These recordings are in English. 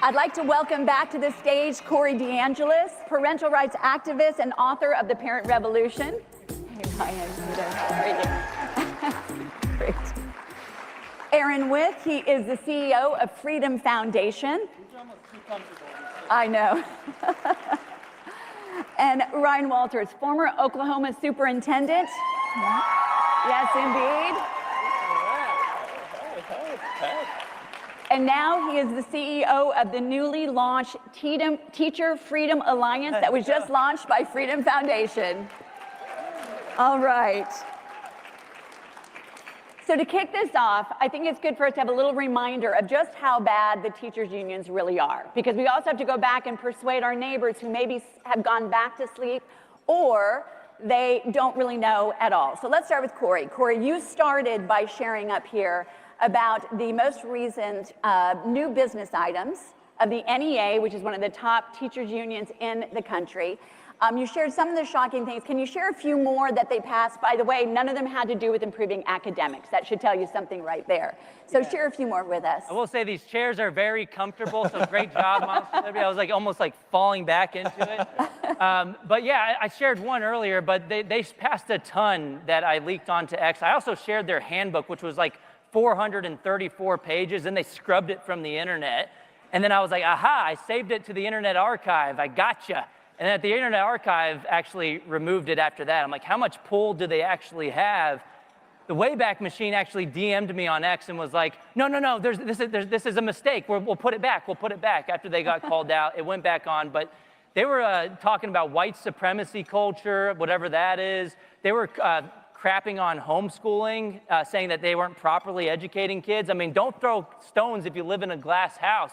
I'd like to welcome back to the stage Corey DeAngelis, parental rights activist and author of The Parent Revolution. Hey, Ryan, how are you? Great. Aaron With, he is the CEO of Freedom Foundation. I know. And Ryan Walters, former Oklahoma superintendent. Yes, indeed. And now he is the CEO of the newly launched Teacher Freedom Alliance that was just launched by Freedom Foundation. All right. So to kick this off, I think it's good for us to have a little reminder of just how bad the teachers' unions really are, because we also have to go back and persuade our neighbors who maybe have gone back to sleep or they don't really know at all. So let's start with Corey. Corey, you started by sharing up here about the most recent new business items of the NEA, which is one of the top teachers' unions in the country. You shared some of the shocking things. Can you share a few more that they passed? By the way, none of them had to do with improving academics. That should tell you something right there. So yeah. Share a few more with us. I will say these chairs are very comfortable, so great job, Mom. I was almost falling back into it. But yeah, I shared one earlier, but they passed a ton that I leaked onto X. I also shared their handbook, which was 434 pages, and they scrubbed it from the internet. And then I was like, aha, I saved it to the Internet Archive. I gotcha. And then the Internet Archive actually removed it after that. I'm like, how much pull do they actually have? The Wayback Machine actually DM'd me on X and was like, no, this is a mistake. We'll put it back. We'll put it back. After they got called out, it went back on. But they were talking about white supremacy culture, whatever that is. They were crapping on homeschooling, saying that they weren't properly educating kids. I mean, don't throw stones if you live in a glass house.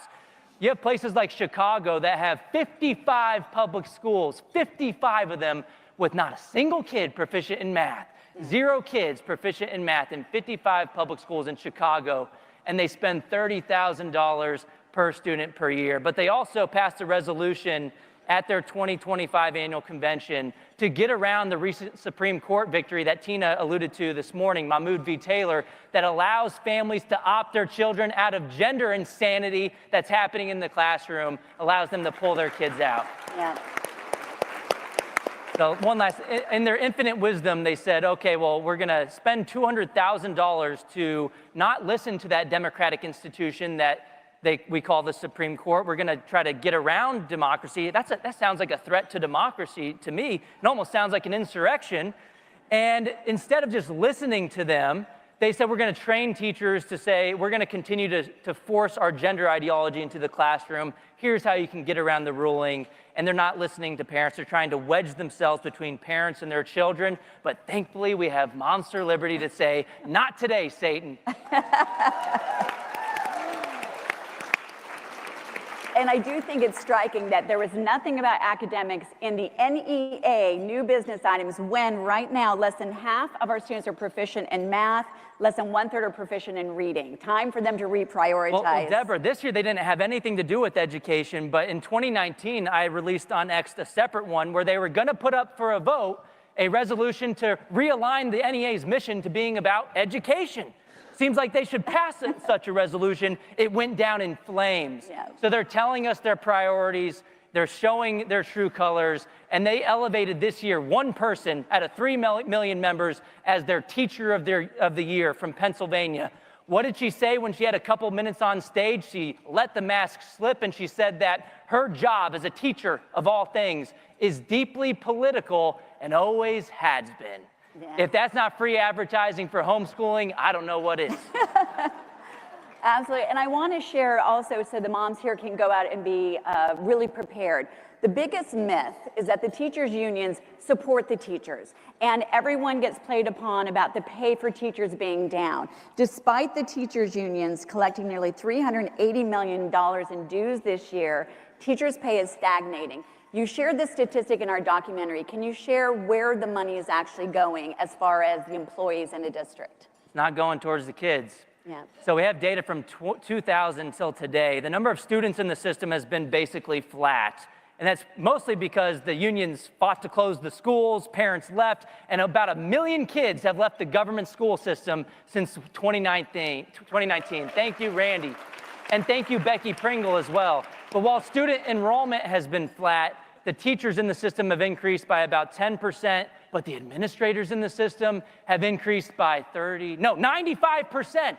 You have places like Chicago that have 55 public schools, 55 of them with not a single kid proficient in math. 0 kids proficient in math in 55 public schools in Chicago, and they spend $30,000 per student per year. But they also passed a resolution at their 2025 annual convention to get around the recent Supreme Court victory that Tina alluded to this morning, Mahmoud v. Taylor, that allows families to opt their children out of gender insanity that's happening in the classroom, allows them to pull their kids out. Yeah. So one last, in their infinite wisdom, they said, okay, well, we're gonna spend $200,000 to not listen to that democratic institution that we call the Supreme Court. We're going to try to get around democracy. That sounds like a threat to democracy to me. It almost sounds like an insurrection. And instead of just listening to them, they said we're going to train teachers to say we're going to continue to force our gender ideology into the classroom. Here's how you can get around the ruling. And they're not listening to parents. They're trying to wedge themselves between parents and their children. But thankfully, we have Monster Liberty to say, not today, Satan. And I do think it's striking that there was nothing about academics in the NEA new business items when right now less than half of our students are proficient in math, less than 1/3 are proficient in reading. Time for them to reprioritize. Well, Deborah, this year they didn't have anything to do with education, but in 2019 I released on X a separate one where they were going to put up for a vote a resolution to realign the NEA's mission to being about education. Seems like they should pass such a resolution. It went down in flames. Yeah. So they're telling us their priorities, they're showing their true colors, and they elevated this year one person out of 3 million members as their teacher of the year from Pennsylvania. What did she say when she had a couple minutes on stage? She let the mask slip and she said that her job as a teacher of all things is deeply political and always has been. Yeah. If that's not free advertising for homeschooling, I don't know what is. Absolutely, and I want to share also so the moms here can go out and be really prepared. The biggest myth is that the teachers' unions support the teachers, and everyone gets played upon about the pay for teachers being down. Despite the teachers' unions collecting nearly $380 million in dues this year, teachers' pay is stagnating. You shared this statistic in our documentary. Can you share where the money is actually going as far as the employees in a district? It's not going towards the kids. Yeah. So we have data from 2000 till today. The number of students in the system has been basically flat. And that's mostly because the unions fought to close the schools, parents left, and about 1 million kids have left the government school system since 2019. Thank you, Randy. And thank you, Becky Pringle, as well. But while student enrollment has been flat, the teachers in the system have increased by about 10%, but the administrators in the system have increased by 95%.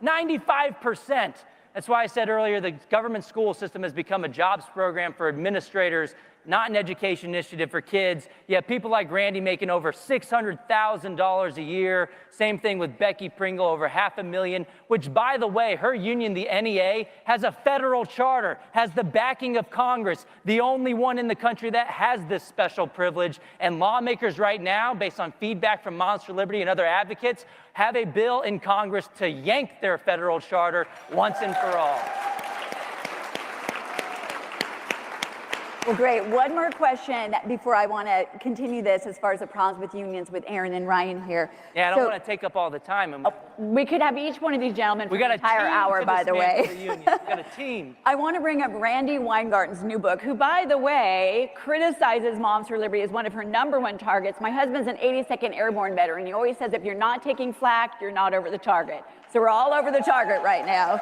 95%. That's why I said earlier the government school system has become a jobs program for administrators, not an education initiative for kids. You have people like Randy making over $600,000 a year. Same thing with Becky Pringle, over $500,000, which, by the way, her union, the NEA, has a federal charter, has the backing of Congress, the only one in the country that has this special privilege. And lawmakers right now, based on feedback from Moms for Liberty and other advocates, have a bill in Congress to yank their federal charter once and for all. Well, great. One more question before I want to continue this as far as the problems with unions with Aaron and Ryan here. Yeah, I don't want to take up all the time. We could have each one of these gentlemen for an entire hour, by the way. We got a team. I want to bring up Randy Weingarten's new book, who, by the way, criticizes Moms for Liberty as one of her #1 targets. My husband's an 82nd Airborne veteran. He always says if you're not taking flak, you're not over the target. So we're all over the target right now.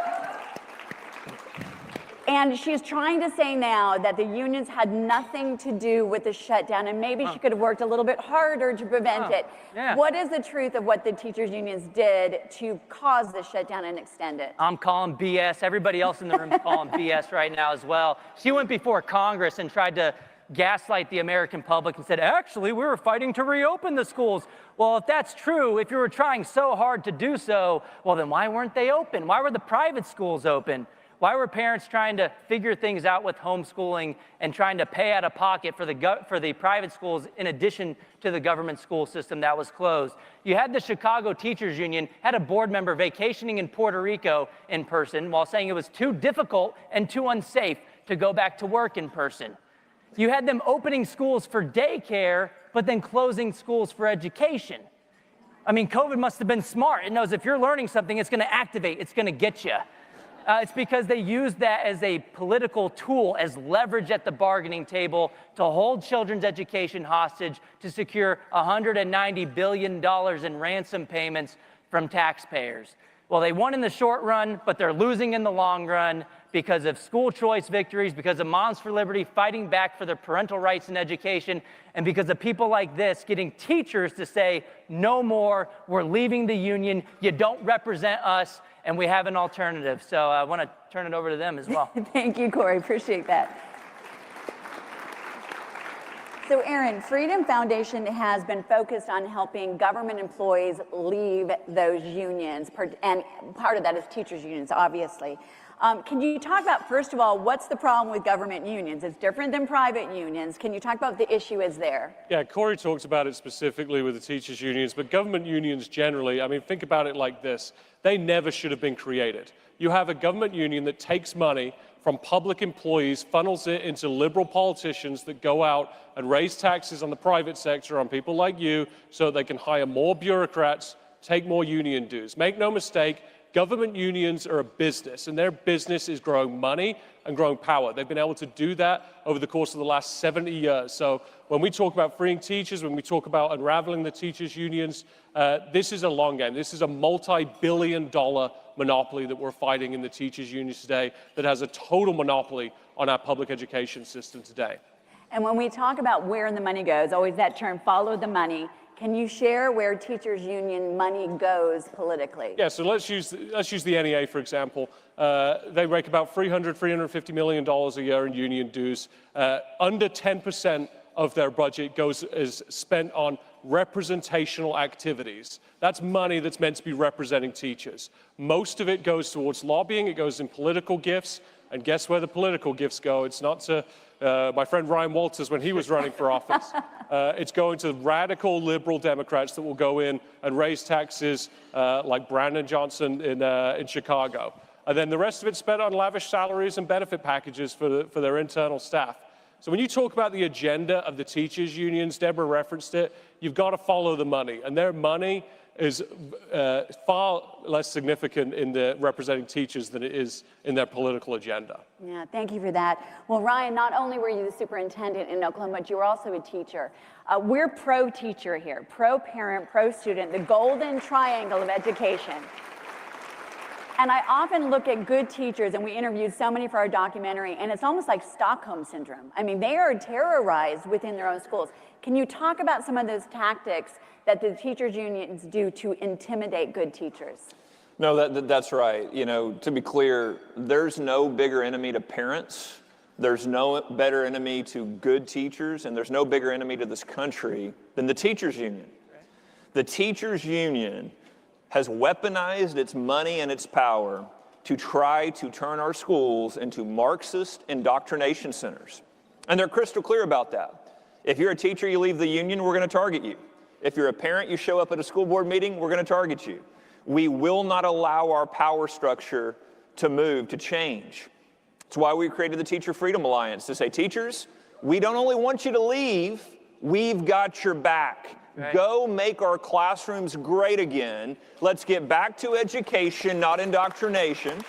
And she's trying to say now that the unions had nothing to do with the shutdown, and maybe she could have worked a little bit harder to prevent it. Yeah. What is the truth of what the teachers' unions did to cause the shutdown and extend it? I'm calling BS. Everybody else in the room is calling BS right now as well. She went before Congress and tried to gaslight the American public and said, actually, we were fighting to reopen the schools. Well, if that's true, if you were trying so hard to do so, well, then why weren't they open? Why were the private schools open? Why were parents trying to figure things out with homeschooling and trying to pay out of pocket for the private schools in addition to the government school system that was closed? You had the Chicago Teachers Union, had a board member vacationing in Puerto Rico in person while saying it was too difficult and too unsafe to go back to work in person. You had them opening schools for daycare, but then closing schools for education. I mean, COVID must have been smart. It knows if you're learning something, it's going to activate, it's going to get you. It's because they used that as a political tool, as leverage at the bargaining table to hold children's education hostage, to secure $190 billion in ransom payments from taxpayers. Well, they won in the short run, but they're losing in the long run because of school choice victories, because of Moms for Liberty fighting back for their parental rights in education, and because of people like this getting teachers to say, no more, we're leaving the union, you don't represent us, and we have an alternative. So I want to turn it over to them as well. Thank you, Corey. Appreciate that. So, Aaron, Freedom Foundation has been focused on helping government employees leave those unions, and part of that is teachers' unions, obviously. Can you talk about, first of all, what's the problem with government unions? It's different than private unions. Can you talk about what the issue is there? Yeah, Corey talks about it specifically with the teachers' unions, but government unions generally, I mean, think about it like this. They never should have been created. You have a government union that takes money from public employees, funnels it into liberal politicians that go out and raise taxes on the private sector, on people like you, so they can hire more bureaucrats, take more union dues. Make no mistake, government unions are a business, and their business is growing money and growing power. They've been able to do that over the course of the last 70 years. So when we talk about freeing teachers, when we talk about unraveling the teachers' unions, this is a long game. This is a multi-billion-dollar monopoly that we're fighting in the teachers' unions today that has a total monopoly on our public education system today. And when we talk about where the money goes, always that term, follow the money, can you share where teachers' union money goes politically? Yeah, so let's use the NEA, for example. They rake about $350 million a year in union dues. Under 10% of their budget is spent on representational activities. That's money that's meant to be representing teachers. Most of it goes towards lobbying. It goes in political gifts. And guess where the political gifts go? It's not to my friend Ryan Walters when he was running for office. It's going to radical liberal Democrats that will go in and raise taxes like Brandon Johnson in Chicago. And then the rest of it's spent on lavish salaries and benefit packages for their internal staff. So when you talk about the agenda of the teachers' unions, Deborah referenced it, you've got to follow the money. And their money is far less significant in the representing teachers than it is in their political agenda. Yeah, thank you for that. Well, Ryan, not only were you the superintendent in Oklahoma, but you were also a teacher. We're pro-teacher here, pro-parent, pro-student, the golden triangle of education. And I often look at good teachers, and we interviewed so many for our documentary, and it's almost like Stockholm Syndrome. I mean, they are terrorized within their own schools. Can you talk about some of those tactics that the teachers' unions do to intimidate good teachers? No, that's right. You know, to be clear, there's no bigger enemy to parents. There's no better enemy to good teachers, and there's no bigger enemy to this country than the teachers' union. The teachers' union has weaponized its money and its power to try to turn our schools into Marxist indoctrination centers. And they're crystal clear about that. If you're a teacher, you leave the union, we're going to target you. If you're a parent, you show up at a school board meeting, we're going to target you. We will not allow our power structure to move, to change. It's why we created the Teacher Freedom Alliance, to say, teachers, we don't only want you to leave, we've got your back. Right. Go make our classrooms great again. Let's get back to education, not indoctrination.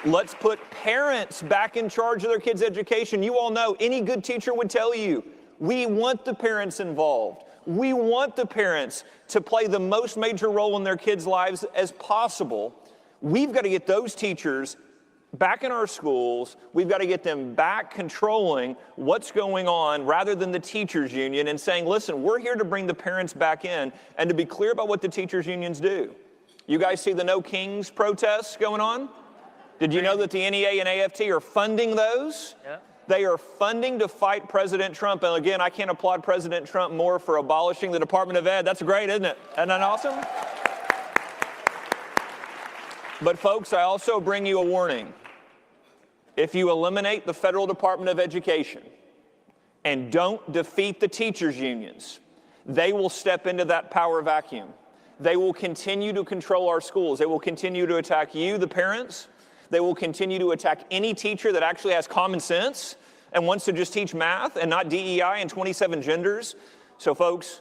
Let's put parents back in charge of their kids' education. You all know, any good teacher would tell you, we want the parents involved. We want the parents to play the most major role in their kids' lives as possible. We've got to get those teachers back in our schools. We've got to get them back controlling what's going on rather than the teachers union and saying, listen, we're here to bring the parents back in and to be clear about what the teachers unions do. You guys see the No Kings protests going on? Did you know that the NEA and AFT are funding those? Yeah. They are funding to fight President Trump. And again, I can't applaud President Trump more for abolishing the Department of Ed. That's great, isn't it? Isn't that awesome? But folks, I also bring you a warning. If you eliminate the Federal Department of Education and don't defeat the teachers' unions, they will step into that power vacuum. They will continue to control our schools. They will continue to attack you, the parents. They will continue to attack any teacher that actually has common sense and wants to just teach math and not DEI and 27 genders. So folks,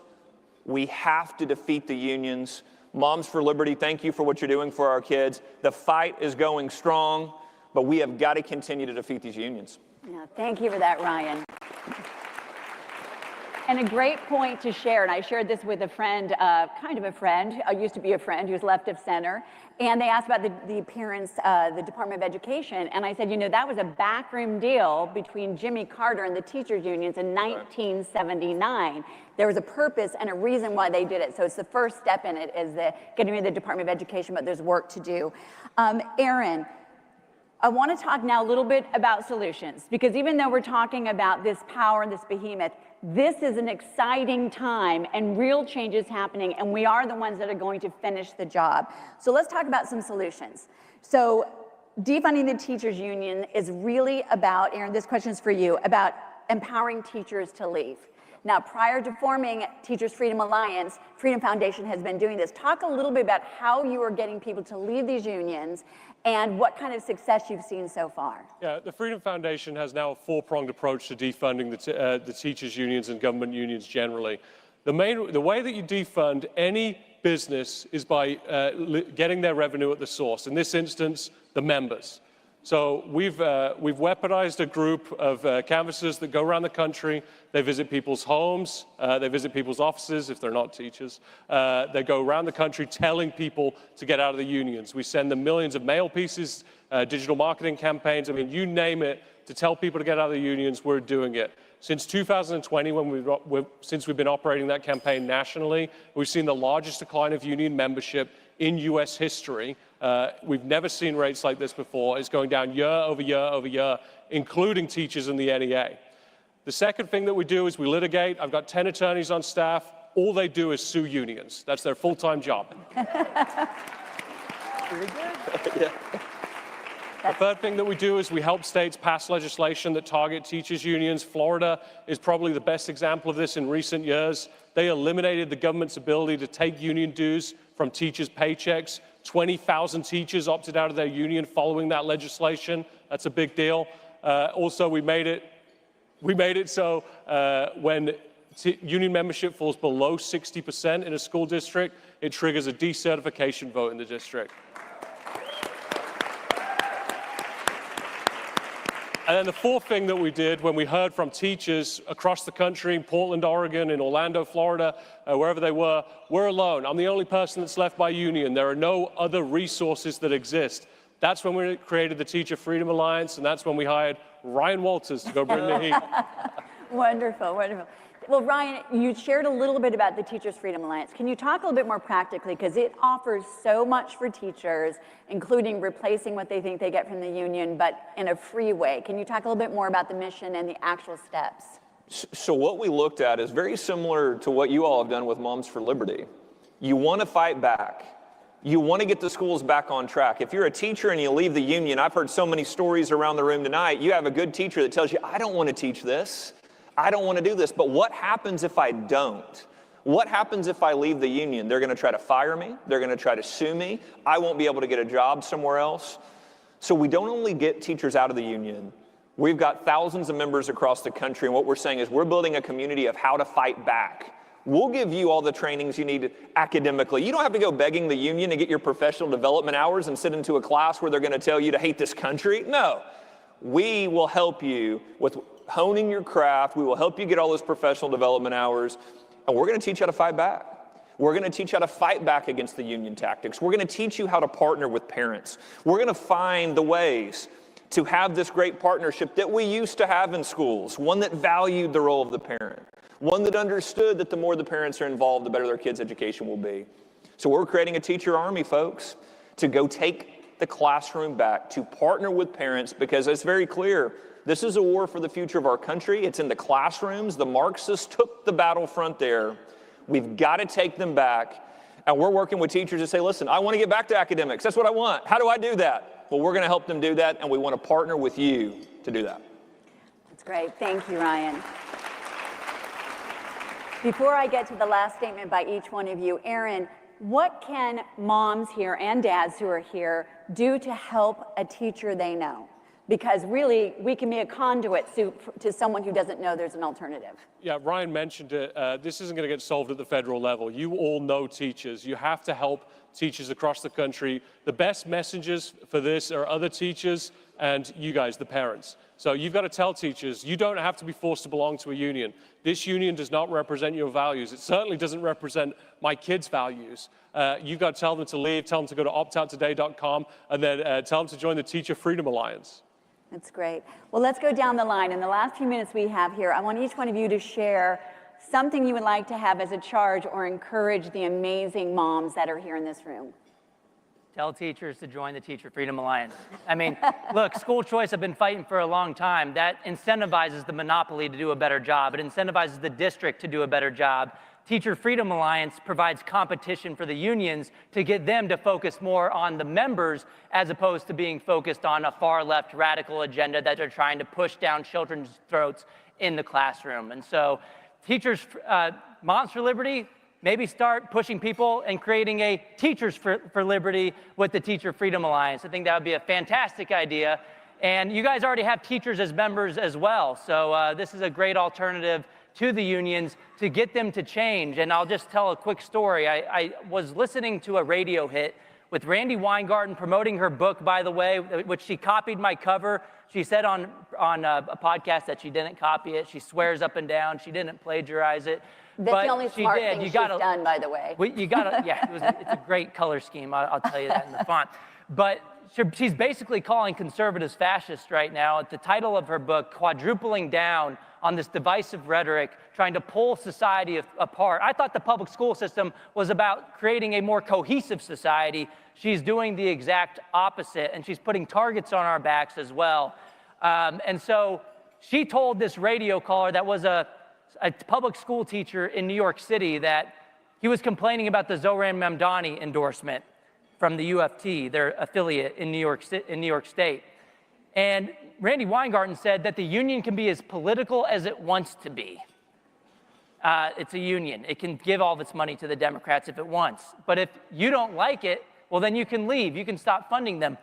we have to defeat the unions. Moms for Liberty, thank you for what you're doing for our kids. The fight is going strong, but we have got to continue to defeat these unions. Yeah, thank you for that, Ryan. And a great point to share, and I shared this with a friend, kind of a friend, used to be a friend who's left of center, and they asked about the appearance, the Department of Education, and I said, you know, that was a backroom deal between Jimmy Carter and the teachers unions in 1979. There was a purpose and a reason why they did it, so it's the first step in it is getting rid of the Department of Education, but there's work to do. Aaron, I want to talk now a little bit about solutions, because even though we're talking about this power and this behemoth, this is an exciting time and real changes happening, and we are the ones that are going to finish the job. So let's talk about some solutions. So defunding the teachers union is really about, Aaron, this question is for you, about empowering teachers to leave. Now, prior to forming Teachers Freedom Alliance, Freedom Foundation has been doing this. Talk a little bit about how you are getting people to leave these unions and what kind of success you've seen so far. Yeah, the Freedom Foundation has now a four-pronged approach to defunding the teachers' unions and government unions generally. The way that you defund any business is by getting their revenue at the source. In this instance, the members. So we've weaponized a group of canvassers that go around the country. They visit people's homes. They visit people's offices if they're not teachers. They go around the country telling people to get out of the unions. We send them millions of mail pieces, digital marketing campaigns. I mean, you name it, to tell people to get out of the unions, we're doing it. Since 2020, since we've been operating that campaign nationally, we've seen the largest decline of union membership in U.S. history. We've never seen rates like this before. It's going down year over year over year, including teachers in the NEA. The second thing that we do is we litigate. I've got 10 attorneys on staff. All they do is sue unions. That's their full-time job. Pretty good. Yeah. The third thing that we do is we help states pass legislation that target teachers' unions. Florida is probably the best example of this in recent years. They eliminated the government's ability to take union dues from teachers' paychecks. 20,000 teachers opted out of their union following that legislation. That's a big deal. Also, we made it so when union membership falls below 60% in a school district, it triggers a decertification vote in the district. And then the fourth thing that we did when we heard from teachers across the country, in Portland, Oregon, in Orlando, Florida, wherever they were, we're alone. I'm the only person that's left by union. There are no other resources that exist. That's when we created the Teacher Freedom Alliance, and that's when we hired Ryan Walters to go bring the heat. Wonderful, wonderful. Well, Ryan, you shared a little bit about the Teachers Freedom Alliance. Can you talk a little bit more practically, because it offers so much for teachers, including replacing what they think they get from the union, but in a free way. Can you talk a little bit more about the mission and the actual steps? So what we looked at is very similar to what you all have done with Moms for Liberty. You want to fight back. You want to get the schools back on track. If you're a teacher and you leave the union, I've heard so many stories around the room tonight, you have a good teacher that tells you, I don't want to teach this. I don't want to do this, but what happens if I don't? What happens if I leave the union? They're going to try to fire me. They're going to try to sue me. I won't be able to get a job somewhere else. So we don't only get teachers out of the union. We've got thousands of members across the country, and what we're saying is we're building a community of how to fight back. We'll give you all the trainings you need academically. You don't have to go begging the union to get your professional development hours and sit into a class where they're going to tell you to hate this country. No. We will help you with honing your craft. We will help you get all those professional development hours, and we're going to teach you how to fight back. We're going to teach you how to fight back against the union tactics. We're going to teach you how to partner with parents. We're going to find the ways to have this great partnership that we used to have in schools, one that valued the role of the parent, one that understood that the more the parents are involved, the better their kids' education will be. So we're creating a teacher army, folks, to go take the classroom back, to partner with parents, because it's very clear, this is a war for the future of our country. It's in the classrooms. The Marxists took the battlefront there. We've got to take them back. And we're working with teachers to say, listen, I want to get back to academics. That's what I want. How do I do that? Well, we're going to help them do that, and we want to partner with you to do that. That's great. Thank you, Ryan. Before I get to the last statement by each one of you, Aaron, what can moms here and dads who are here do to help a teacher they know? Because really, we can be a conduit to someone who doesn't know there's an alternative. Yeah, Ryan mentioned it. This isn't going to get solved at the federal level. You all know teachers. You have to help teachers across the country. The best messengers for this are other teachers and you guys, the parents. So you've got to tell teachers, you don't have to be forced to belong to a union. This union does not represent your values. It certainly doesn't represent my kids' values. You've got to tell them to leave, tell them to go to optouttoday.com, and then tell them to join the Teacher Freedom Alliance. That's great. Well, let's go down the line. In the last few minutes we have here, I want each one of you to share something you would like to have as a charge or encourage the amazing moms that are here in this room. Tell teachers to join the Teacher Freedom Alliance. I mean, look, school choice I've been fighting for a long time. That incentivizes the monopoly to do a better job. It incentivizes the district to do a better job. Teacher Freedom Alliance provides competition for the unions to get them to focus more on the members as opposed to being focused on a far-left radical agenda that they're trying to push down children's throats in the classroom. And so teachers, Moms for Liberty, maybe start pushing people and creating a Teachers for Liberty with the Teacher Freedom Alliance. I think that would be a fantastic idea. And you guys already have teachers as members as well. So this is a great alternative to the unions to get them to change. And I'll just tell a quick story. I was listening to a radio hit with Randi Weingarten promoting her book, by the way, which she copied my cover. She said on a podcast that she didn't copy it. She swears up and down she didn't plagiarize it. That's but the only smart thing she's done, by the way. You gotta, yeah, it's a great color scheme. I'll tell you that in the font. But she's basically calling conservatives fascist right now. The title of her book, Quadrupling Down on this divisive rhetoric, trying to pull society apart. I thought the public school system was about creating a more cohesive society. She's doing the exact opposite, and she's putting targets on our backs as well. And so she told this radio caller that was a public school teacher in New York City that he was complaining about the Zohran Mamdani endorsement from the UFT, their affiliate in New York State. And Randi Weingarten said that the union can be as political as it wants to be. It's a union. It can give all of its money to the Democrats if it wants. But if you don't like it, well, then you can leave. You can stop funding them.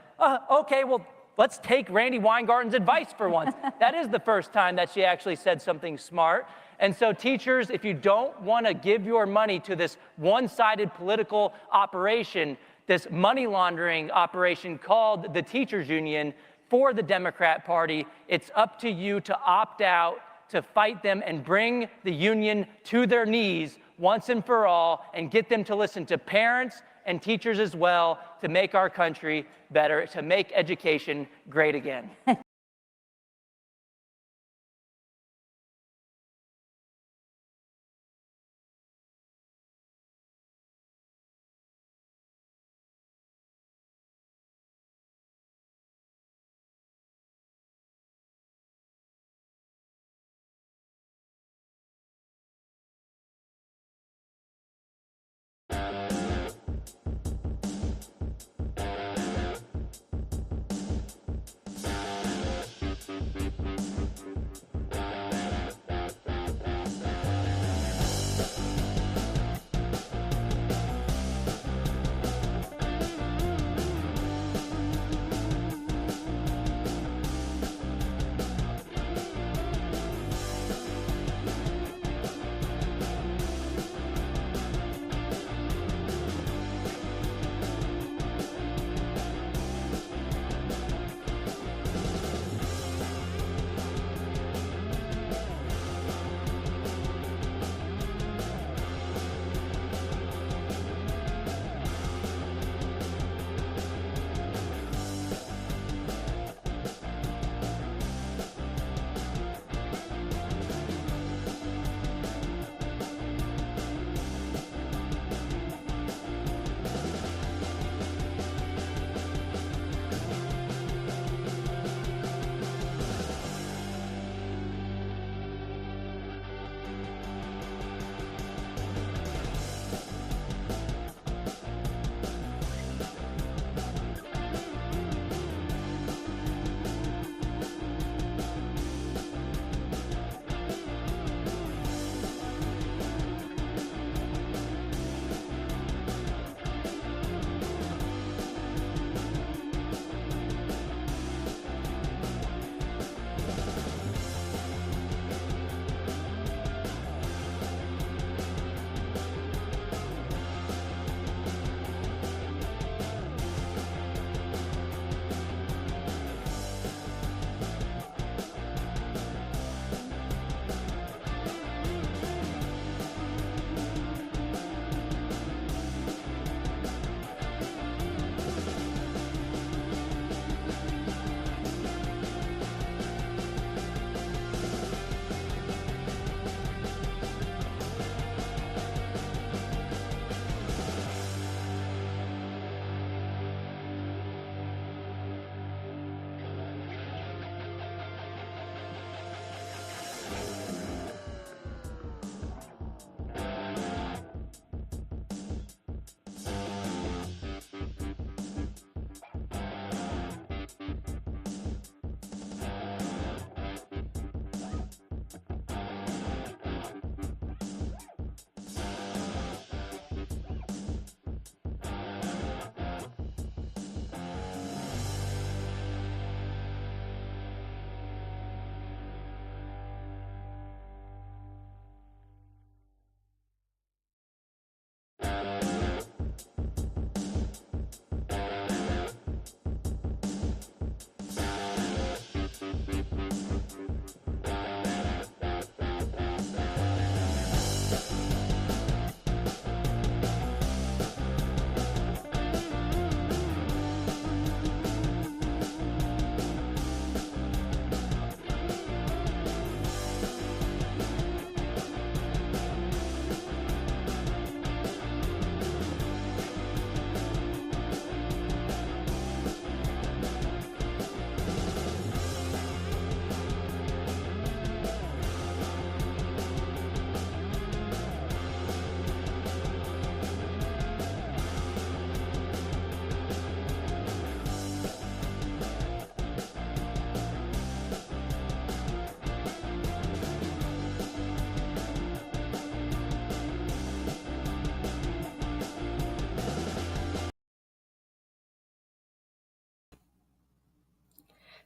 Okay, well, let's take Randi Weingarten's advice for once. That is the first time that she actually said something smart. And so teachers, if you don't want to give your money to this one-sided political operation, this money laundering operation called the teachers union, for the Democrat Party. It's up to you to opt out, to fight them and bring the union to their knees once and for all, and get them to listen to parents and teachers as well, to make our country better, to make education great again.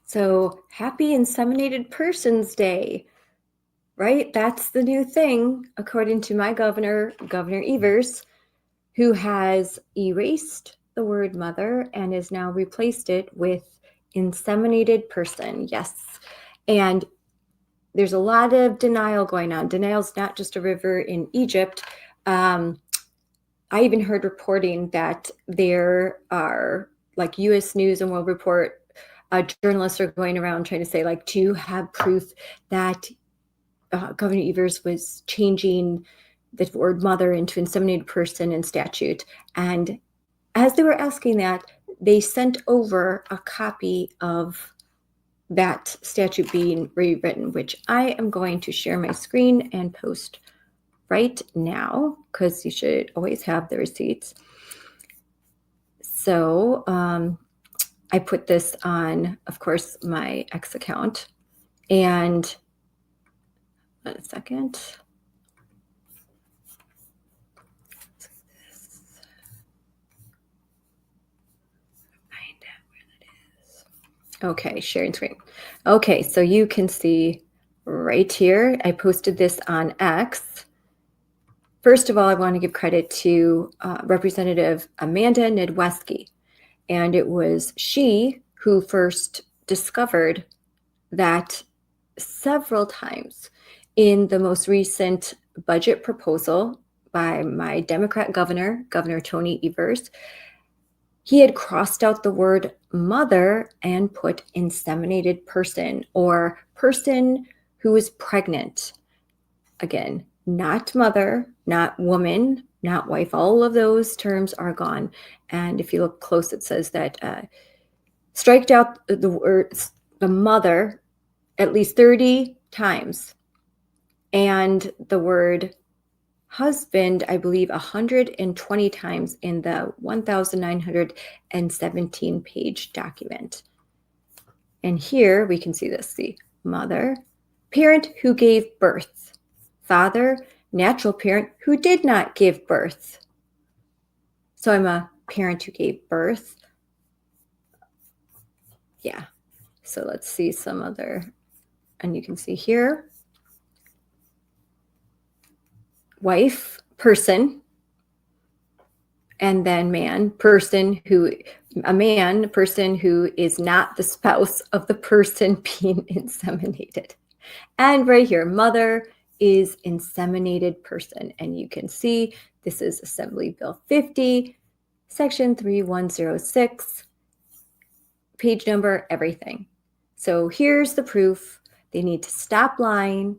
So happy Inseminated Persons Day, right? That's the new thing, according to my governor, Governor Evers, who has erased the word mother and has now replaced it with Inseminated person, yes. And there's a lot of denial going on. Denial's not just a river in Egypt. I even heard reporting that there are, like, U.S. News and World Report journalists are going around trying to say, like, do you have proof that Governor Evers was changing the word mother into inseminated person in statute? And as they were asking that, they sent over a copy of that statute being rewritten, which I am going to share my screen and post right now, because you should always have the receipts. So I put this on, of course, my X account. And a second. Okay, sharing screen. Okay, so you can see right here, I posted this on X. First of all, I want to give credit to Representative Amanda Nedweski. And it was she who first discovered that several times in the most recent budget proposal by my Democrat governor, Governor Tony Evers, he had crossed out the word mother and put inseminated person, or person who is pregnant. Again, not mother, not woman, not wife. All of those terms are gone. And if you look close, it says that striked out the word the mother at least 30 times, and the word husband, I believe, 120 times in the 1,917 page document. And here we can see this, the mother, parent who gave birth, father, natural parent who did not give birth. So I'm a parent who gave birth. Yeah. So let's see some other, and you can see here, wife, person, and then man, person who, a man, person who is not the spouse of the person being inseminated. And right here, mother is inseminated person. And you can see this is Assembly Bill 50, Section 3106, page number, everything. So here's the proof. They need to stop lying.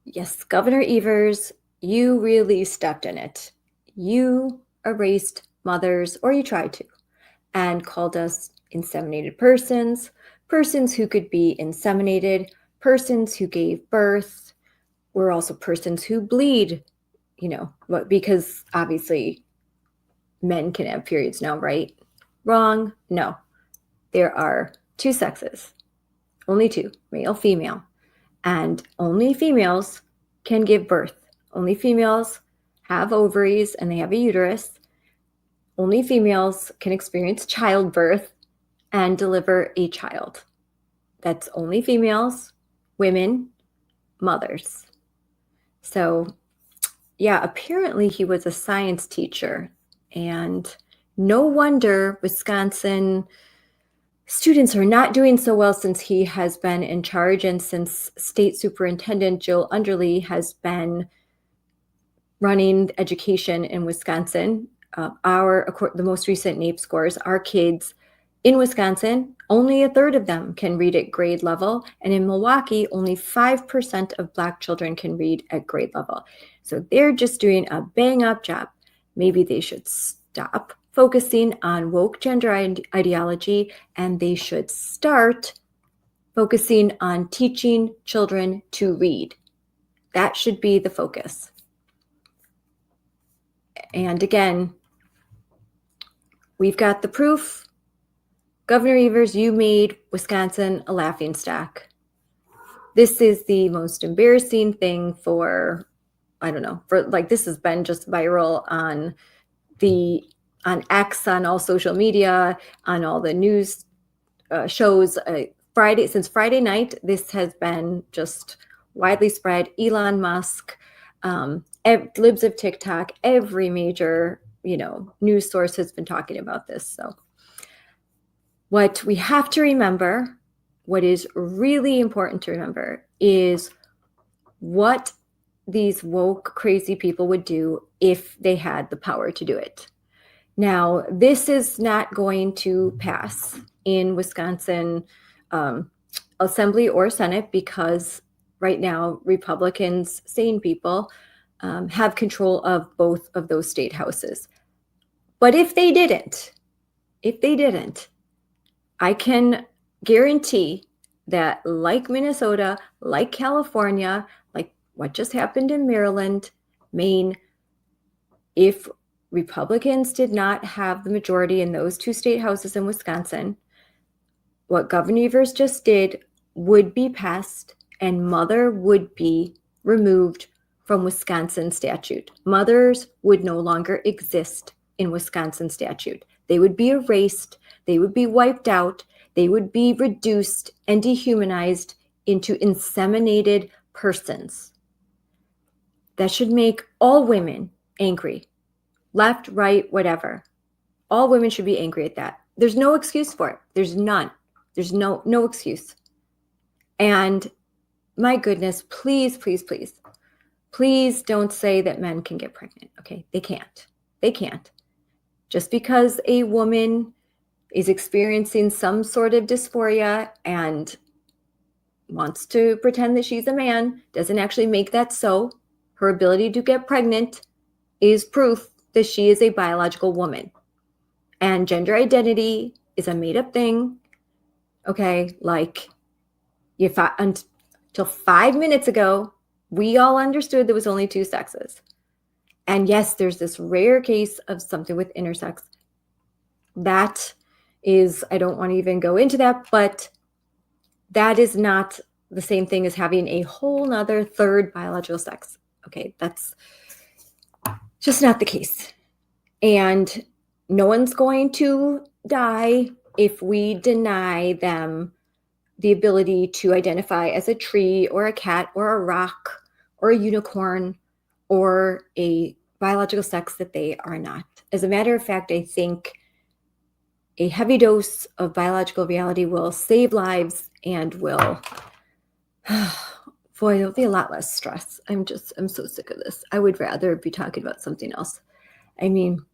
Yes, Governor Evers, you really stepped in it. You erased mothers, or you tried to, and called us inseminated persons, persons who could be inseminated, persons who gave birth. We're also persons who bleed, you know, because obviously men can have periods now, right? Wrong. No, there are two sexes, only two, male, female, and only females can give birth. Only females have ovaries and they have a uterus. Only females can experience childbirth and deliver a child. That's only females, women, mothers. So yeah, apparently he was a science teacher, and no wonder Wisconsin students are not doing so well since he has been in charge, and since State Superintendent Jill Underly has been running education in Wisconsin. The most recent NAEP scores, our kids in Wisconsin, only a third of them can read at grade level. And in Milwaukee, only 5% of Black children can read at grade level. So they're just doing a bang up job. Maybe they should stop focusing on woke gender ideology, and they should start focusing on teaching children to read. That should be the focus. And again, we've got the proof. Governor Evers, you made Wisconsin a laughingstock. This is the most embarrassing thing for, I don't know, for like, this has been just viral on X, on all social media, on all the news shows. Since Friday night, this has been just widely spread. Elon Musk, libs of TikTok, every major, news source has been talking about this. So What we have to remember, what is really important to remember, is what these woke, crazy people would do if they had the power to do it. Now, this is not going to pass in Wisconsin Assembly or Senate because right now Republicans, sane people, have control of both of those state houses. But if they didn't, I can guarantee that, like Minnesota, like California, like what just happened in Maryland, Maine, if Republicans did not have the majority in those two state houses in Wisconsin, what Governor Evers just did would be passed and mother would be removed from Wisconsin statute. Mothers would no longer exist in Wisconsin statute. They would be erased. They would be wiped out. They would be reduced and dehumanized into inseminated persons. That should make all women angry. Left, right, whatever. All women should be angry at that. There's no excuse for it. There's none. There's no excuse. And my goodness, please, please, please, please don't say that men can get pregnant. Okay, they can't. They can't. Just because a woman is experiencing some sort of dysphoria and wants to pretend that she's a man doesn't actually make that so. Her ability to get pregnant is proof that she is a biological woman. And gender identity is a made-up thing. Okay, like until 5 minutes ago, we all understood there was only two sexes. And yes, there's this rare case of something with intersex. That is, I don't want to even go into that, but that is not the same thing as having a whole nother third biological sex. Okay, that's just not the case. And no one's going to die if we deny them the ability to identify as a tree or a cat or a rock or a unicorn or a biological sex that they are not. As a matter of fact, I think a heavy dose of biological reality will save lives and will, boy, there'll be a lot less stress. I'm so sick of this. I would rather be talking about something else. I mean,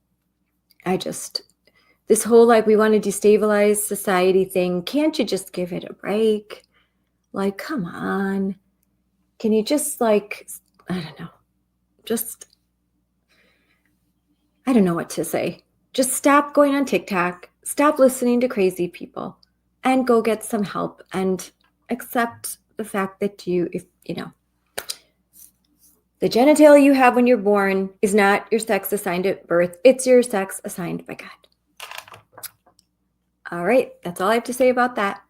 this whole like we want to destabilize society thing, can't you just give it a break? Like, come on. Can you just like, I don't know, I don't know what to say. Just stop going on TikTok, stop listening to crazy people, and go get some help and accept the fact that the genitalia you have when you're born is not your sex assigned at birth. It's your sex assigned by God. All right, that's all I have to say about that.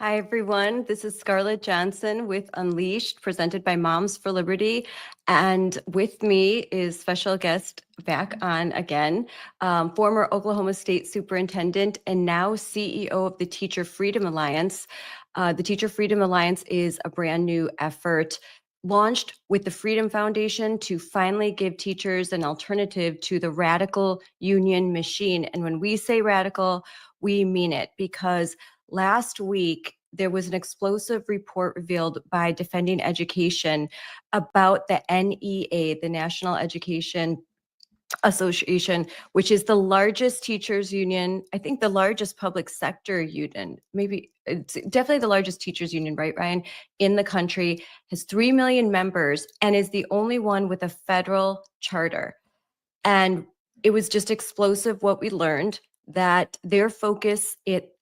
Hi, everyone. This is Scarlett Johnson with Unleashed, presented by Moms for Liberty. And with me is special guest back on again, former Oklahoma State Superintendent and now CEO of the Teacher Freedom Alliance. The Teacher Freedom Alliance is a brand new effort launched with the Freedom Foundation to finally give teachers an alternative to the radical union machine. And when we say radical, we mean it, because last week there was an explosive report revealed by Defending Education about the NEA, the National Education Association, which is the largest teachers union, I think the largest public sector union, maybe it's definitely the largest teachers union, right, Ryan, in the country, has 3 million members and is the only one with a federal charter. And it was just explosive what we learned, that their focus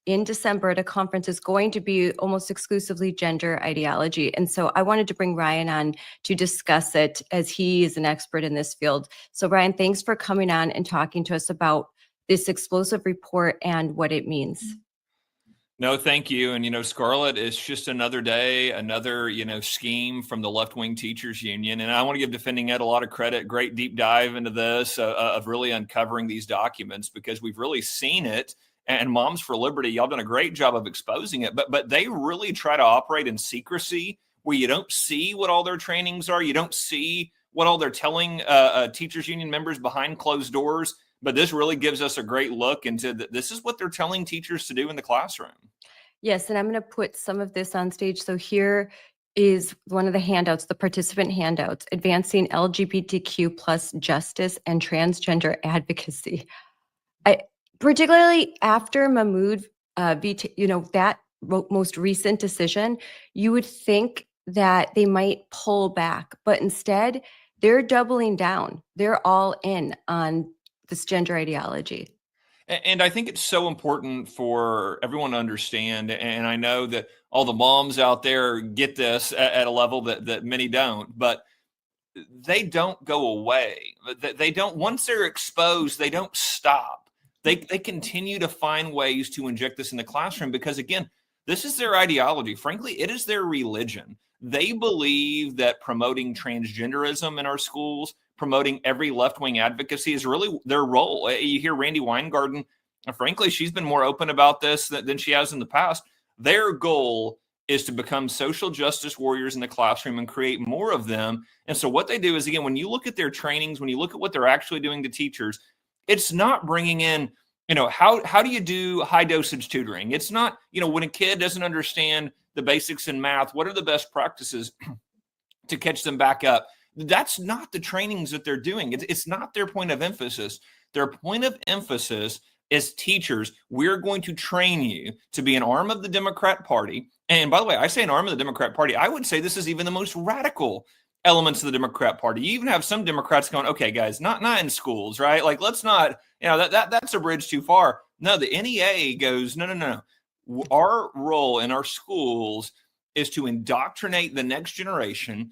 in December at a conference is going to be almost exclusively gender ideology. And so I wanted to bring Ryan on to discuss it, as he is an expert in this field. So Ryan, thanks for coming on and talking to us about this explosive report and what it means. No, thank you. And, Scarlett, it's just another day, another, scheme from the left-wing teachers union. And I want to give Defending Ed a lot of credit. Great deep dive into this of really uncovering these documents, because we've really seen it. And Moms for Liberty, y'all done a great job of exposing it. But they really try to operate in secrecy, where you don't see what all their trainings are. You don't see what all they're telling teachers union members behind closed doors. But this really gives us a great look into this is what they're telling teachers to do in the classroom. Yes, and I'm going to put some of this on stage. So here is one of the handouts, the participant handouts, Advancing LGBTQ plus Justice and Transgender Advocacy. Particularly after Mahmoud, that most recent decision, you would think that they might pull back, but instead they're doubling down. They're all in on this gender ideology. And I think it's so important for everyone to understand. And I know that all the moms out there get this at a level that many don't, but they don't go away. They don't, once they're exposed, they don't stop. They continue to find ways to inject this in the classroom, because again, this is their ideology. Frankly, it is their religion. They believe that promoting transgenderism in our schools, promoting every left-wing advocacy is really their role. You hear Randy Weingarten, and frankly, she's been more open about this than she has in the past. Their goal is to become social justice warriors in the classroom and create more of them. And so what they do is, again, when you look at their trainings, when you look at what they're actually doing to teachers, it's not bringing in, how do you do high dosage tutoring? It's not, when a kid doesn't understand the basics in math, what are the best practices to catch them back up? That's not the trainings that they're doing. It's not their point of emphasis. Their point of emphasis is, teachers, we're going to train you to be an arm of the Democrat Party. And by the way, I say an arm of the Democrat Party. I would say this is even the most radical elements of the Democrat Party. You even have some Democrats going, okay, guys, not in schools, right? Like, let's not, that's a bridge too far. No, the NEA goes, no. Our role in our schools is to indoctrinate the next generation,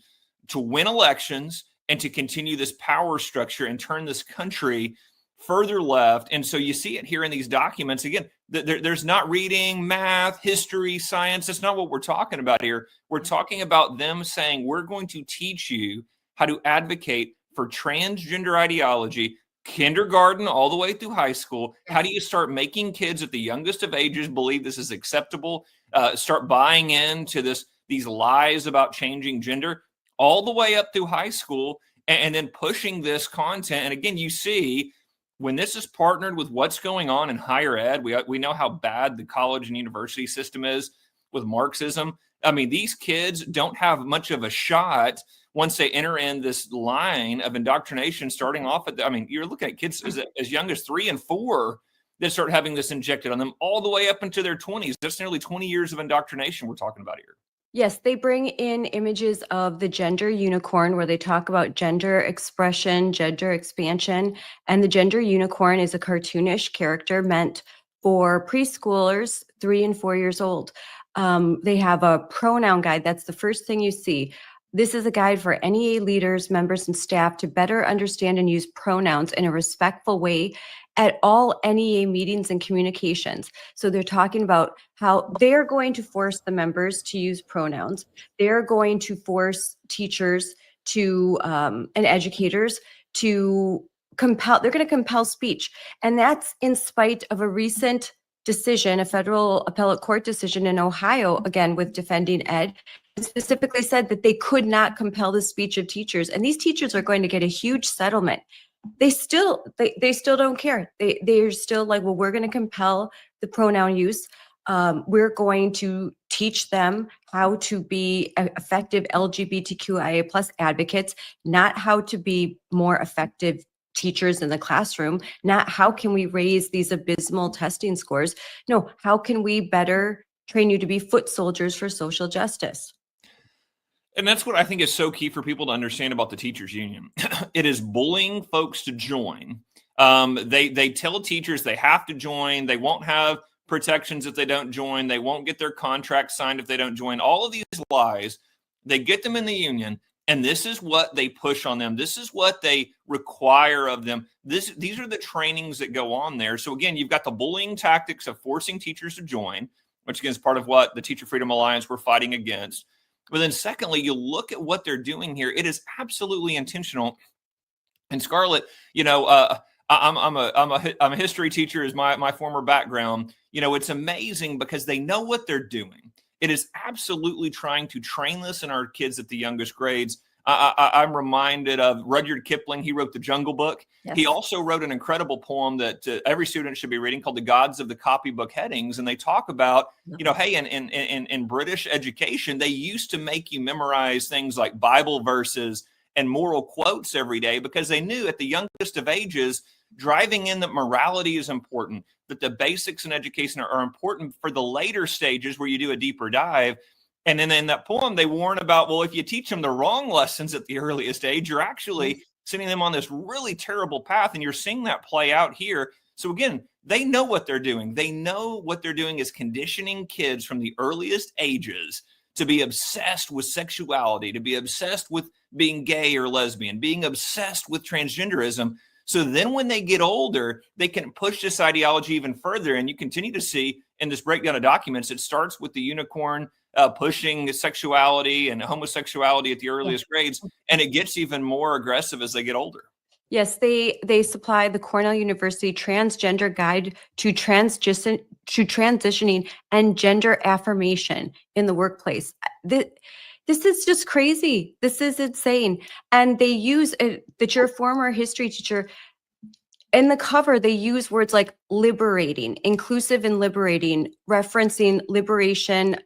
to win elections, and to continue this power structure and turn this country further left. And so you see it here in these documents. Again, there's not reading, math, history, science. That's not what we're talking about here. We're talking about them saying, we're going to teach you how to advocate for transgender ideology, kindergarten all the way through high school. How do you start making kids at the youngest of ages believe this is acceptable, start buying into these lies about changing gender, all the way up through high school, and then pushing this content. And again, you see, when this is partnered with what's going on in higher ed, we know how bad the college and university system is with Marxism. I mean, these kids don't have much of a shot once they enter in this line of indoctrination, starting off you're looking at kids as young as 3 and 4 that start having this injected on them all the way up into their 20s. That's nearly 20 years of indoctrination we're talking about here. Yes, they bring in images of the gender unicorn, where they talk about gender expression, gender expansion. And the gender unicorn is a cartoonish character meant for preschoolers 3 and 4 years old. They have a pronoun guide. That's the first thing you see. This is a guide for NEA leaders, members, and staff to better understand and use pronouns in a respectful way at all NEA meetings and communications. So they're talking about how they're going to force the members to use pronouns. They're going to force teachers to and educators to compel. They're going to compel speech. And that's in spite of a recent decision, a federal appellate court decision in Ohio, again, with Defending Ed, specifically said that they could not compel the speech of teachers, and these teachers are going to get a huge settlement. They still don't care. They're still like, well, we're going to compel the pronoun use. We're going to teach them how to be effective LGBTQIA plus advocates, not how to be more effective teachers in the classroom, not how can we raise these abysmal testing scores. No, how can we better train you to be foot soldiers for social justice? And that's what I think is so key for people to understand about the teachers union. It is bullying folks to join. They tell teachers they have to join. They won't have protections if they don't join. They won't get their contract signed if they don't join. All of these lies, they get them in the union, and this is what they push on them. This is what they require of them. These are the trainings that go on there. So again, you've got the bullying tactics of forcing teachers to join, which again is part of what the Teacher Freedom Alliance we're fighting against. But then secondly, you look at what they're doing here. It is absolutely intentional. And Scarlett, I'm a history teacher is my former background. It's amazing because they know what they're doing. It is absolutely trying to train this in our kids at the youngest grades. I'm reminded of Rudyard Kipling. He wrote the Jungle Book. Yes. He also wrote an incredible poem that every student should be reading called The Gods of the Copybook Headings. And they talk about, hey, in British education, they used to make you memorize things like Bible verses and moral quotes every day because they knew at the youngest of ages, driving in that morality is important, that the basics in education are important for the later stages where you do a deeper dive. And then in that poem, they warn about, well, if you teach them the wrong lessons at the earliest age, you're actually sending them on this really terrible path. And you're seeing that play out here. So again, they know what they're doing. They know what they're doing is conditioning kids from the earliest ages to be obsessed with sexuality, to be obsessed with being gay or lesbian, being obsessed with transgenderism. So then when they get older, they can push this ideology even further. And you continue to see in this breakdown of documents, it starts with the unicorn pushing sexuality and homosexuality at the earliest grades, and it gets even more aggressive as they get older. Yes, they supply the Cornell University Transgender Guide to Transitioning and Gender Affirmation in the Workplace. This is just crazy. This is insane. And they use that you're a former history teacher. In the cover, they use words like liberating, inclusive and liberating, referencing liberation,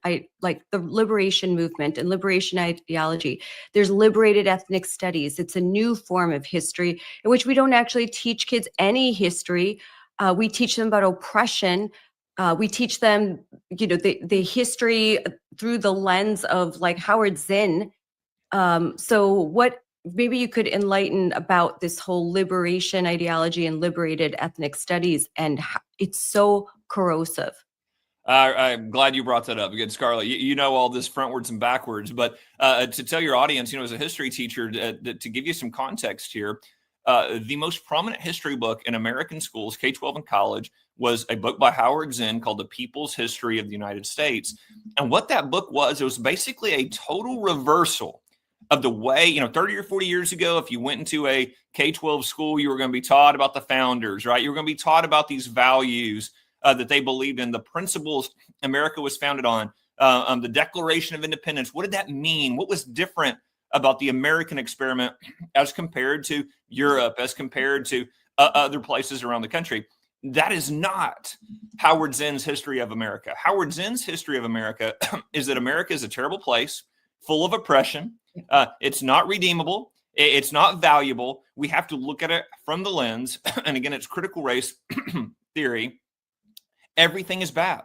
like the liberation movement and liberation ideology. There's liberated ethnic studies. It's a new form of history in which we don't actually teach kids any history. We teach them about oppression. We teach them, the history through the lens of like Howard Zinn. So what? Maybe you could enlighten about this whole liberation ideology and liberated ethnic studies and how it's so corrosive. I'm glad you brought that up. Again, Scarlett, you know all this frontwards and backwards, but to tell your audience, as a history teacher, to give you some context here, the most prominent history book in American schools, K-12 and college, was a book by Howard Zinn called The People's History of the United States. And what that book was, it was basically a total reversal of the way, 30 or 40 years ago, if you went into a K-12 school, you were going to be taught about the founders, right? You were going to be taught about these values that they believed in, the principles America was founded on, the Declaration of Independence. What did that mean? What was different about the American experiment as compared to Europe, as compared to other places around the country? That is not Howard Zinn's history of America. Howard Zinn's history of America is that America is a terrible place, full of oppression. It's not redeemable. It's not valuable. We have to look at it from the lens. And again, it's critical race theory. Everything is bad.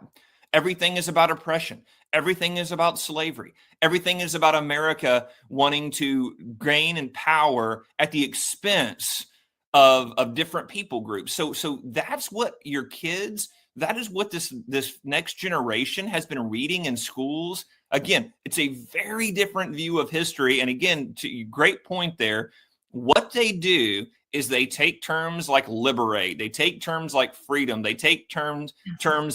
Everything is about oppression. Everything is about slavery. Everything is about America wanting to gain in power at the expense of different people groups. So that's what your kids, that is what this next generation has been reading in schools. Again, it's a very different view of history. And again, to your great point there, what they do is they take terms like liberate, they take terms like freedom, they take terms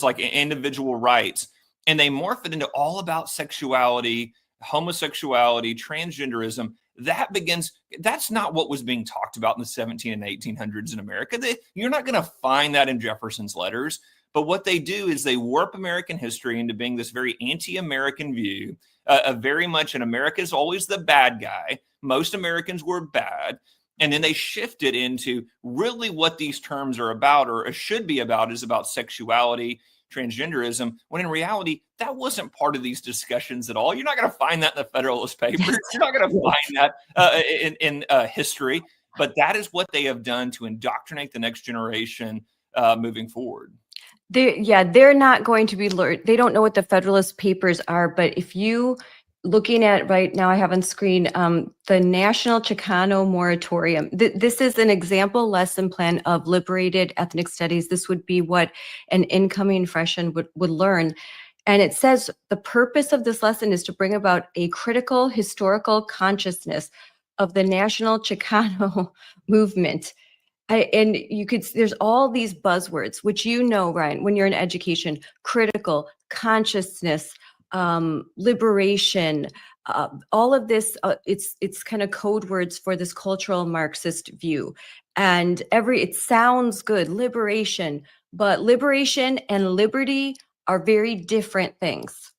like individual rights, and they morph it into all about sexuality, homosexuality, transgenderism. That's not what was being talked about in the 17 and 1800s in America. You're not going to find that in Jefferson's letters. But what they do is they warp American history into being this very anti-American view. very much in America is always the bad guy. Most Americans were bad. And then they shifted into really what these terms are about, or should be about, is about sexuality, transgenderism, when in reality, that wasn't part of these discussions at all. You're not going to find that in the Federalist Papers. You're not going to find that in history. But that is what they have done to indoctrinate the next generation moving forward. They're not going to be learned. They don't know what the Federalist Papers are, but if you looking at right now, I have on screen the National Chicano Moratorium. This is an example lesson plan of liberated ethnic studies. This would be what an incoming freshman would learn. And it says the purpose of this lesson is to bring about a critical historical consciousness of the national Chicano movement. And there's all these buzzwords, which Ryan, when you're in education: critical, consciousness, liberation, all of this, it's kind of code words for this cultural Marxist view. And it sounds good, liberation, but liberation and liberty are very different things.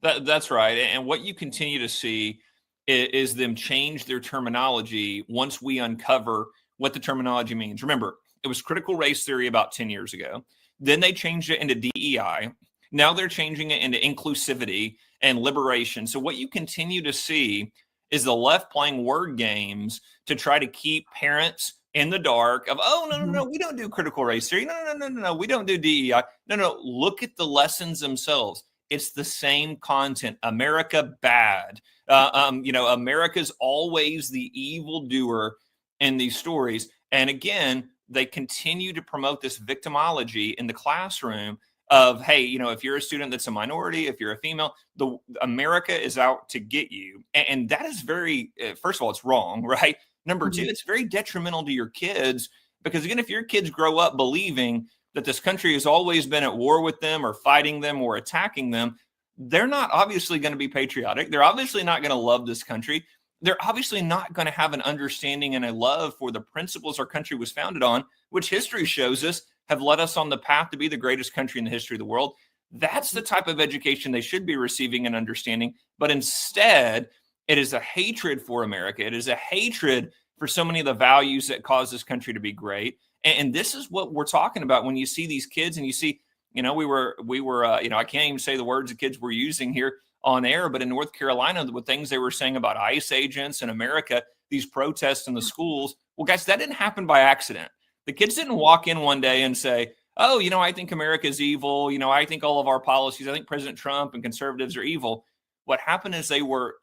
That's right. And what you continue to see is them change their terminology once we uncover what the terminology means. Remember, it was critical race theory about 10 years ago. Then they changed it into DEI. Now they're changing it into inclusivity and liberation. So what you continue to see is the left playing word games to try to keep parents in the dark of, oh, no, we don't do critical race theory. No, we don't do DEI. No, look at the lessons themselves. It's the same content. America bad. America's always the evildoer in these stories. And again, they continue to promote this victimology in the classroom of, hey, if you're a student that's a minority, if you're a female, America is out to get you. And that is very, first of all, it's wrong, right? Number two, it's very detrimental to your kids, because again, if your kids grow up believing that this country has always been at war with them or fighting them or attacking them, they're not obviously going to be patriotic. They're obviously not going to love this country. They're obviously not going to have an understanding and a love for the principles our country was founded on, which history shows us have led us on the path to be the greatest country in the history of the world. That's the type of education they should be receiving and understanding. But instead, it is a hatred for America. It is a hatred for so many of the values that cause this country to be great. And this is what we're talking about when you see these kids and you see, we were, I can't even say the words the kids were using here on air, but in North Carolina, the things they were saying about ICE agents in America, these protests in the schools. Well, guys, that didn't happen by accident. The kids didn't walk in one day and say, oh, I think America is evil. I think all of our policies, I think President Trump and conservatives are evil. What happened is they were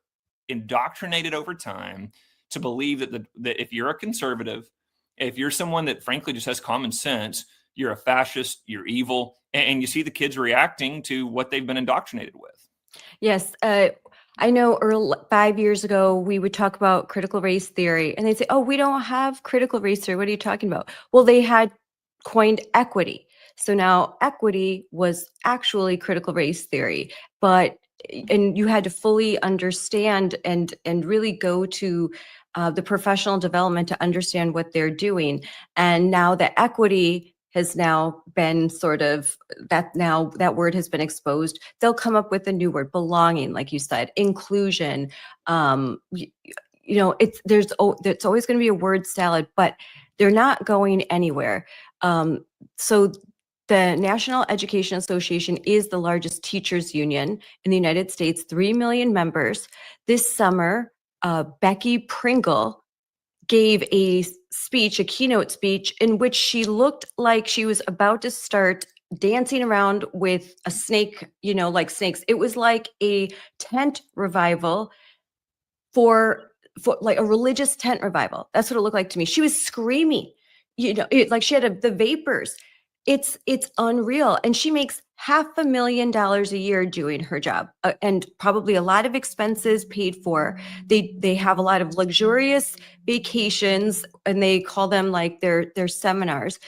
indoctrinated over time to believe that if you're a conservative, if you're someone that frankly just has common sense, you're a fascist, you're evil. And you see the kids reacting to what they've been indoctrinated with. Yes. I know 5 years ago, we would talk about critical race theory and they'd say, oh, we don't have critical race theory. What are you talking about? Well, they had coined equity. So now equity was actually critical race theory, and you had to fully understand and really go to the professional development to understand what they're doing. And now the equity has now been that word has been exposed. They'll come up with a new word: belonging, like you said, inclusion. It's always going to be a word salad, but they're not going anywhere. So the National Education Association is the largest teachers union in the United States, 3 million members. This summer, Becky Pringle gave a keynote speech, in which she looked like she was about to start dancing around with a snake, like snakes. It was like a tent revival for like a religious tent revival. That's what it looked like to me. She was screaming, like she had the vapors. It's unreal. And she makes $500,000 a year doing her job, and probably a lot of expenses paid for. They have a lot of luxurious vacations, and they call them like their seminars.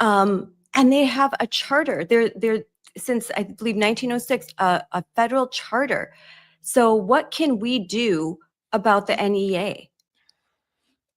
And they have a charter. They're since I believe 1906, a federal charter. So what can we do about the NEA?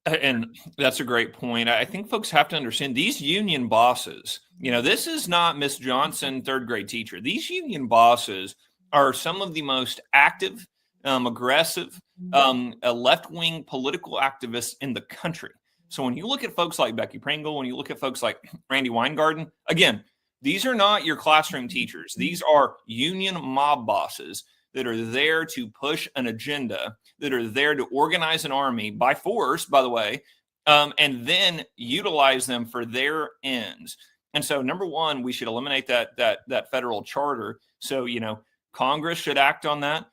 And that's a great point. I think folks have to understand these union bosses, this is not Miss Johnson, third grade teacher. These union bosses are some of the most active aggressive, left-wing political activists in the country. So when you look at folks like Becky Pringle, when you look at folks like Randy Weingarten, again, these are not your classroom teachers. These are union mob bosses that are there to push an agenda, that are there to organize an army by force, by the way, and then utilize them for their ends. And so, number one, we should eliminate that federal charter. So, Congress should act on that.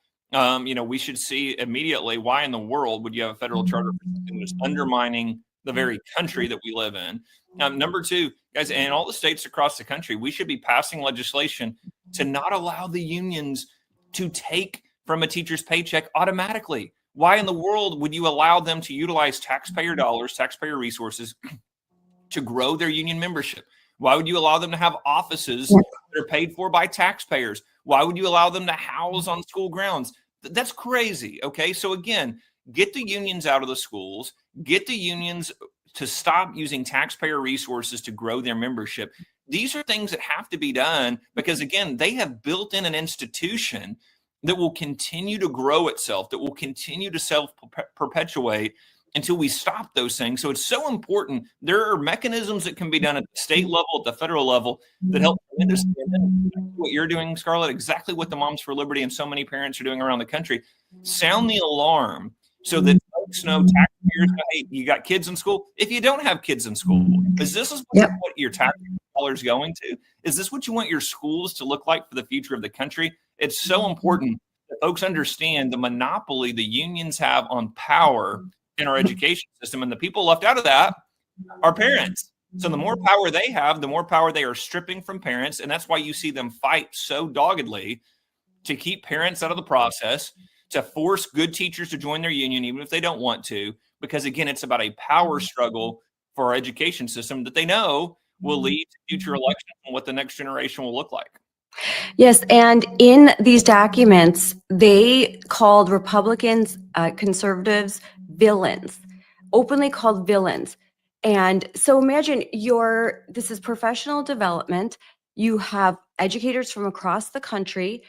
We should see immediately, why in the world would you have a federal charter for something that's undermining the very country that we live in? Number two, guys, in all the states across the country, we should be passing legislation to not allow the unions to take from a teacher's paycheck automatically. Why in the world would you allow them to utilize taxpayer dollars, taxpayer resources to grow their union membership? Why would you allow them to have offices that are paid for by taxpayers? Why would you allow them to house on school grounds? That's crazy. Okay. So again, get the unions out of the schools, get the unions to stop using taxpayer resources to grow their membership. These are things that have to be done because, again, they have built in an institution that will continue to grow itself, that will continue to self-perpetuate until we stop those things. So it's so important. There are mechanisms that can be done at the state level, at the federal level, that help tremendously. And what you're doing, Scarlett, exactly what the Moms for Liberty and so many parents are doing around the country. Sound the alarm so that folks know, taxpayers know, hey, you got kids in school. If you don't have kids in school, is this what your tax dollars going to? Is this what you want your schools to look like for the future of the country? It's so important that folks understand the monopoly the unions have on power in our education system, and the people left out of that are parents. So the more power they have, the more power they are stripping from parents, and that's why you see them fight so doggedly to keep parents out of the process, to force good teachers to join their union even if they don't want to, because again, it's about a power struggle for our education system that they know will lead to future elections and what the next generation will look like. Yes, and in these documents, they called Republicans, conservatives, villains, openly called villains. And so imagine this is professional development. You have educators from across the country.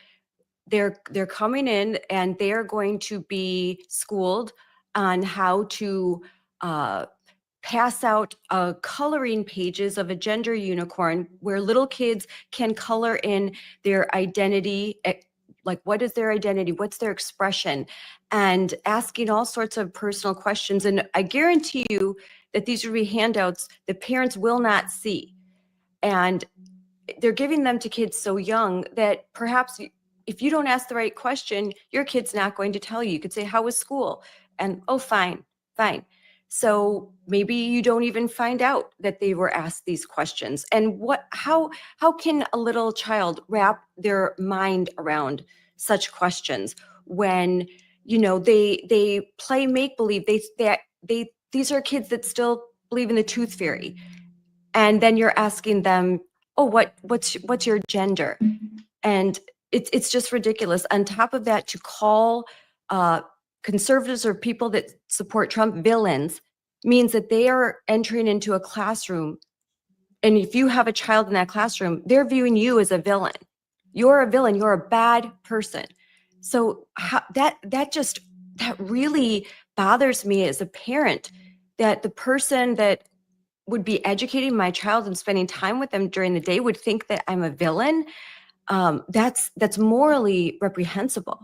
They're coming in and they're going to be schooled on how to pass out coloring pages of a gender unicorn where little kids can color in their identity, like what is their identity, what's their expression, and asking all sorts of personal questions. And I guarantee you that these will be handouts that parents will not see. And they're giving them to kids so young that perhaps if you don't ask the right question, your kid's not going to tell you. You could say, how was school? And, oh, fine. So maybe you don't even find out that they were asked these questions. And how can a little child wrap their mind around such questions when, they play make-believe? These are kids that still believe in the tooth fairy. And then you're asking them, oh, what's your gender? And it's just ridiculous. On top of that, to call conservatives or people that support Trump villains means that they are entering into a classroom. And if you have a child in that classroom, they're viewing you as a villain. You're a villain. You're a bad person. So that really bothers me as a parent, that the person that would be educating my child and spending time with them during the day would think that I'm a villain. That's morally reprehensible.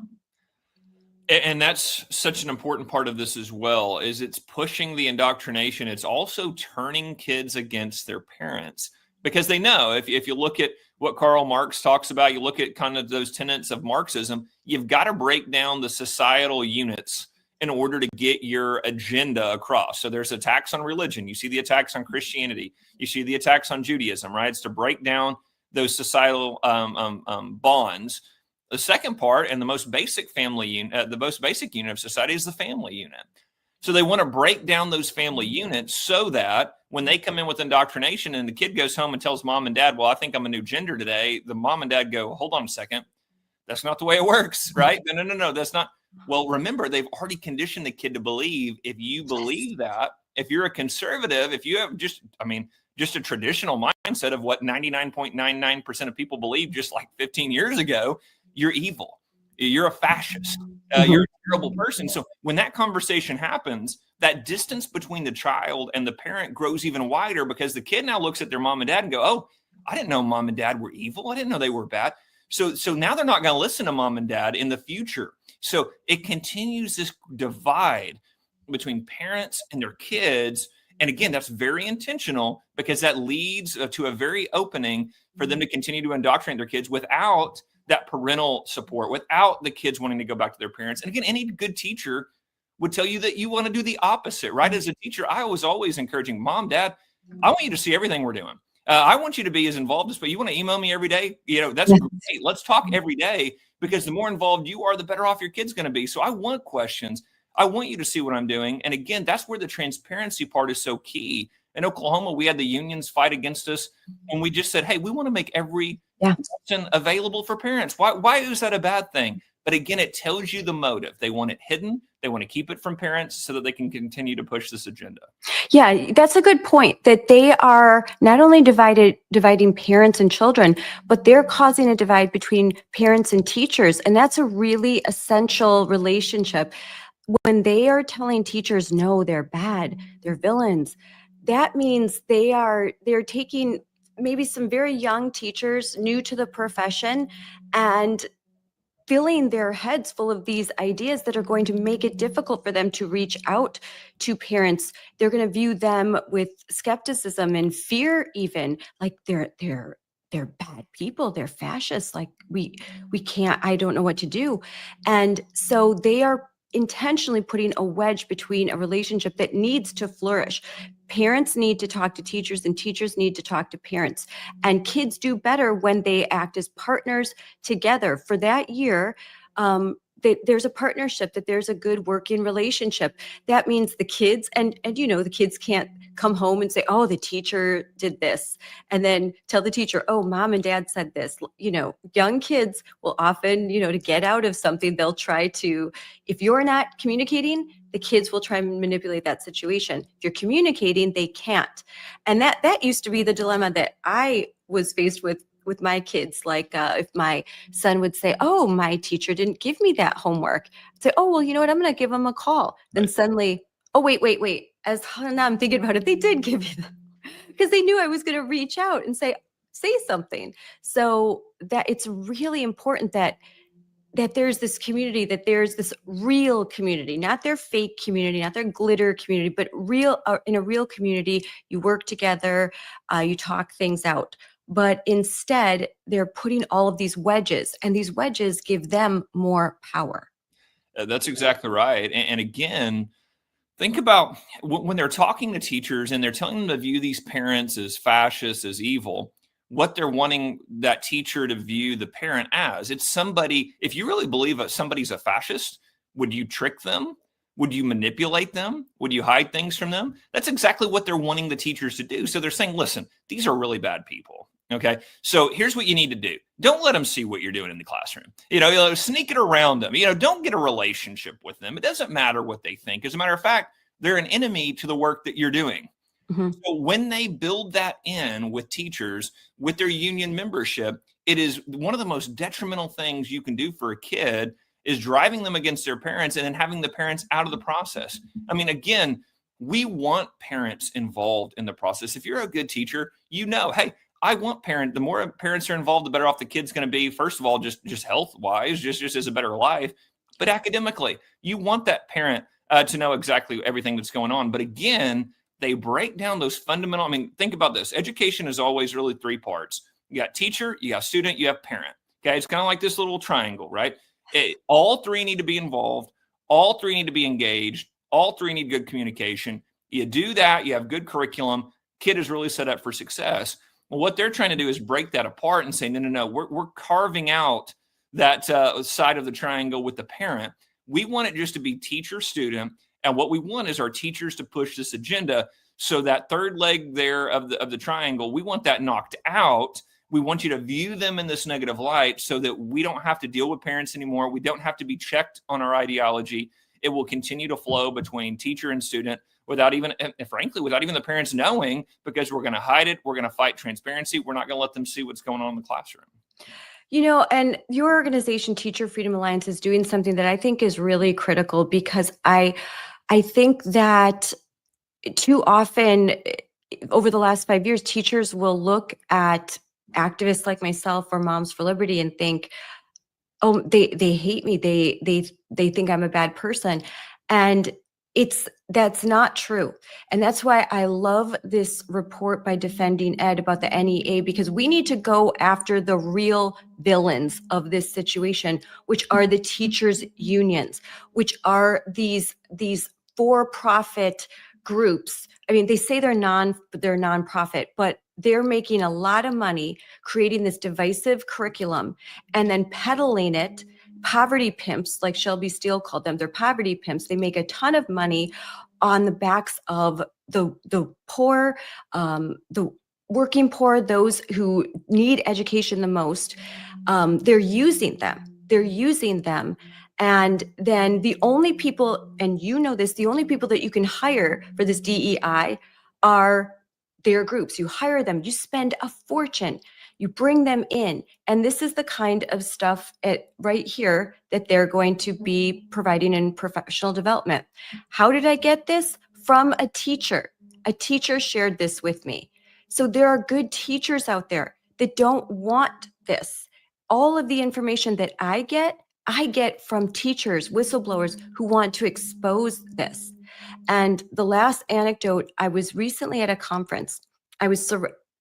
And that's such an important part of this as well, is it's pushing the indoctrination. It's also turning kids against their parents, because they know if you look at what Karl Marx talks about, you look at kind of those tenets of Marxism, you've got to break down the societal units in order to get your agenda across. So there's attacks on religion. You see the attacks on Christianity. You see the attacks on Judaism, right? It's to break down those societal bonds. The second part, and the most basic unit of society, is the family unit. So they want to break down those family units so that when they come in with indoctrination and the kid goes home and tells mom and dad, well, I think I'm a new gender today, the mom and dad go, hold on a second. That's not the way it works, right? No, that's not. Well, remember, they've already conditioned the kid to believe, if you believe that, if you're a conservative, if you have just a traditional mindset of what 99.99% of people believe just like 15 years ago, you're evil. You're a fascist. You're a terrible person. So when that conversation happens, that distance between the child and the parent grows even wider, because the kid now looks at their mom and dad and go, oh, I didn't know mom and dad were evil. I didn't know they were bad. So now they're not going to listen to mom and dad in the future. So it continues this divide between parents and their kids. And again, that's very intentional, because that leads to a very opening for them to continue to indoctrinate their kids without that parental support, without the kids wanting to go back to their parents. And again, any good teacher would tell you that you want to do the opposite, right? As a teacher, I was always encouraging mom, dad, I want you to see everything we're doing. I want you to be as involved as, but you want to email me every day? That's great. Let's talk every day, because the more involved you are, the better off your kid's going to be. So I want questions. I want you to see what I'm doing. And again, that's where the transparency part is so key. In Oklahoma, we had the unions fight against us, and we just said, hey, we want to make every option available for parents. Why is that a bad thing? But again, it tells you the motive. They want it hidden. They want to keep it from parents so that they can continue to push this agenda. Yeah, that's a good point, that they are not only dividing parents and children, but they're causing a divide between parents and teachers. And that's a really essential relationship. When they are telling teachers, no, they're bad, they're villains, that means they're taking maybe some very young teachers new to the profession and filling their heads full of these ideas that are going to make it difficult for them to reach out to parents. They're going to view them with skepticism and fear, even like they're bad people, they're fascists, like we can't, I don't know what to do. And so they are intentionally putting a wedge between a relationship that needs to flourish. Parents need to talk to teachers, and teachers need to talk to parents. And kids do better when they act as partners together. For that year, there's a partnership, that there's a good working relationship. That means the kids, and the kids can't come home and say, oh, the teacher did this, and then tell the teacher, oh, mom and dad said this. Young kids will often, to get out of something, they'll try to, if you're not communicating, the kids will try and manipulate that situation. If you're communicating, they can't. And that used to be the dilemma that I was faced with my kids. Like if my son would say, oh, my teacher didn't give me that homework, I'd say, oh, well, you know what, I'm going to give them a call. Then suddenly, oh, wait. Now I'm thinking about it, they did give you them, because they knew I was going to reach out and say something. So that it's really important that there's this community, that there's this real community, not their fake community, not their glitter community, but in a real community, you work together, you talk things out. But instead, they're putting all of these wedges, and these wedges give them more power. That's exactly right. And again, think about when they're talking to teachers and they're telling them to view these parents as fascists, as evil, what they're wanting that teacher to view the parent as. It's somebody, if you really believe that somebody's a fascist, would you trick them? Would you manipulate them? Would you hide things from them? That's exactly what they're wanting the teachers to do. So they're saying, listen, these are really bad people. Okay. So here's what you need to do. Don't let them see what you're doing in the classroom. Sneak it around them. Don't get a relationship with them. It doesn't matter what they think. As a matter of fact, they're an enemy to the work that you're doing. Mm-hmm. So when they build that in with teachers, with their union membership, it is one of the most detrimental things you can do for a kid, is driving them against their parents and then having the parents out of the process. I mean, again, we want parents involved in the process. If you're a good teacher, hey, I want the more parents are involved, the better off the kid's going to be. First of all, just health-wise, just as a better life. But academically, you want that parent to know exactly everything that's going on. But again, they break down those fundamental. I mean, think about this. Education is always really three parts. You got teacher, you got student, you have parent. Okay, it's kind of like this little triangle, right? All three need to be involved. All three need to be engaged. All three need good communication. You do that, you have good curriculum. Kid is really set up for success. Well, what they're trying to do is break that apart and say, no, we're carving out that side of the triangle with the parent. We want it just to be teacher, student. And what we want is our teachers to push this agenda. So that third leg there of the triangle, we want that knocked out. We want you to view them in this negative light so that we don't have to deal with parents anymore. We don't have to be checked on our ideology. It will continue to flow between teacher and student without even the parents knowing, because we're going to hide it. We're going to fight transparency. We're not going to let them see what's going on in the classroom. And your organization, Teacher Freedom Alliance, is doing something that I think is really critical, because I think that too often over the last 5 years, teachers will look at activists like myself or Moms for Liberty and think, oh, they hate me. They think I'm a bad person. And that's not true. And that's why I love this report by Defending Ed about the NEA, because we need to go after the real villains of this situation, which are the teachers' unions, which are these for-profit groups. I mean, they say they're nonprofit, but they're making a lot of money creating this divisive curriculum and then peddling it. Poverty pimps, like Shelby Steele called them, they're poverty pimps. They make a ton of money on the backs of the poor, the working poor, those who need education the most. They're using them. And then the only people, and the only people that you can hire for this DEI are their groups. You hire them, you spend a fortune, you bring them in. And this is the kind of stuff right here that they're going to be providing in professional development. How did I get this? From a teacher. A teacher shared this with me. So there are good teachers out there that don't want this. All of the information that I get from teachers, whistleblowers who want to expose this. And the last anecdote, I was recently at a conference. I was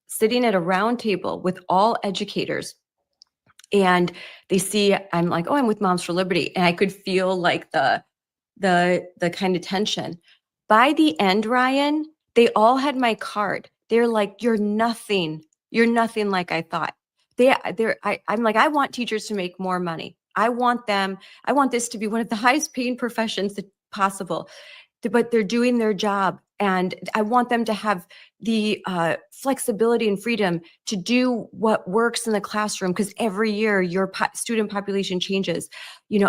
sitting at a round table with all educators, and they see I'm like, oh, I'm with Moms for Liberty. And I could feel like the kind of tension. By the end, Ryan, they all had my card. They're like, you're nothing like I thought. I'm like, I want teachers to make more money. I want this to be one of the highest paying professions possible, but they're doing their job. And I want them to have the flexibility and freedom to do what works in the classroom, because every year your student population changes.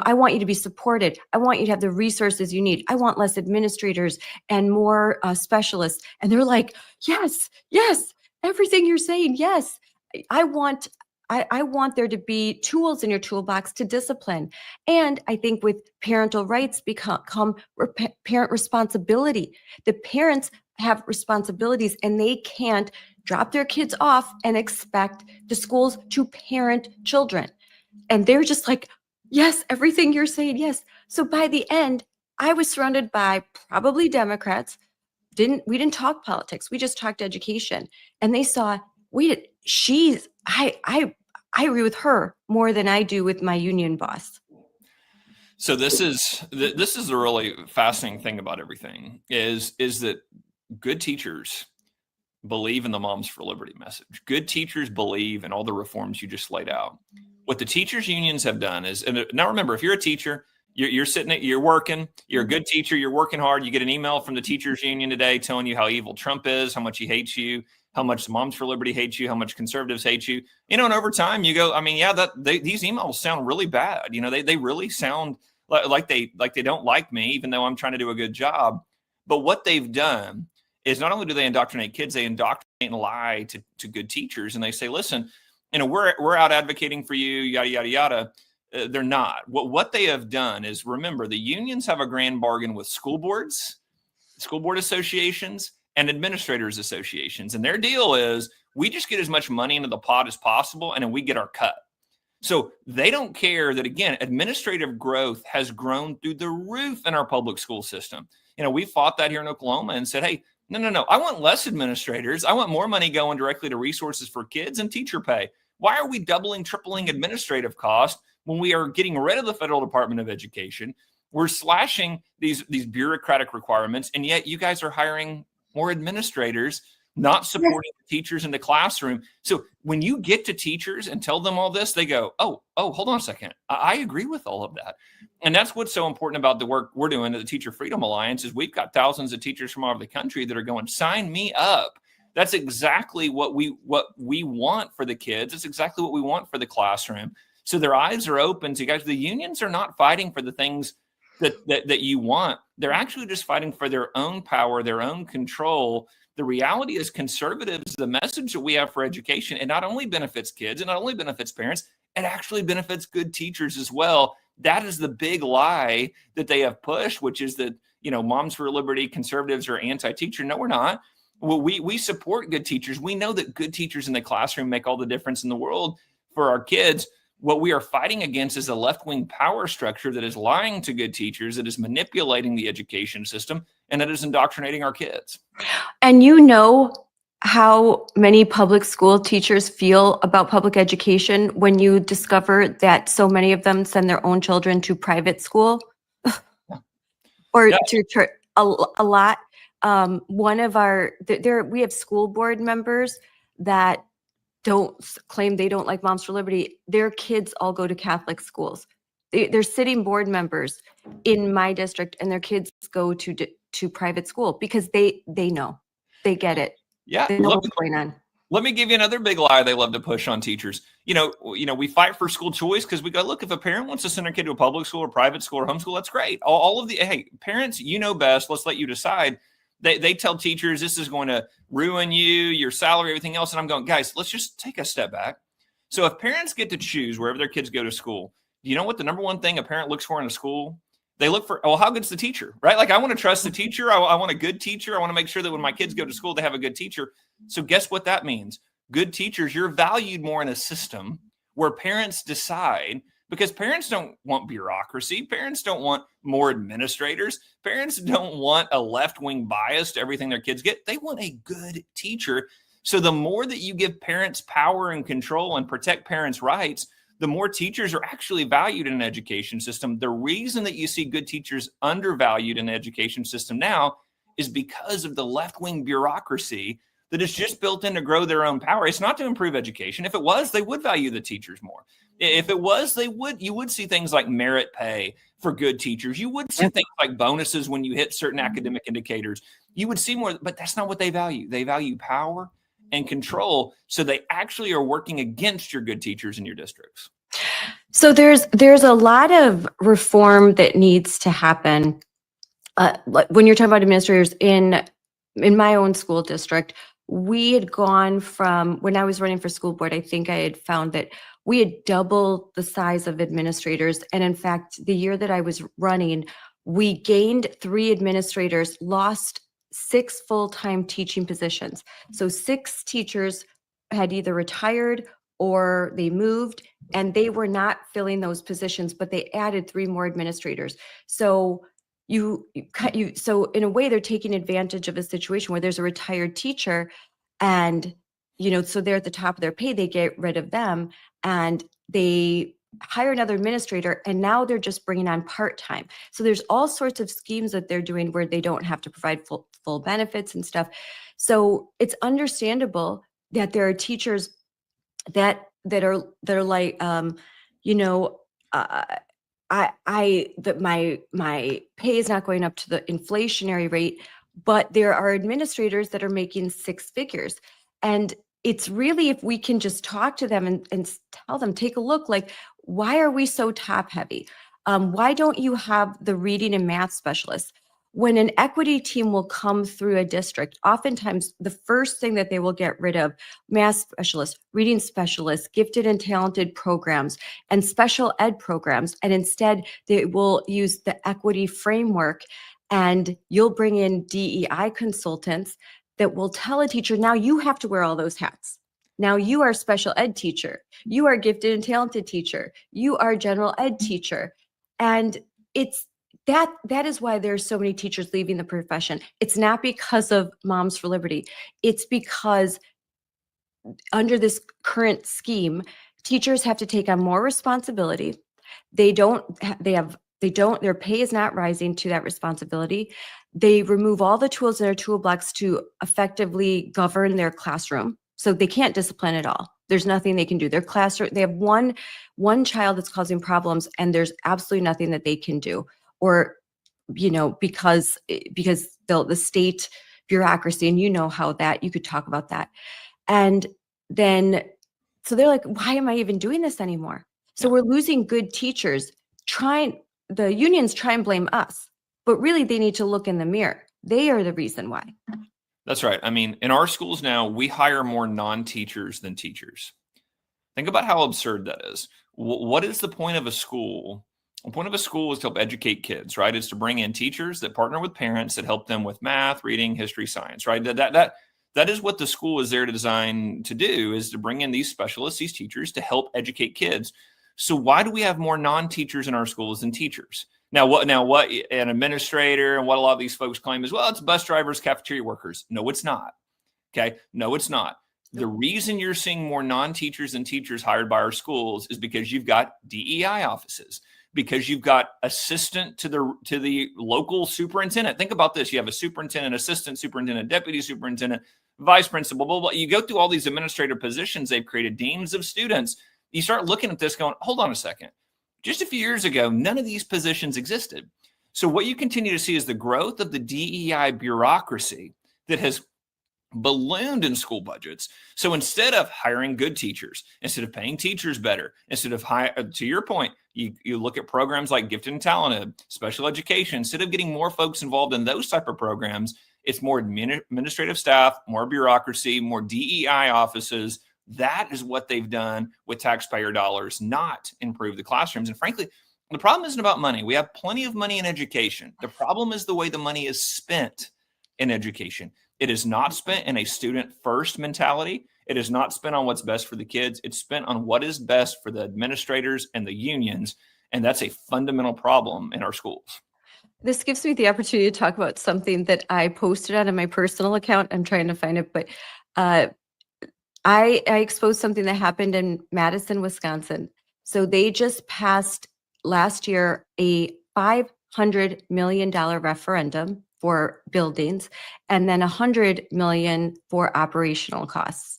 I want you to be supported. I want you to have the resources you need. I want less administrators and more specialists. And they're like, yes, everything you're saying, yes. I want there to be tools in your toolbox to discipline. And I think with parental rights come parent responsibility. The parents have responsibilities, and they can't drop their kids off and expect the schools to parent children. And they're just like, yes, everything you're saying, yes. So by the end, I was surrounded by probably Democrats. We didn't talk politics. We just talked education. And they saw, I agree with her more than I do with my union boss. So this is the really fascinating thing about everything is that good teachers believe in the Moms for Liberty message. Good teachers believe in all the reforms you just laid out. What the teachers unions have done is, and now remember, if you're a teacher, you're working, you're a good teacher, you're working hard. You get an email from the teachers union today telling you how evil Trump is, how much he hates you, how much Moms for Liberty hates you, how much conservatives hate you. And over time you go, I mean, these emails sound really bad. They really sound like they don't like me, even though I'm trying to do a good job. But what they've done is not only do they indoctrinate kids, they indoctrinate and lie to good teachers. And they say, listen, we're out advocating for you, yada, yada, yada. They're not. What they have done is, remember, the unions have a grand bargain with school boards, school board associations, and administrators associations. And their deal is, we just get as much money into the pot as possible, and then we get our cut. So they don't care that, again, administrative growth has grown through the roof in our public school system. We fought that here in Oklahoma and said, hey, no, I want less administrators. I want more money going directly to resources for kids and teacher pay. Why are we doubling, tripling administrative costs when we are getting rid of the Federal Department of Education? We're slashing these bureaucratic requirements, and yet you guys are hiring more administrators, not supporting the teachers in the classroom. So when you get to teachers and tell them all this, they go, oh, hold on a second. I agree with all of that. And that's what's so important about the work we're doing at the Teacher Freedom Alliance is we've got thousands of teachers from all over the country that are going, sign me up. That's exactly what we want for the kids. It's exactly what we want for the classroom. So their eyes are open to, guys, the unions are not fighting for the things that you want. They're actually just fighting for their own power, their own control. The reality is, conservatives, the message that we have for education, it not only benefits kids, it not only benefits parents, it actually benefits good teachers as well. That is the big lie that they have pushed, which is that, Moms for Liberty, conservatives are anti-teacher. No, we're not. Well, we support good teachers. We know that good teachers in the classroom make all the difference in the world for our kids. What we are fighting against is a left-wing power structure that is lying to good teachers, that is manipulating the education system, and that is indoctrinating our kids. And how many public school teachers feel about public education when you discover that so many of them send their own children to private school or to church a lot. One of we have school board members that don't claim they don't like Moms for Liberty. Their kids all go to Catholic schools. They're sitting board members in my district, and their kids go to private school because they know, they get it. Yeah, they know what's going on. Let me give you another big lie they love to push on teachers. We fight for school choice because we go, look, if a parent wants to send their kid to a public school or private school or homeschool, that's great. Hey, parents, you know best. Let's let you decide. They tell teachers this is going to ruin you, your salary, everything else. And I'm going, guys, let's just take a step back. So if parents get to choose wherever their kids go to school, do you know what the number one thing a parent looks for in a school? They look for, how good's the teacher, right? Like, I want to trust the teacher. I want a good teacher. I want to make sure that when my kids go to school, they have a good teacher. So guess what that means? Good teachers, you're valued more in a system where parents decide, because parents don't want bureaucracy. Parents don't want more administrators. Parents don't want a left-wing bias to everything their kids get. They want a good teacher. So the more that you give parents power and control and protect parents' rights, the more teachers are actually valued in an education system. The reason that you see good teachers undervalued in the education system now is because of the left-wing bureaucracy that is just built in to grow their own power. It's not to improve education. If it was, they would value the teachers more. If it was, you would see things like merit pay for good teachers. You would see things like bonuses when you hit certain academic indicators. You would see more, but that's not what they value. They value power and control. So they actually are working against your good teachers in your districts. So there's a lot of reform that needs to happen. When you're talking about administrators in my own school district, we had gone from, when I was running for school board, I think I had found that we had doubled the size of administrators. And in fact, the year that I was running, we gained 3 administrators, lost 6 full-time teaching positions. So 6 teachers had either retired or they moved, and they were not filling those positions, but they added 3 more administrators. So so in a way, they're taking advantage of a situation where there's a retired teacher, and so they're at the top of their pay. They get rid of them and they hire another administrator, and now they're just bringing on part-time. So there's all sorts of schemes that they're doing where they don't have to provide full benefits and stuff. So it's understandable that there are teachers that are like, that my pay is not going up to the inflationary rate, but there are administrators that are making 6 figures. And it's really, if we can just talk to them and tell them, take a look, like, why are we so top heavy? Why don't you have the reading and math specialists? When an equity team will come through a district, oftentimes the first thing that they will get rid of, math specialists, reading specialists, gifted and talented programs, and special ed programs. And instead, they will use the equity framework, and you'll bring in DEI consultants that will tell a teacher, now you have to wear all those hats. Now you are a special ed teacher. You are a gifted and talented teacher. You are a general ed teacher. And that is why there's so many teachers leaving the profession. It's not because of Moms for Liberty. It's because under this current scheme, teachers have to take on more responsibility. Their pay is not rising to that responsibility. They remove all the tools in their toolbox to effectively govern their classroom. So they can't discipline at all. There's nothing they can do. Their classroom, they have one child that's causing problems, and there's absolutely nothing that they can do. Or, because the state bureaucracy, and how that, you could talk about that. And then, so they're like, why am I even doing this anymore? So we're losing good teachers. The unions try and blame us, but really they need to look in the mirror. They are the reason why. That's right. I mean, in our schools now, we hire more non-teachers than teachers. Think about how absurd that is. What is the point of a school? The point of a school is to help educate kids, right? It's to bring in teachers that partner with parents that help them with math, reading, history, science, right? That is what the school is there to design to do, is to bring in these specialists, these teachers, to help educate kids. So why do we have more non-teachers in our schools than teachers? Now what an administrator and what a lot of these folks claim is, well, it's bus drivers, cafeteria workers. No, it's not. Okay. No, it's not. The reason you're seeing more non-teachers than teachers hired by our schools is because you've got DEI offices, because you've got assistant to the local superintendent. Think about this. You have a superintendent, assistant superintendent, deputy superintendent, vice principal, blah, blah, blah. You go through all these administrative positions. They've created deans of students. You start looking at this going, hold on a second. Just a few years ago, none of these positions existed. So what you continue to see is the growth of the DEI bureaucracy that has ballooned in school budgets. So instead of hiring good teachers, instead of paying teachers better, instead of to your point, you look at programs like Gifted and Talented, special education. Instead of getting more folks involved in those type of programs, it's more administrative staff, more bureaucracy, more DEI offices. That is what they've done with taxpayer dollars, not improve the classrooms. And frankly, the problem isn't about money. We have plenty of money in education. The problem is the way the money is spent in education. It is not spent in a student first mentality. It is not spent on what's best for the kids. It's spent on what is best for the administrators and the unions. And that's a fundamental problem in our schools. This gives me the opportunity to talk about something that I posted on my personal account. I'm trying to find it, but I exposed something that happened in Madison, Wisconsin. So they just passed last year a $500 million referendum for buildings, and then $100 million for operational costs.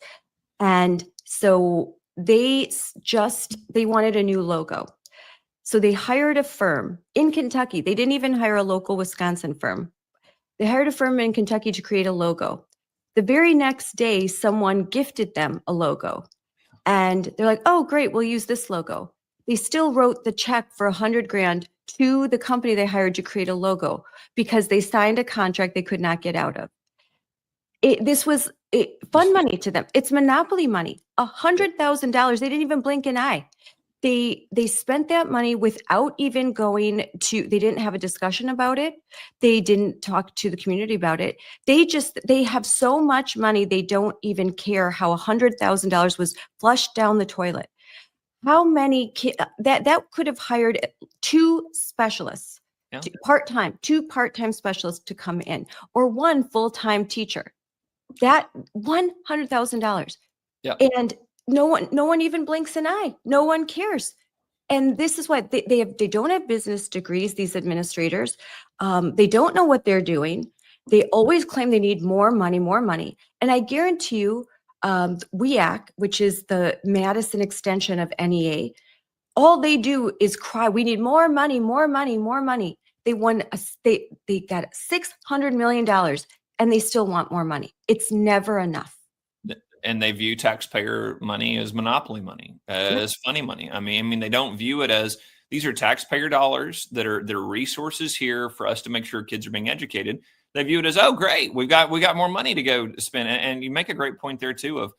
And so they wanted a new logo. So they hired a firm in Kentucky. They didn't even hire a local Wisconsin firm. They hired a firm in Kentucky to create a logo. The very next day, someone gifted them a logo. And they're like, oh, great, we'll use this logo. They still wrote the check for $100,000 to the company they hired to create a logo because they signed a contract they could not get out of. This was fun money to them. It's monopoly money. $100,000. They didn't even blink an eye. They spent that money without even going to, they didn't have a discussion about it. They didn't talk to the community about it. They have so much money, they don't even care how $100,000 was flushed down the toilet. How many that could have hired two specialists, Yeah. two part-time specialists to come in, or one full-time teacher. That $100,000. Yeah. And no one even blinks an eye. No one cares. And this is why they don't have business degrees, these administrators. They don't know what they're doing. They always claim they need more money. And I guarantee you, WEAC, which is the Madison extension of NEA, all they do is cry, we need more money. They got $600 million and they still want more money. It's never enough. And they view taxpayer money as monopoly money, as funny money. I mean, they don't view it as these are taxpayer dollars that are resources here for us to make sure kids are being educated. They view it as, oh, great, we got more money to go spend. And you make a great point there too of,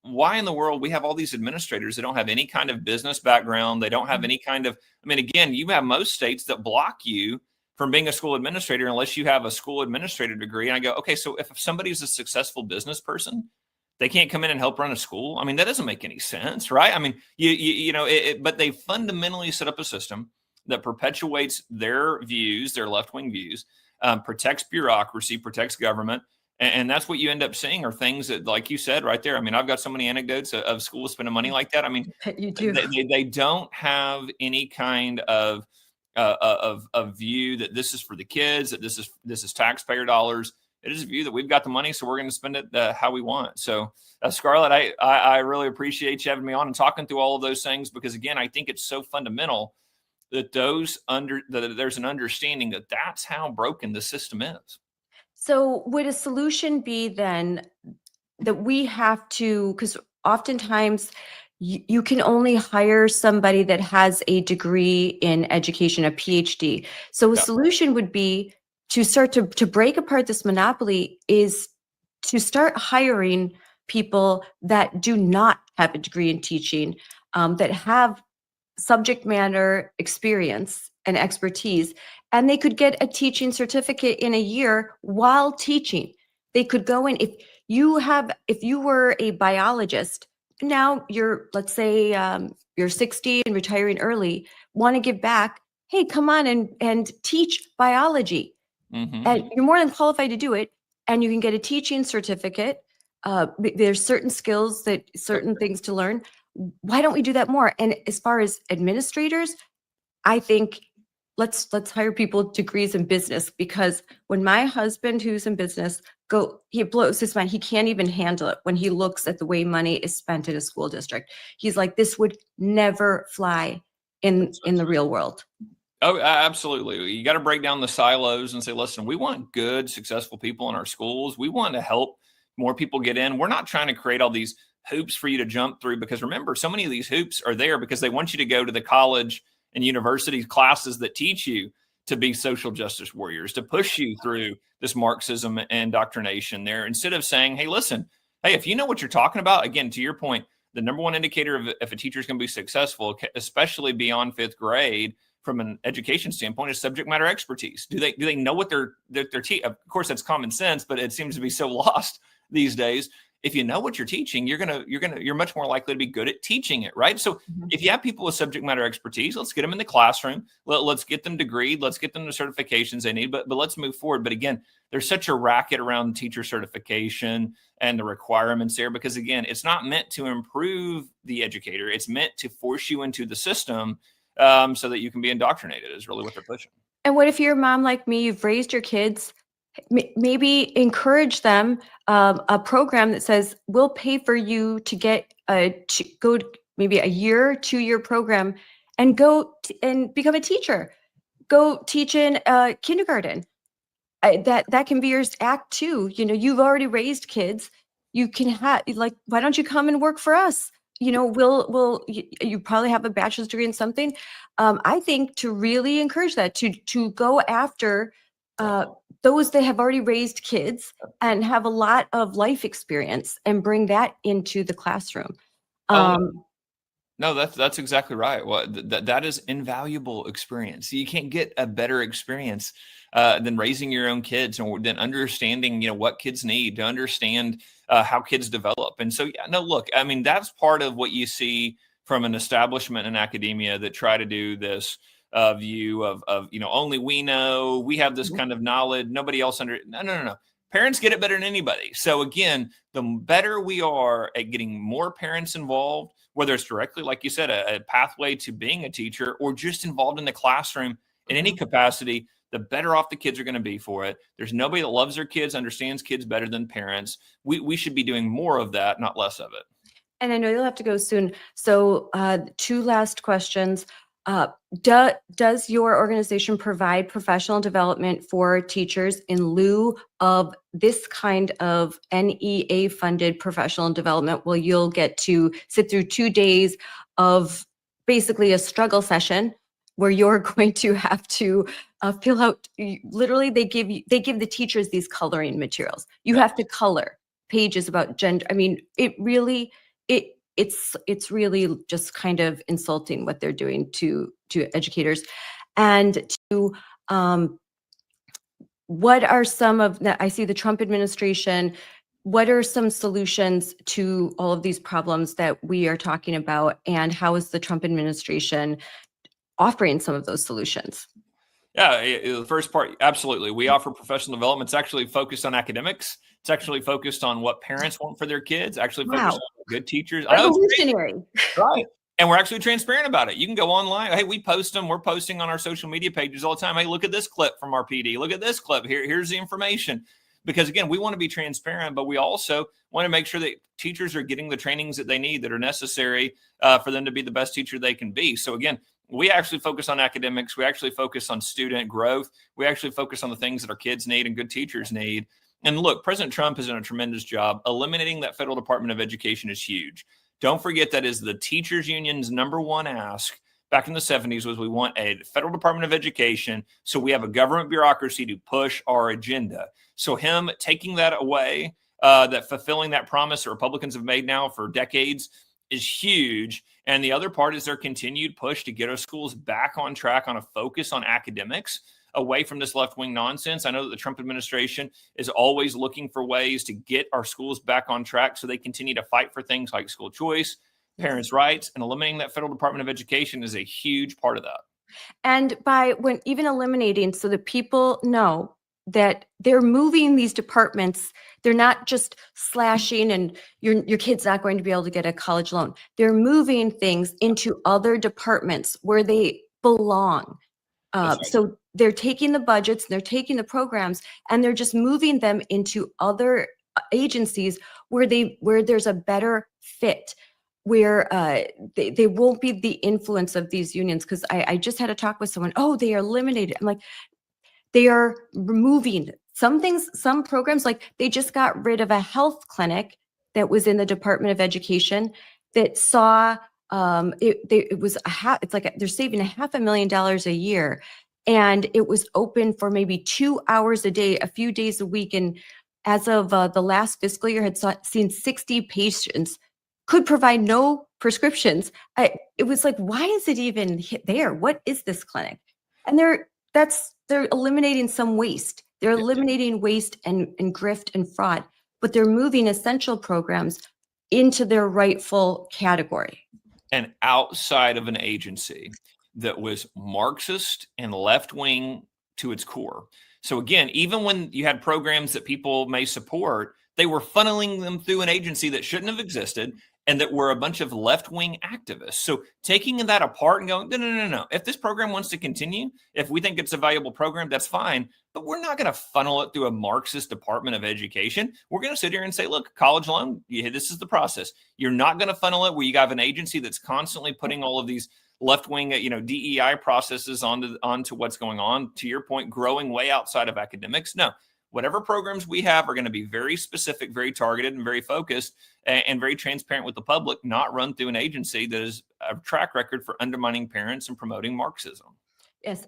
why in the world we have all these administrators that don't have any kind of business background. They don't have any kind of, again, you have most states that block you from being a school administrator unless you have a school administrator degree. And I go, okay, so if somebody's a successful business person, they can't come in and help run a school. That doesn't make any sense, right? But they fundamentally set up a system that perpetuates their views, their left-wing views, protects bureaucracy, protects government. And that's what you end up seeing are things that, like you said right there. I've got so many anecdotes of schools spending money like that. You do. They don't have any kind of view that this is for the kids, that this is taxpayer dollars. It is a view that we've got the money, so we're going to spend it how we want. So, Scarlett, I really appreciate you having me on and talking through all of those things because, again, I think it's so fundamental that there's an understanding that that's how broken the system is. So would a solution be then that we have to, because oftentimes you can only hire somebody that has a degree in education, a PhD. So a solution would be to start to break apart this monopoly is to start hiring people that do not have a degree in teaching, that have subject matter experience and expertise, and they could get a teaching certificate in a year while teaching. They could go in, if you were a biologist, now you're, let's say, you're 60 and retiring early, want to give back, hey, come on and teach biology. And you're more than qualified to do it, and you can get a teaching certificate. There's certain skills, certain things to learn. Why don't we do that more? And as far as administrators, I think let's hire people with degrees in business, because when my husband, who's in business, he blows his mind. He can't even handle it when he looks at the way money is spent in a school district. He's like, this would never fly in the real world. Oh, absolutely. You got to break down the silos and say, listen, we want good, successful people in our schools. We want to help more people get in. We're not trying to create all these hoops for you to jump through, because remember, so many of these hoops are there because they want you to go to the college and university classes that teach you to be social justice warriors, to push you through this Marxism and indoctrination there, instead of saying, hey, listen, hey, if you know what you're talking about, again, to your point, the number one indicator of if a teacher is going to be successful, especially beyond fifth grade, from an education standpoint, is subject matter expertise. Do they know what they're teaching? Of course, that's common sense, but it seems to be so lost these days. If you know what you're teaching, you're much more likely to be good at teaching it, right? So if you have people with subject matter expertise, let's get them in the classroom. Let's get them degreed. Let's get them the certifications they need. But let's move forward. But again, there's such a racket around teacher certification and the requirements there, because again, it's not meant to improve the educator. It's meant to force you into the system so that you can be indoctrinated, is really what they're pushing. And what if you're a mom like me, you've raised your kids, maybe encourage them a program that says, we'll pay for you to get go maybe a year, 2-year program and go and become a teacher. Go teach in kindergarten. That can be your act too. You know, you've already raised kids. You can have, like, why don't you come and work for us? You know, you probably have a bachelor's degree in something. I think to really encourage that, to go after those that have already raised kids and have a lot of life experience and bring that into the classroom. No, that's exactly right. Well, that is invaluable experience. You can't get a better experience than raising your own kids, or than understanding, what kids need, to understand how kids develop. And so, yeah, no, look, I mean, that's part of what you see from an establishment in academia that try to do this view of only we know, we have this kind of knowledge, nobody else no. Parents get it better than anybody. So again, the better we are at getting more parents involved, whether it's directly, like you said, a pathway to being a teacher, or just involved in the classroom in any capacity, the better off the kids are going to be for it. There's nobody that loves their kids, understands kids better than parents. We should be doing more of that, not less of it. And I know you'll have to go soon. So 2 last questions. Does your organization provide professional development for teachers in lieu of this kind of NEA funded professional development, where you'll get to sit through 2 days of basically a struggle session where you're going to have to fill out, literally they give the teachers these coloring materials. You have to color pages about gender. I mean, it's really just kind of insulting what they're doing to educators. And to what are some of that? I see the Trump administration. What are some solutions to all of these problems that we are talking about? And how is the Trump administration offering some of those solutions? Yeah, the first part, absolutely. We offer professional development. It's actually focused on academics. It's actually focused on what parents want for their kids, actually focused on good teachers. Revolutionary. Right. And we're actually transparent about it. You can go online. Hey, we post them. We're posting on our social media pages all the time. Hey, look at this clip from our PD. Look at this clip. Here's the information. Because again, we want to be transparent, but we also want to make sure that teachers are getting the trainings that they need, that are necessary for them to be the best teacher they can be. So again, we actually focus on academics. We actually focus on student growth. We actually focus on the things that our kids need and good teachers need. And look, President Trump has done a tremendous job. Eliminating that federal Department of Education is huge. Don't forget that is the teachers union's number one ask back in the 70s, was we want a federal Department of Education so we have a government bureaucracy to push our agenda. So him taking that away, that fulfilling that promise that Republicans have made now for decades, is huge. And the other part is their continued push to get our schools back on track on a focus on academics, away from this left-wing nonsense. I know that the Trump administration is always looking for ways to get our schools back on track so they continue to fight for things like school choice, parents' rights, and eliminating that federal Department of Education is a huge part of that. And by when even eliminating, so that people know that they're moving these departments, they're not just slashing and your kid's not going to be able to get a college loan. They're moving things into other departments where they belong. So they're taking the budgets, they're taking the programs, and they're just moving them into other agencies where there's a better fit, where they won't be the influence of these unions. Because I just had a talk with someone, oh, they are eliminated. I'm like, they are removing some things, some programs, like they just got rid of a health clinic that was in the Department of Education that saw it's like they're saving $500,000 a year, and it was open for maybe 2 hours a day, a few days a week, and as of the last fiscal year had seen 60 patients, could provide no prescriptions. It was like, why is it even there? What is this clinic? And they're eliminating some waste. They're eliminating waste and grift and fraud, but they're moving essential programs into their rightful category. And outside of an agency that was Marxist and left-wing to its core. So again, even when you had programs that people may support, they were funneling them through an agency that shouldn't have existed and that were a bunch of left-wing activists. So taking that apart and going, no. If this program wants to continue, if we think it's a valuable program, that's fine. But we're not going to funnel it through a Marxist Department of Education. We're going to sit here and say, look, college loan, this is the process. You're not going to funnel it where you have an agency that's constantly putting all of these left-wing, DEI processes onto what's going on. To your point, growing way outside of academics. No. Whatever programs we have are going to be very specific, very targeted, and very focused, and very transparent with the public, not run through an agency that is a track record for undermining parents and promoting Marxism. Yes.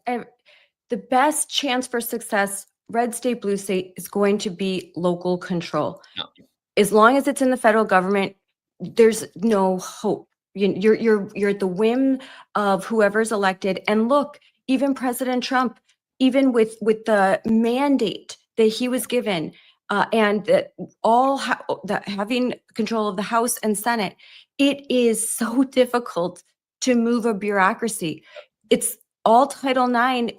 The best chance for success, red state, blue state, is going to be local control. No. As long as it's in the federal government, there's no hope. You're at the whim of whoever's elected. And look, even President Trump, even with the mandate that he was given, and that having control of the House and Senate, it is so difficult to move a bureaucracy. It's all Title IX,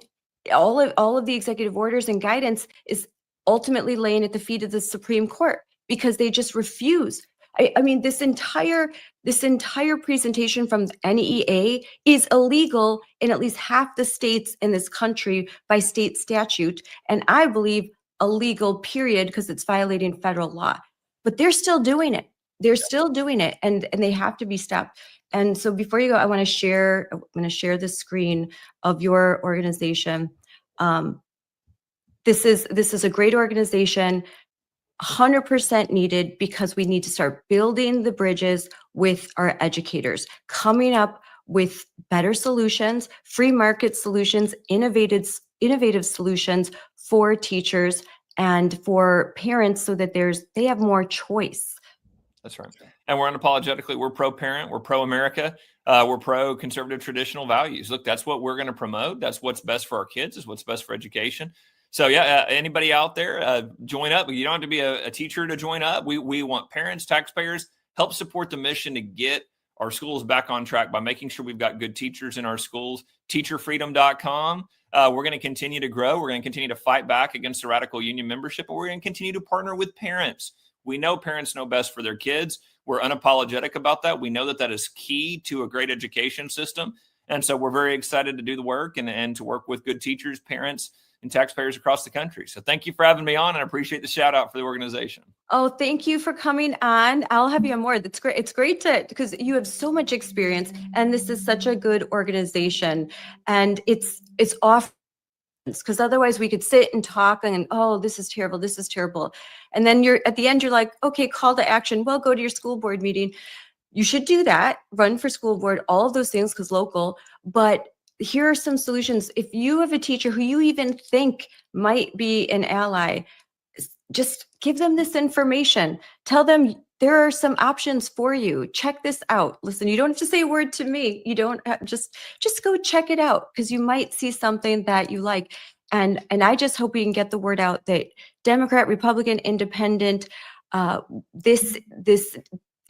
all of the executive orders and guidance is ultimately laying at the feet of the Supreme Court because they just refuse. I mean, this entire presentation from the NEA is illegal in at least half the states in this country by state statute, and I believe illegal, period, because it's violating federal law. But they're still doing it. They're still doing it, and they have to be stopped. And so before you go, I'm going to share the screen of your organization. This is a great organization, 100% needed, because we need to start building the bridges with our educators, coming up with better solutions, free market solutions, innovative solutions for teachers and for parents so that they have more choice. That's right. And we're unapologetically, we're pro-parent, we're pro-America, we're pro-conservative traditional values. Look, that's what we're going to promote. That's what's best for our kids, is what's best for education. So yeah, anybody out there, join up. You don't have to be a teacher to join up. We want parents, taxpayers, help support the mission to get our schools back on track by making sure we've got good teachers in our schools. Teacherfreedom.com. We're going to continue to grow. We're going to continue to fight back against the radical union membership, and we're going to continue to partner with parents. We know parents know best for their kids. We're unapologetic about that. We know that that is key to a great education system. And so we're very excited to do the work and to work with good teachers, parents, and taxpayers across the country. So thank you for having me on, and I appreciate the shout out for the organization. Oh, thank you for coming on. I'll have you on more. That's great. It's great because you have so much experience, and this is such a good organization, and it's off, because otherwise we could sit and talk and, oh, this is terrible. And then at the end, you're like, okay, call to action. Well, go to your school board meeting. You should do that, run for school board, all of those things, because local, but here are some solutions. If you have a teacher who you even think might be an ally, just give them this information. Tell them there are some options for you. Check this out. Listen, you don't have to say a word to me. You don't just go check it out, because you might see something that you like. And I just hope we can get the word out that Democrat, Republican, Independent, this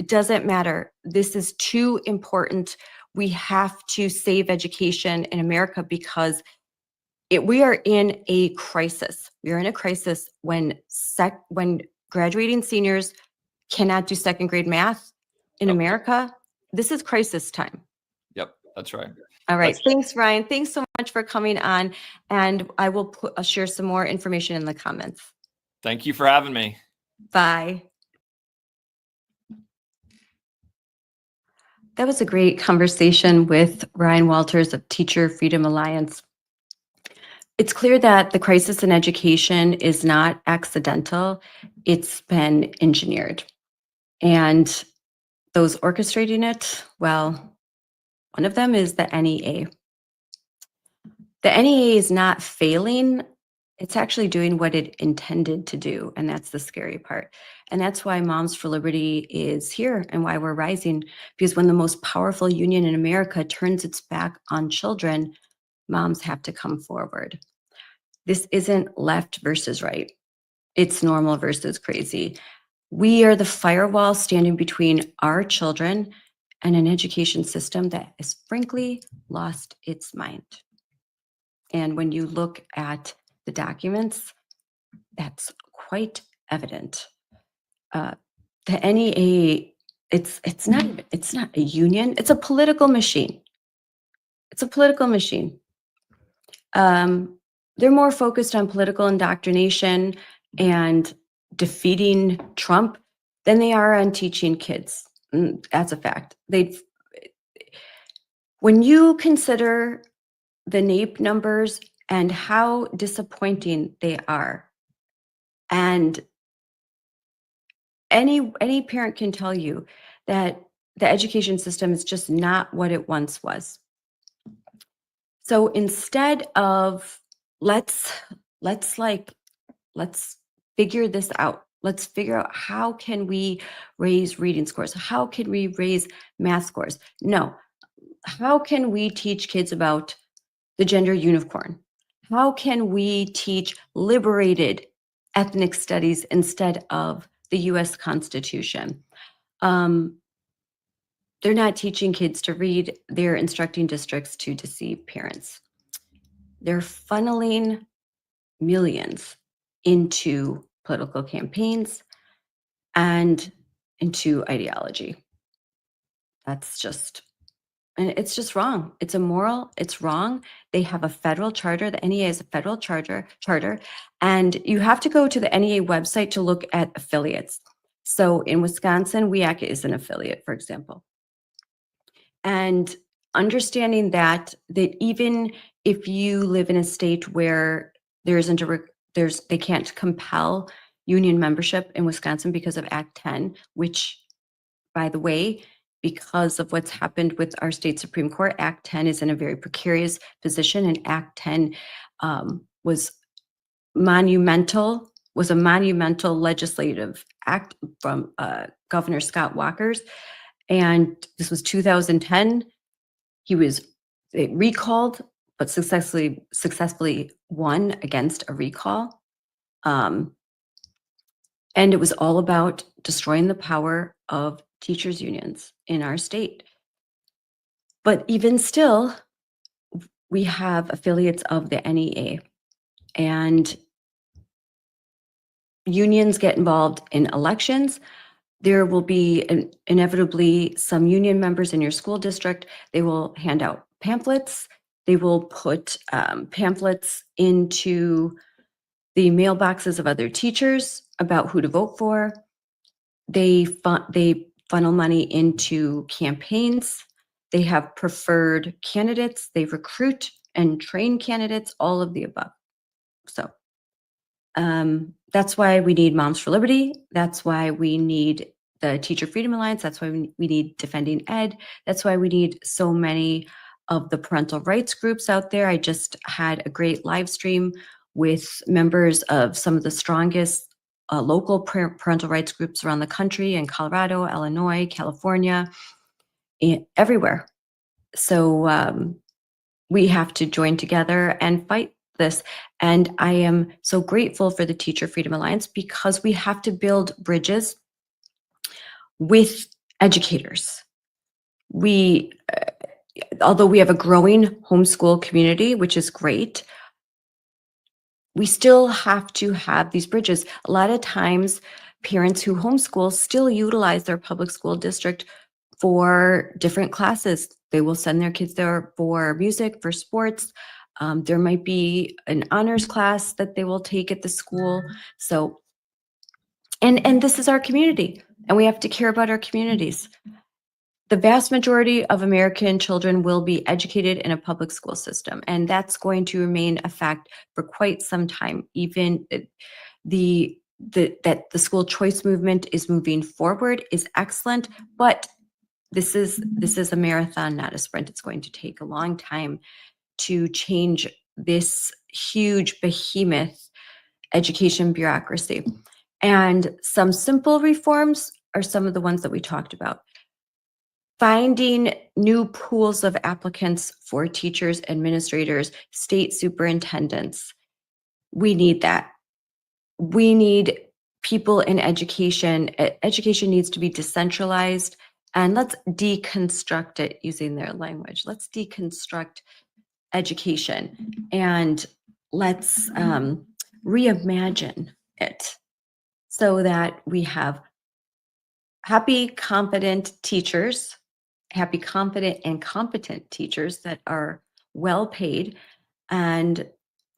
doesn't matter. This is too important. We have to save education in America, because we are in a crisis. We are in a crisis when graduating seniors cannot do second grade math in America. This is crisis time. Yep, that's right. All right. Thanks, Ryan. Thanks so much for coming on. And I will share some more information in the comments. Thank you for having me. Bye. That was a great conversation with Ryan Walters of Teacher Freedom Alliance. It's clear that the crisis in education is not accidental. It's been engineered. And those orchestrating it, well, one of them is the NEA. The NEA is not failing. It's actually doing what it intended to do. And that's the scary part. And that's why Moms for Liberty is here and why we're rising. Because when the most powerful union in America turns its back on children, moms have to come forward. This isn't left versus right. It's normal versus crazy. We are the firewall standing between our children and an education system that has frankly lost its mind. And when you look at the documents, that's quite evident. The NEA, it's not a union. It's a political machine. It's a political machine. They're more focused on political indoctrination and defeating Trump than they are on teaching kids. That's a fact. When you consider the NAEP numbers and how disappointing they are, and any parent can tell you that the education system is just not what it once was. So instead of let's figure this out. Let's figure out how can we raise reading scores? How can we raise math scores? No. How can we teach kids about the gender unicorn? How can we teach liberated ethnic studies instead of the US Constitution? They're not teaching kids to read. They're instructing districts to deceive parents. They're funneling millions into political campaigns and into ideology. That's just, and it's just wrong. It's immoral. It's wrong. They have a federal charter. The NEA is a federal charter, and you have to go to the NEA website to look at affiliates. So in Wisconsin, WEAC is an affiliate, for example. And understanding that even if you live in a state where they can't compel union membership in Wisconsin because of Act 10, which, by the way, because of what's happened with our state Supreme Court, Act 10 is in a very precarious position, and Act 10 was a monumental legislative act from Governor Scott Walker's, and this was 2010. He was recalled, but successfully won against a recall. And it was all about destroying the power of teachers' unions in our state. But even still, we have affiliates of the NEA, and unions get involved in elections. There will be inevitably some union members in your school district. They will hand out pamphlets. They will put pamphlets into the mailboxes of other teachers about who to vote for. They funnel money into campaigns. They have preferred candidates. They recruit and train candidates, all of the above. So that's why we need Moms for Liberty. That's why we need the Teacher Freedom Alliance. That's why we need Defending Ed. That's why we need so many of the parental rights groups out there. I just had a great live stream with members of some of the strongest local parental rights groups around the country in Colorado, Illinois, California, everywhere. So we have to join together and fight this. And I am so grateful for the Teacher Freedom Alliance, because we have to build bridges with educators. We, although we have a growing homeschool community, which is great, we still have to have these bridges. A lot of times, parents who homeschool still utilize their public school district for different classes. They will send their kids there for music, for sports. There might be an honors class that they will take at the school. So, and this is our community, and we have to care about our communities. The vast majority of American children will be educated in a public school system, and that's going to remain a fact for quite some time. Even that the school choice movement is moving forward is excellent, but this is a marathon, not a sprint. It's going to take a long time to change this huge behemoth education bureaucracy. And some simple reforms are some of the ones that we talked about. Finding new pools of applicants for teachers, administrators, state superintendents. We need that. We need people in education. Education needs to be decentralized, and let's deconstruct it using their language. Let's deconstruct education and let's reimagine it so that we have happy, confident teachers, happy, confident, and competent teachers that are well paid, and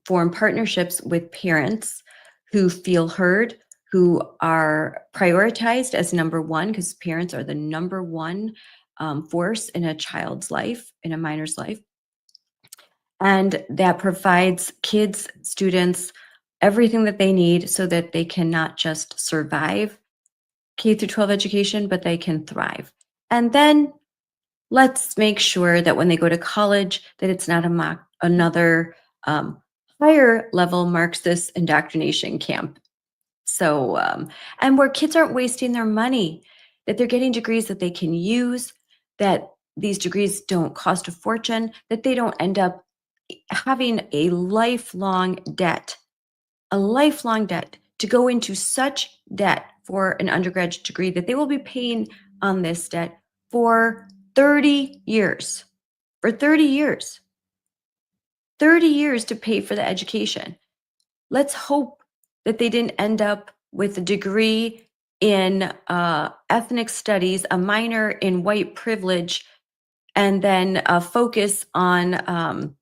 form partnerships with parents who feel heard, who are prioritized as number one, because parents are the number one force in a child's life, in a minor's life. And that provides kids, students, everything that they need so that they can not just survive K through 12 education, but they can thrive. And then let's make sure that when they go to college, that it's not another higher level Marxist indoctrination camp. So, and where kids aren't wasting their money, that they're getting degrees that they can use, that these degrees don't cost a fortune, that they don't end up having a lifelong debt to go into such debt for an undergraduate degree that they will be paying on this debt for 30 years. For 30 years. 30 years to pay for the education. Let's hope that they didn't end up with a degree in ethnic studies, a minor in white privilege, and then a focus on,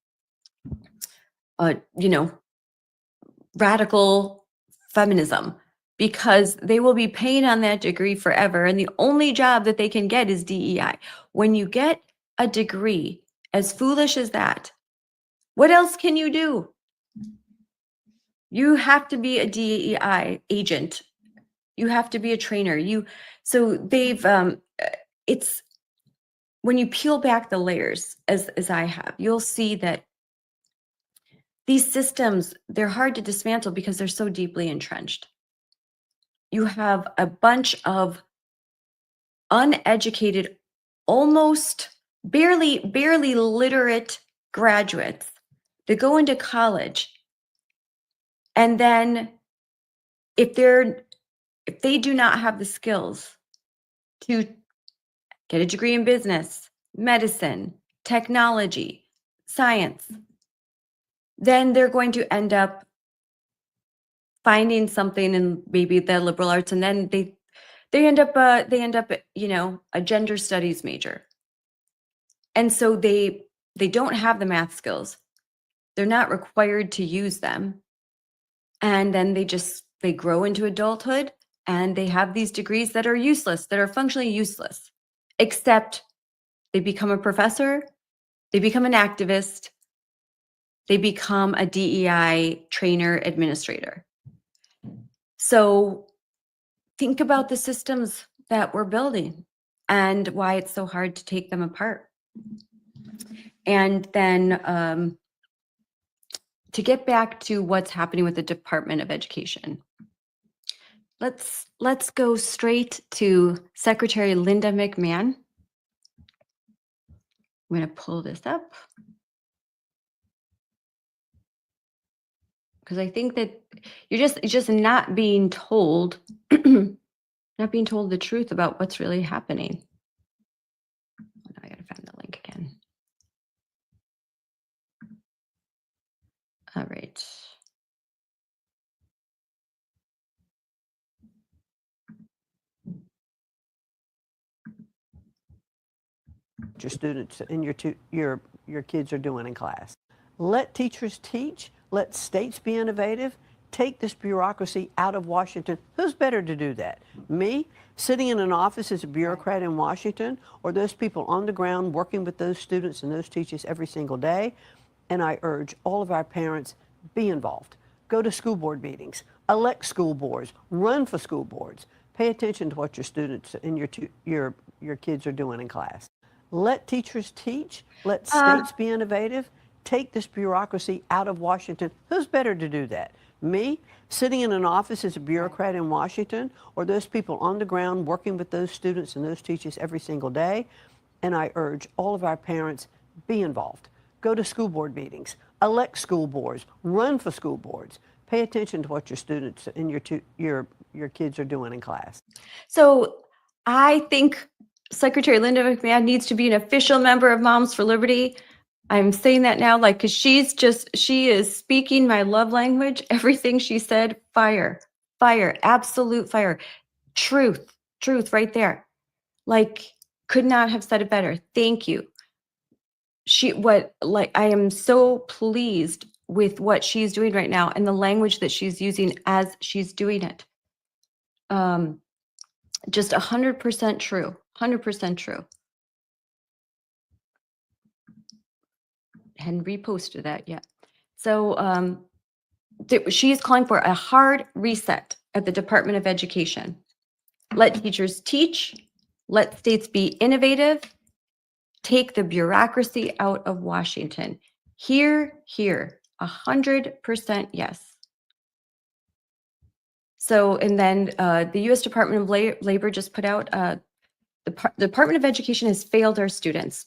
radical feminism, because they will be paying on that degree forever. And the only job that they can get is DEI. When you get a degree as foolish as that, what else can you do? You have to be a DEI agent. You have to be a trainer. So they've, it's, when you peel back the layers, as I have, you'll see that these systems, they're hard to dismantle because they're so deeply entrenched. You have a bunch of uneducated, almost barely literate graduates that go into college, and then if they do not have the skills to get a degree in business, medicine, technology, science, then they're going to end up finding something in maybe the liberal arts, and then they end up a gender studies major, and so they don't have the math skills. They're not required to use them, and then they grow into adulthood, and they have these degrees that are useless, that are functionally useless, except they become a professor, they become an activist, they become a DEI trainer, administrator. So think about the systems that we're building and why it's so hard to take them apart. And then to get back to what's happening with the Department of Education. let's go straight to Secretary Linda McMahon. I'm going to pull this up because I think that you're just not being told not being told the truth about what's really happening. Oh, now I got to find the link again. All right. Your students and your kids are doing in class. Let teachers teach. Let states be innovative. Take this bureaucracy out of Washington. Who's better to do that? Me, sitting in an office as a bureaucrat in Washington, or those people on the ground working with those students and those teachers every single day? And I urge all of our parents, be involved. Go to school board meetings. Elect school boards. Run for school boards. Pay attention to what your students and your kids are doing in class. Let teachers teach. Let states be innovative. Take this bureaucracy out of Washington. Who's better to do that? Me, sitting in an office as a bureaucrat in Washington, or those people on the ground working with those students and those teachers every single day? And I urge all of our parents, be involved. Go to school board meetings. Elect school boards. Run for school boards. Pay attention to what your students and your kids are doing in class. So I think Secretary Linda McMahon needs to be an official member of Moms for Liberty. I'm saying that now, like, because she is speaking my love language. Everything she said, fire, absolute fire, truth right there. Like, could not have said it better. Thank you. I am so pleased with what she's doing right now and the language that she's using as she's doing it. Just 100% true, 100% true. Hadn't reposted that yet. So she's calling for a hard reset at the Department of Education. Let teachers teach, let states be innovative, take the bureaucracy out of Washington. Here, 100% yes. So, and then the U.S. Department of Labor just put out, the Department of Education has failed our students.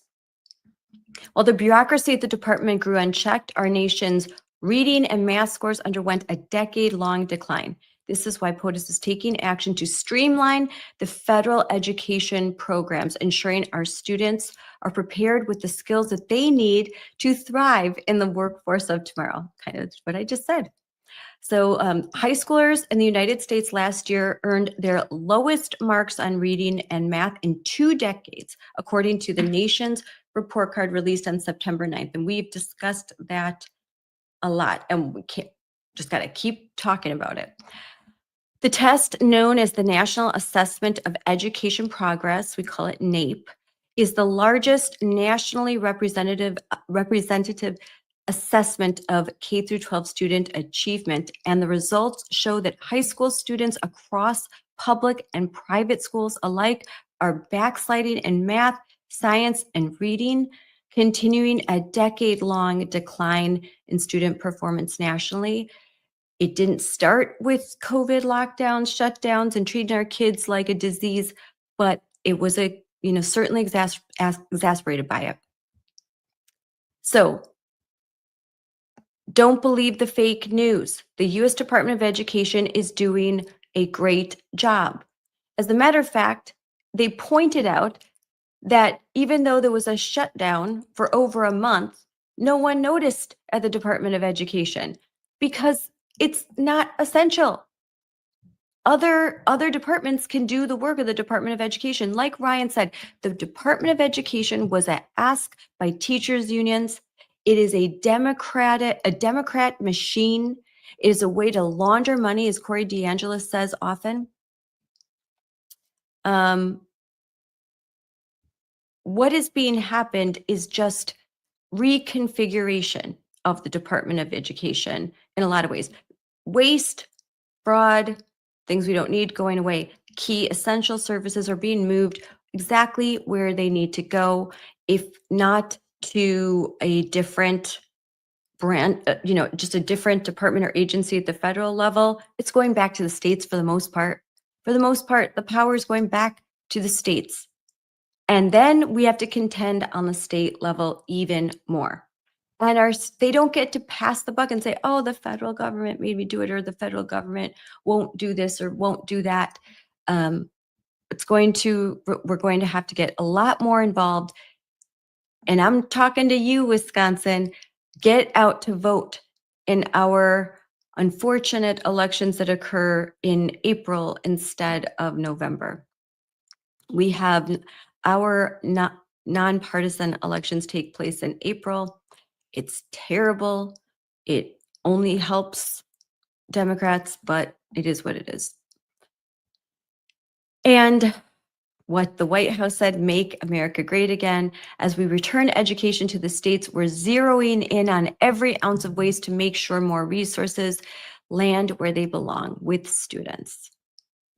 While the bureaucracy at the department grew unchecked, our nation's reading and math scores underwent a decade-long decline. This is why POTUS is taking action to streamline the federal education programs, ensuring our students are prepared with the skills that they need to thrive in the workforce of tomorrow. Kind of what I just said. So high schoolers in the United States last year earned their lowest marks on reading and math in 2 decades, according to the nation's report card released on September 9th. And we've discussed that a lot, and we just got to keep talking about it. The test, known as the National Assessment of Education Progress, we call it NAEP, is the largest nationally representative assessment of K through 12 student achievement, and the results show that high school students across public and private schools alike are backsliding in math, science, and reading, continuing a decade-long decline in student performance nationally. It didn't start with COVID lockdowns, shutdowns, and treating our kids like a disease, but it was certainly exacerbated by it. So don't believe the fake news. The U.S. Department of Education is doing a great job. As a matter of fact, they pointed out that even though there was a shutdown for over a month, no one noticed at the Department of Education because it's not essential. Other departments can do the work of the Department of Education. Like Ryan said, the Department of Education was asked by teachers' unions. It is a Democrat machine. It is a way to launder money, as Corey DeAngelis says often. What is being happened is just reconfiguration of the Department of Education in a lot of ways. Waste, fraud, things we don't need going away. Key essential services are being moved exactly where they need to go, if not to a different just a different department or agency at the federal level. It's going back to the states for the most part. For the most part, the power is going back to the states. And then we have to contend on the state level even more. And they don't get to pass the buck and say, oh, the federal government made me do it, or the federal government won't do this or won't do that. We're going to have to get a lot more involved. And I'm talking to you, Wisconsin, get out to vote in our unfortunate elections that occur in April instead of November. We have our nonpartisan elections take place in April. It's terrible. It only helps Democrats, but it is what it is. And what the White House said, make America great again. As we return education to the states, we're zeroing in on every ounce of ways to make sure more resources land where they belong, with students.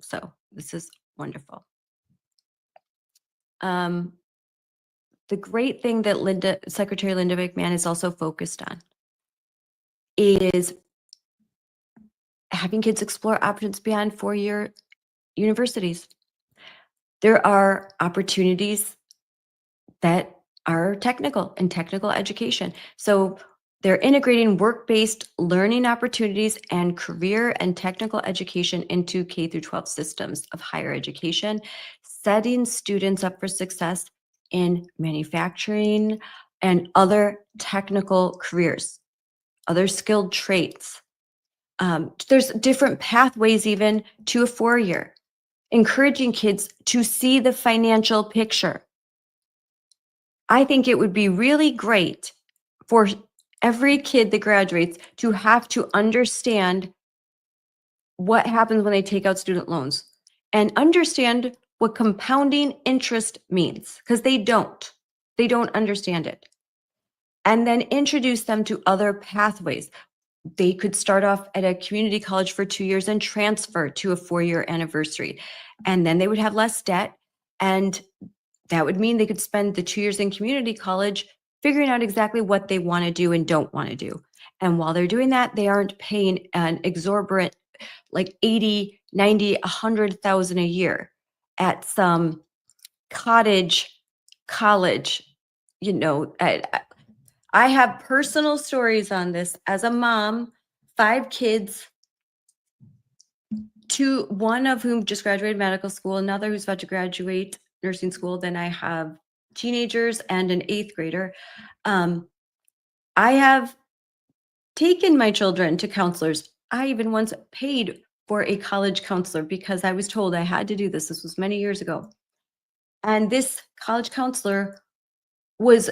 So this is wonderful. The great thing that Secretary Linda McMahon is also focused on is having kids explore options beyond four-year universities. There are opportunities that are technical and technical education. So they're integrating work-based learning opportunities and career and technical education into K through 12 systems of higher education, setting students up for success in manufacturing and other technical careers, other skilled traits. There's different pathways even to a four-year, encouraging kids to see the financial picture. I think it would be really great for every kid that graduates to have to understand what happens when they take out student loans and understand what compounding interest means, because they don't understand it. And then introduce them to other pathways. They could start off at a community college for 2 years and transfer to a four-year anniversary. And then they would have less debt. And that would mean they could spend the 2 years in community college figuring out exactly what they want to do and don't want to do. And while they're doing that, they aren't paying an exorbitant like 80, 90, 100,000 a year at some cottage college. I have personal stories on this as a mom, 5 kids, one of whom just graduated medical school, another who's about to graduate nursing school. Then I have teenagers and an 8th grader. I have taken my children to counselors. I even once paid for a college counselor because I was told I had to do this. This was many years ago. And this college counselor was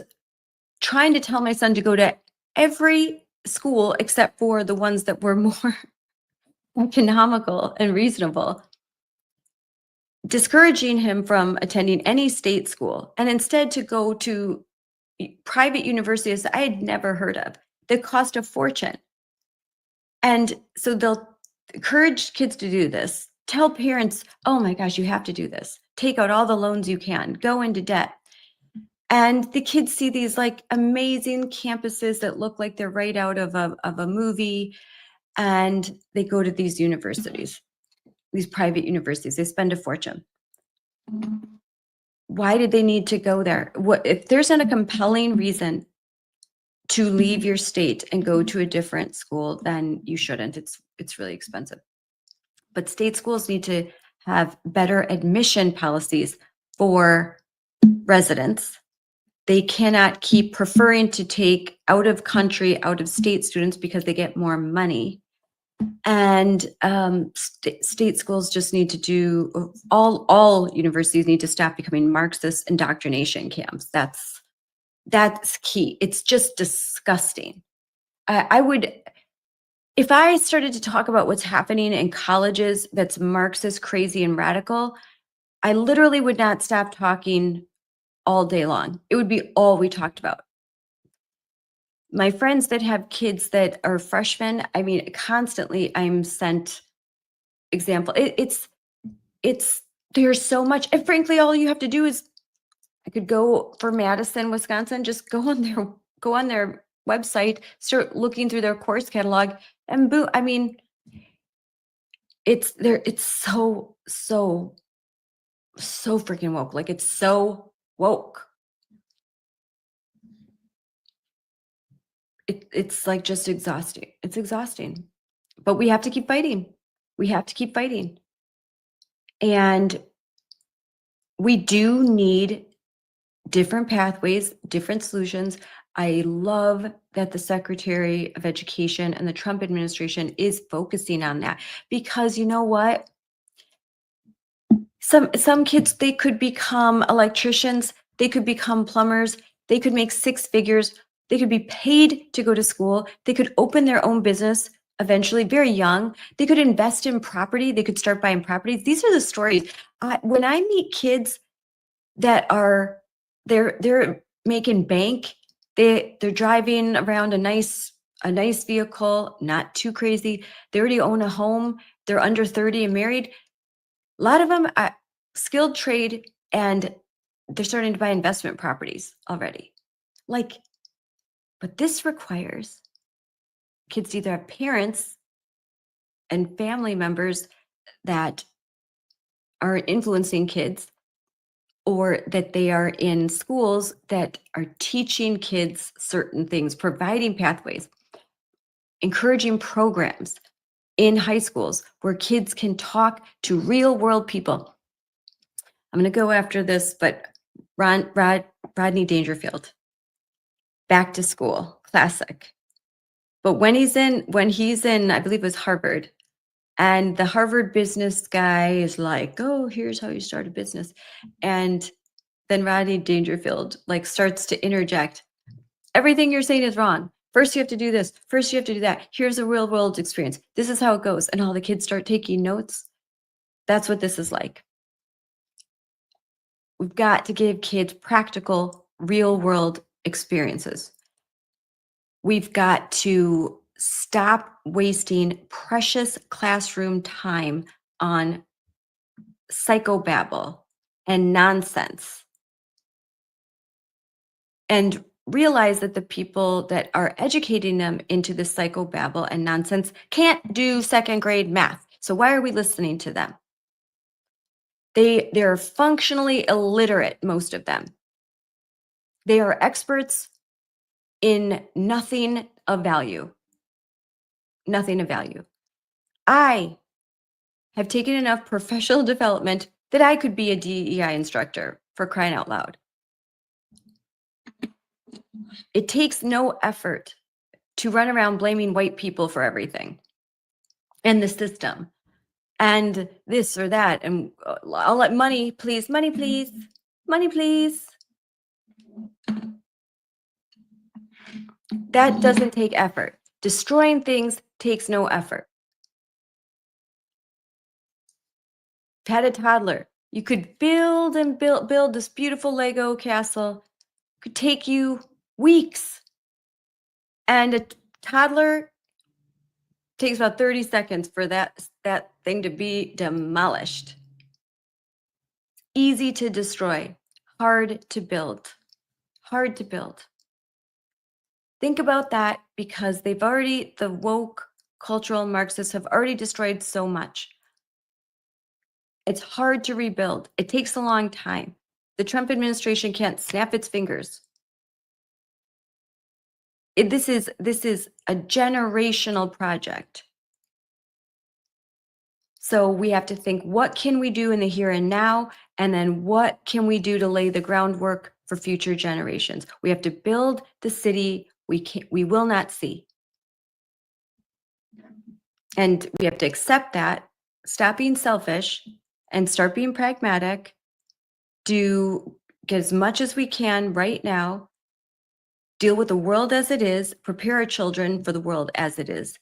trying to tell my son to go to every school except for the ones that were more economical and reasonable, discouraging him from attending any state school and instead to go to private universities I had never heard of that cost a fortune. And so they'll encourage kids to do this, tell parents, oh my gosh, you have to do this. Take out all the loans you can, go into debt. And the kids see these like amazing campuses that look like they're right out of a movie. And they go to these universities, these private universities. They spend a fortune. Why did they need to go there? If there's not a compelling reason to leave your state and go to a different school, then you shouldn't. It's really expensive. But state schools need to have better admission policies for residents. They cannot keep preferring to take out of country, out of state students because they get more money. And state schools just need to do, all universities need to stop becoming Marxist indoctrination camps. That's key. It's just disgusting. If I started to talk about what's happening in colleges that's Marxist, crazy, and radical, I literally would not stop talking all day long. It would be all we talked about. My friends that have kids that are freshmen, I mean, constantly I'm sent example. There's so much, and frankly, all you have to do is, I could go for Madison, Wisconsin, just go on their website, start looking through their course catalog, and boom, I mean, it's there, it's so freaking woke. Like, it's so woke. It's like just exhausting. It's exhausting. But we have to keep fighting. We have to keep fighting. And we do need different pathways, different solutions. I love that the Secretary of Education and the Trump administration is focusing on that, because you know what? Some kids, they could become electricians, they could become plumbers, they could make six figures, they could be paid to go to school, they could open their own business eventually, very young, they could invest in property, they could start buying properties. These are the stories. When I meet kids that are, they're making bank, they're driving around a nice vehicle, not too crazy, they already own a home, they're under 30 and married. A lot of them are skilled trade, and they're starting to buy investment properties already. Like, but this requires kids to either have parents and family members that are influencing kids, or that they are in schools that are teaching kids certain things, providing pathways, encouraging programs in high schools where kids can talk to real world people. I'm going to go after this, but Rodney Dangerfield, back to school, classic. But when he's in, I believe it was Harvard, and the Harvard business guy is like, oh, here's how you start a business. And then Rodney Dangerfield like starts to interject. Everything you're saying is wrong. First, you have to do this. First, you have to do that. Here's a real world experience. This is how it goes. And all the kids start taking notes. That's what this is like. We've got to give kids practical, real world experiences. We've got to stop wasting precious classroom time on psychobabble and nonsense. And realize that the people that are educating them into the psychobabble and nonsense can't do second grade math. So why are we listening to them? They're functionally illiterate, most of them. They are experts in nothing of value. Nothing of value. I have taken enough professional development that I could be a DEI instructor, for crying out loud. It takes no effort to run around blaming white people for everything and the system and this or that. And I'll let money, please, money, please, money, please. That doesn't take effort. Destroying things takes no effort. Had a toddler, you could build and build this beautiful Lego castle. It could take you weeks. And a toddler takes about 30 seconds for that thing to be demolished. Easy to destroy, hard to build. Hard to build. Think about that, because the woke cultural Marxists have already destroyed so much. It's hard to rebuild. It takes a long time. The Trump administration can't snap its fingers. This is a generational project. So we have to think, what can we do in the here and now? And then what can we do to lay the groundwork for future generations? We have to build the city we will not see. And we have to accept that, stop being selfish, and start being pragmatic. Do get as much as we can right now. Deal with the world as it is, prepare our children for the world as it is,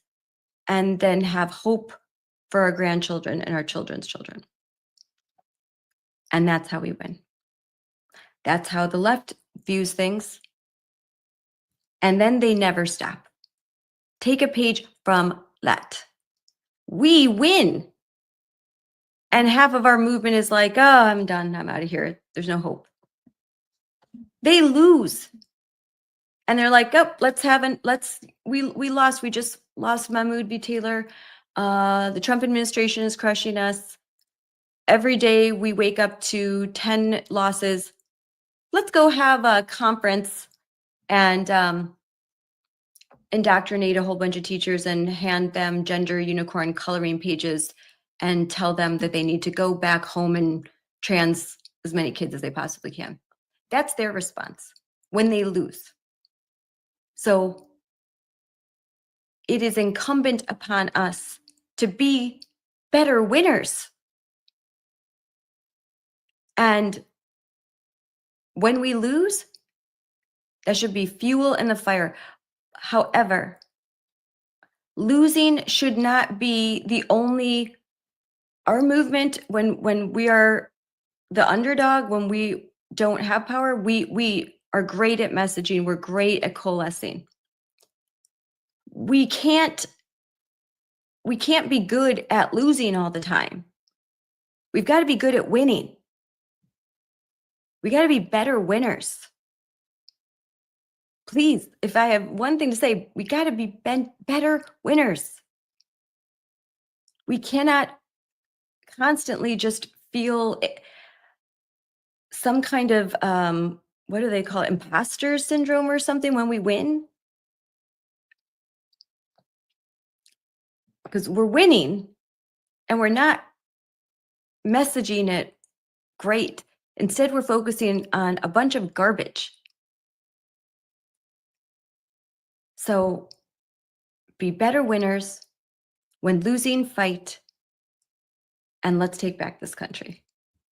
and then have hope for our grandchildren and our children's children. And that's how we win. That's how the left views things. And then they never stop. Take a page from that. We win. And half of our movement is like, oh, I'm done. I'm out of here. There's no hope. They lose. And they're like, oh, we just lost Mahmoud B. Taylor. The Trump administration is crushing us. Every day we wake up to 10 losses. Let's go have a conference and indoctrinate a whole bunch of teachers and hand them gender unicorn coloring pages and tell them that they need to go back home and trans as many kids as they possibly can. That's their response when they lose. So it is incumbent upon us to be better winners. And when we lose, that should be fuel in the fire. However, losing should not be the only, our movement when we are the underdog, when we don't have power, we are great at messaging, we're great at coalescing. We can't be good at losing all the time. We've got to be good at winning. We got to be better winners. Please, if I have one thing to say, we got to be better winners. We cannot constantly just feel some kind of, what do they call it, imposter syndrome or something when we win. Because we're winning and we're not messaging it great. Instead, we're focusing on a bunch of garbage. So be better winners. When losing, fight. And let's take back this country.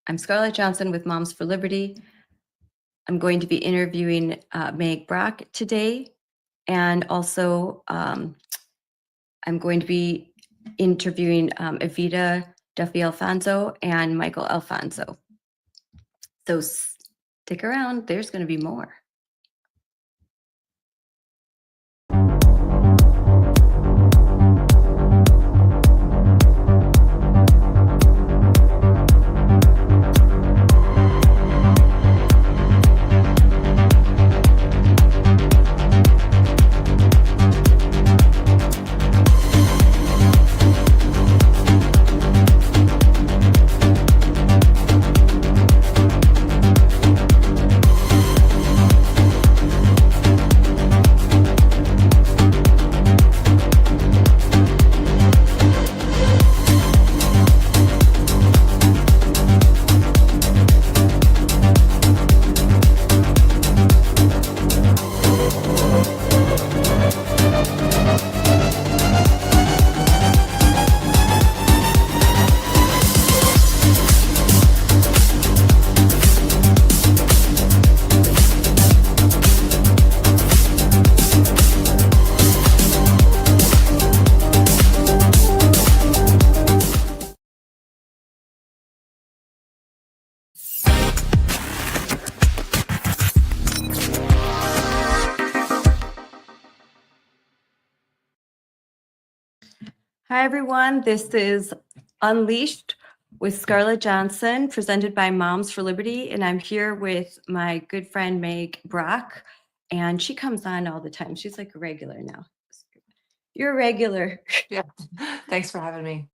I'm Scarlett Johnson with Moms for Liberty. I'm going to be interviewing Meg Brock today. And also, I'm going to be interviewing Evita Duffy-Alfonso and Michael Alfonso. So stick around, there's going to be more. Hi, everyone. This is Unleashed with Scarlett Johnson, presented by Moms for Liberty. And I'm here with my good friend, Meg Brock. And she comes on all the time. She's like a regular now. You're a regular. Yeah. Thanks for having me.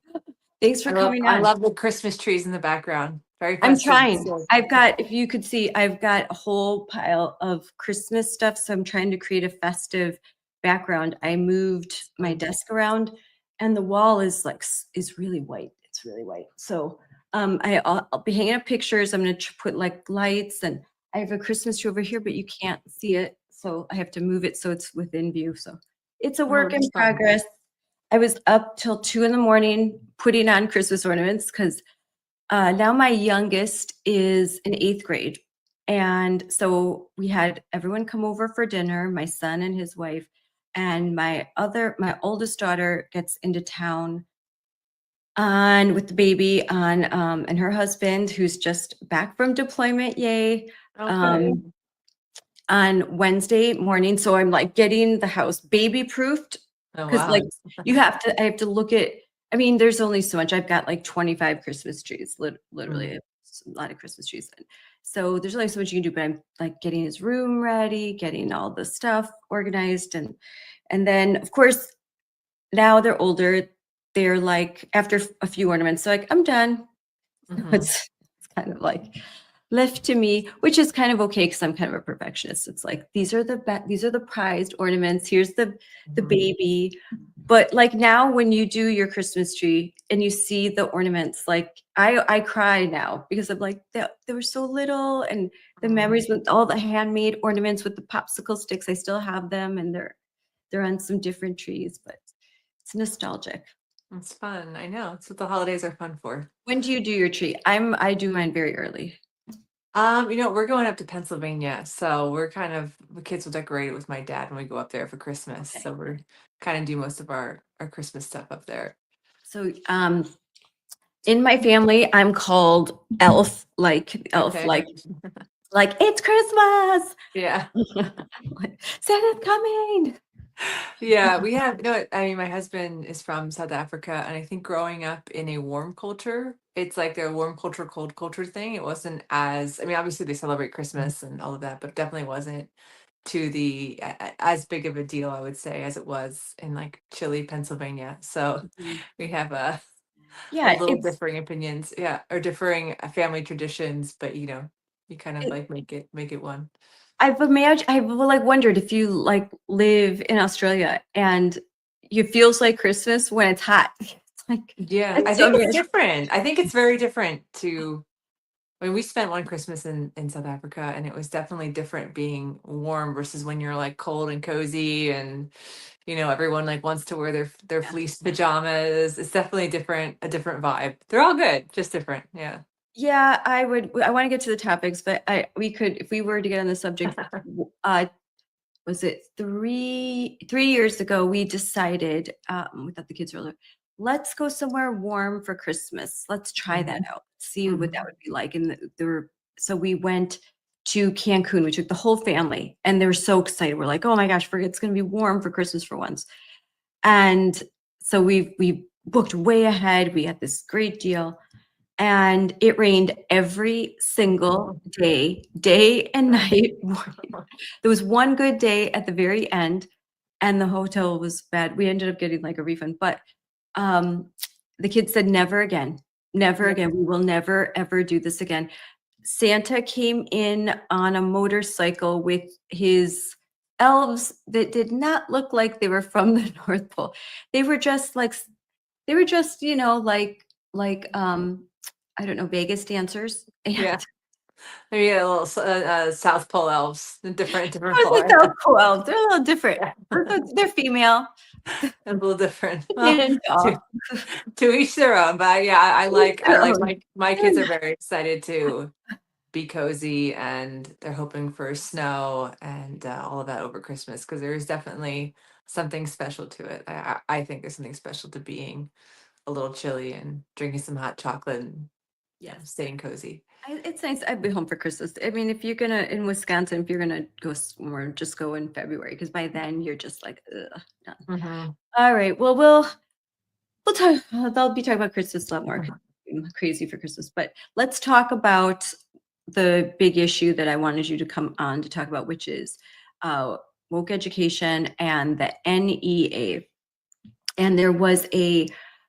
Thanks for coming on. I love the Christmas trees in the background. Very I'm festive. trying. So- I've got, if you could see, I've got a whole pile of Christmas stuff. So I'm trying to create a festive background. I moved my desk around and the wall is really white. It's really white. So I'll be hanging up pictures. I'm going to put like lights, and I have a Christmas tree over here, but you can't see it. So I have to move it so it's within view. So it's a work in progress. I was up till 2 a.m. putting on Christmas ornaments because now my youngest is in 8th grade. And so we had everyone come over for dinner, my son and his wife, and my oldest daughter gets into town with the baby and her husband, who's just back from deployment, yay, on Wednesday morning. So I'm like getting the house baby proofed because I have to look at, I mean, there's only so much. I've got like 25 Christmas trees, literally a lot of Christmas trees. So there's only so much you can do, but I'm like getting his room ready, getting all the stuff organized. And then of course, now they're older. They're like, after a few ornaments, they're like, I'm done. Mhm. It's kind of like left to me, which is kind of okay because I'm kind of a perfectionist. It's like these are the prized ornaments. Here's the Mhm. baby. But like now when you do your Christmas tree and you see the ornaments, like I cry now because I'm like they were so little, and the memories with all the handmade ornaments with the popsicle sticks. I still have them, and they're on some different trees, but it's nostalgic. It's fun. I know. It's what the holidays are fun for. When do you do your tree? I do mine very early. We're going up to Pennsylvania, so the kids will decorate it with my dad when we go up there for Christmas. Okay. So we're kind of do most of our Christmas stuff up there. So in my family, I'm called Elf, Okay. like it's Christmas. Yeah. Like, Santa's coming. Yeah, we have, I mean, my husband is from South Africa, and I think growing up in a warm culture, it's like a warm culture, cold culture thing. It wasn't I mean, obviously they celebrate Christmas and all of that, but definitely wasn't to as big of a deal, I would say, as it was in like chilly Pennsylvania. So Mhm. we have a Yeah, little differing opinions, yeah, or differing family traditions, but you kind of like make it one. I've like wondered if you like live in Australia and it feels like Christmas when it's hot. It's like Yeah, I it's so think it's weird. different. I think it's very different I mean, we spent one Christmas in South Africa, and it was definitely different being warm versus when you're like cold and cozy, and everyone like wants to wear their Yeah. fleece pajamas. It's definitely a different vibe. They're all good, just different. Yeah. Yeah, I want to get to the topics, but we could, if we were to get on the subject, was it 3 years ago, we decided, we thought the kids were older, let's go somewhere warm for Christmas. Let's try that out, see what that Mhm. would be like. And so we went to Cancun. We took the whole family, and they were so excited. We're like, oh my gosh, it's going to be warm for Christmas for once. And so we booked way ahead. We had this great deal. And it rained every single day and night. There was one good day at the very end, and the hotel was bad. We ended up getting like a refund, but the kids said, never again, never Yeah. again. We will never, ever do this again. Santa came in on a motorcycle with his elves that did not look like they were from the North Pole. They were just like I don't know, Vegas dancers. And Yeah. Maybe a little South Pole elves, different I was like, Florida. oh, cool. They're a little different. Yeah. They're female. A little different. Well, And dog. to each their own. But yeah, I like my kids And are very excited to be cozy, and they're hoping for snow and all of that over Christmas, because there is definitely something special to it. I think there's something special to being a little chilly and drinking some hot chocolate and yes, staying cozy. it's nice. I'd be home for Christmas. I mean, if you're gonna in Wisconsin, if you're gonna go somewhere, just go in February, because by then you're just like, ugh, done. Mhm. All right. Well, we'll talk. I'll be talking about Christmas a lot more. 'Cause I'm crazy for Christmas, but let's talk about the big issue that I wanted you to come on to talk about, which is woke education and the NEA. And there was a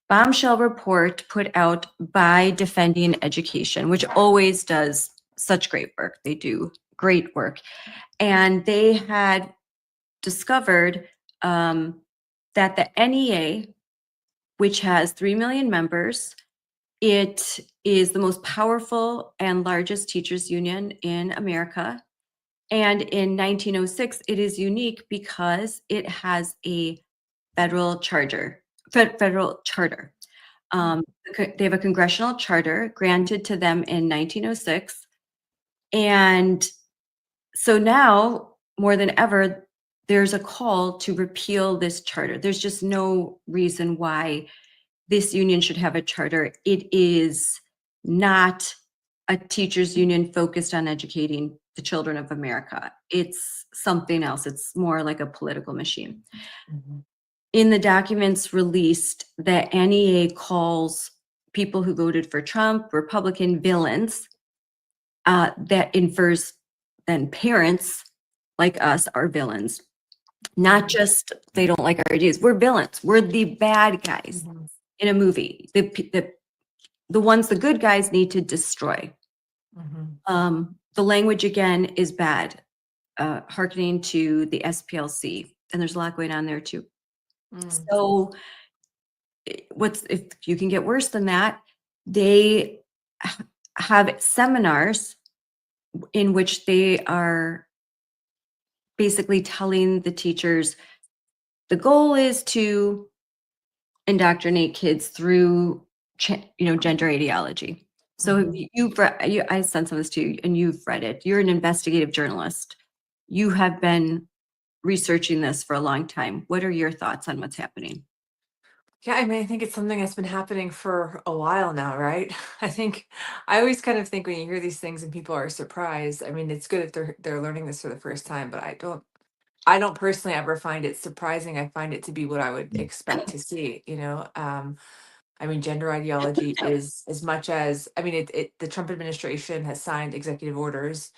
bombshell report put out by Defending Education, which always does such great work. They do great work. And they had discovered that the NEA, which has 3 million members, it is the most powerful and largest teachers union in America. And in 1906, it is unique because it has a federal charter. Federal charter. They have a congressional charter granted to them in 1906. And so now, more than ever, there's a call to repeal this charter. There's just no reason why this union should have a charter. It is not a teachers union focused on educating the children of America. It's something else. It's more like a political machine. Mhm. In the documents released, the NEA calls people who voted for Trump Republican villains. that infers then parents like us are villains. Not just they don't like our ideas. We're villains. We're the bad guys in a movie. The ones the good guys need to destroy. The language again is bad. Hearkening to the SPLC, and there's a lot going on there too. So if you can get worse than that, they have seminars in which they are basically telling the teachers the goal is to indoctrinate kids through gender ideology. So I sent some of this to you and you've read it. You're an investigative journalist. You have been researching this for a long time. What are your thoughts on what's happening? Yeah, I mean, I think it's something that's been happening for a while now, right? I always kind of think when you hear these things and people are surprised. I mean, it's good if they're learning this for the first time, but I don't personally ever find it surprising. I find it to be what I would expect to see, you know. I mean, gender ideology is as much as, I mean, the Trump administration has signed executive orders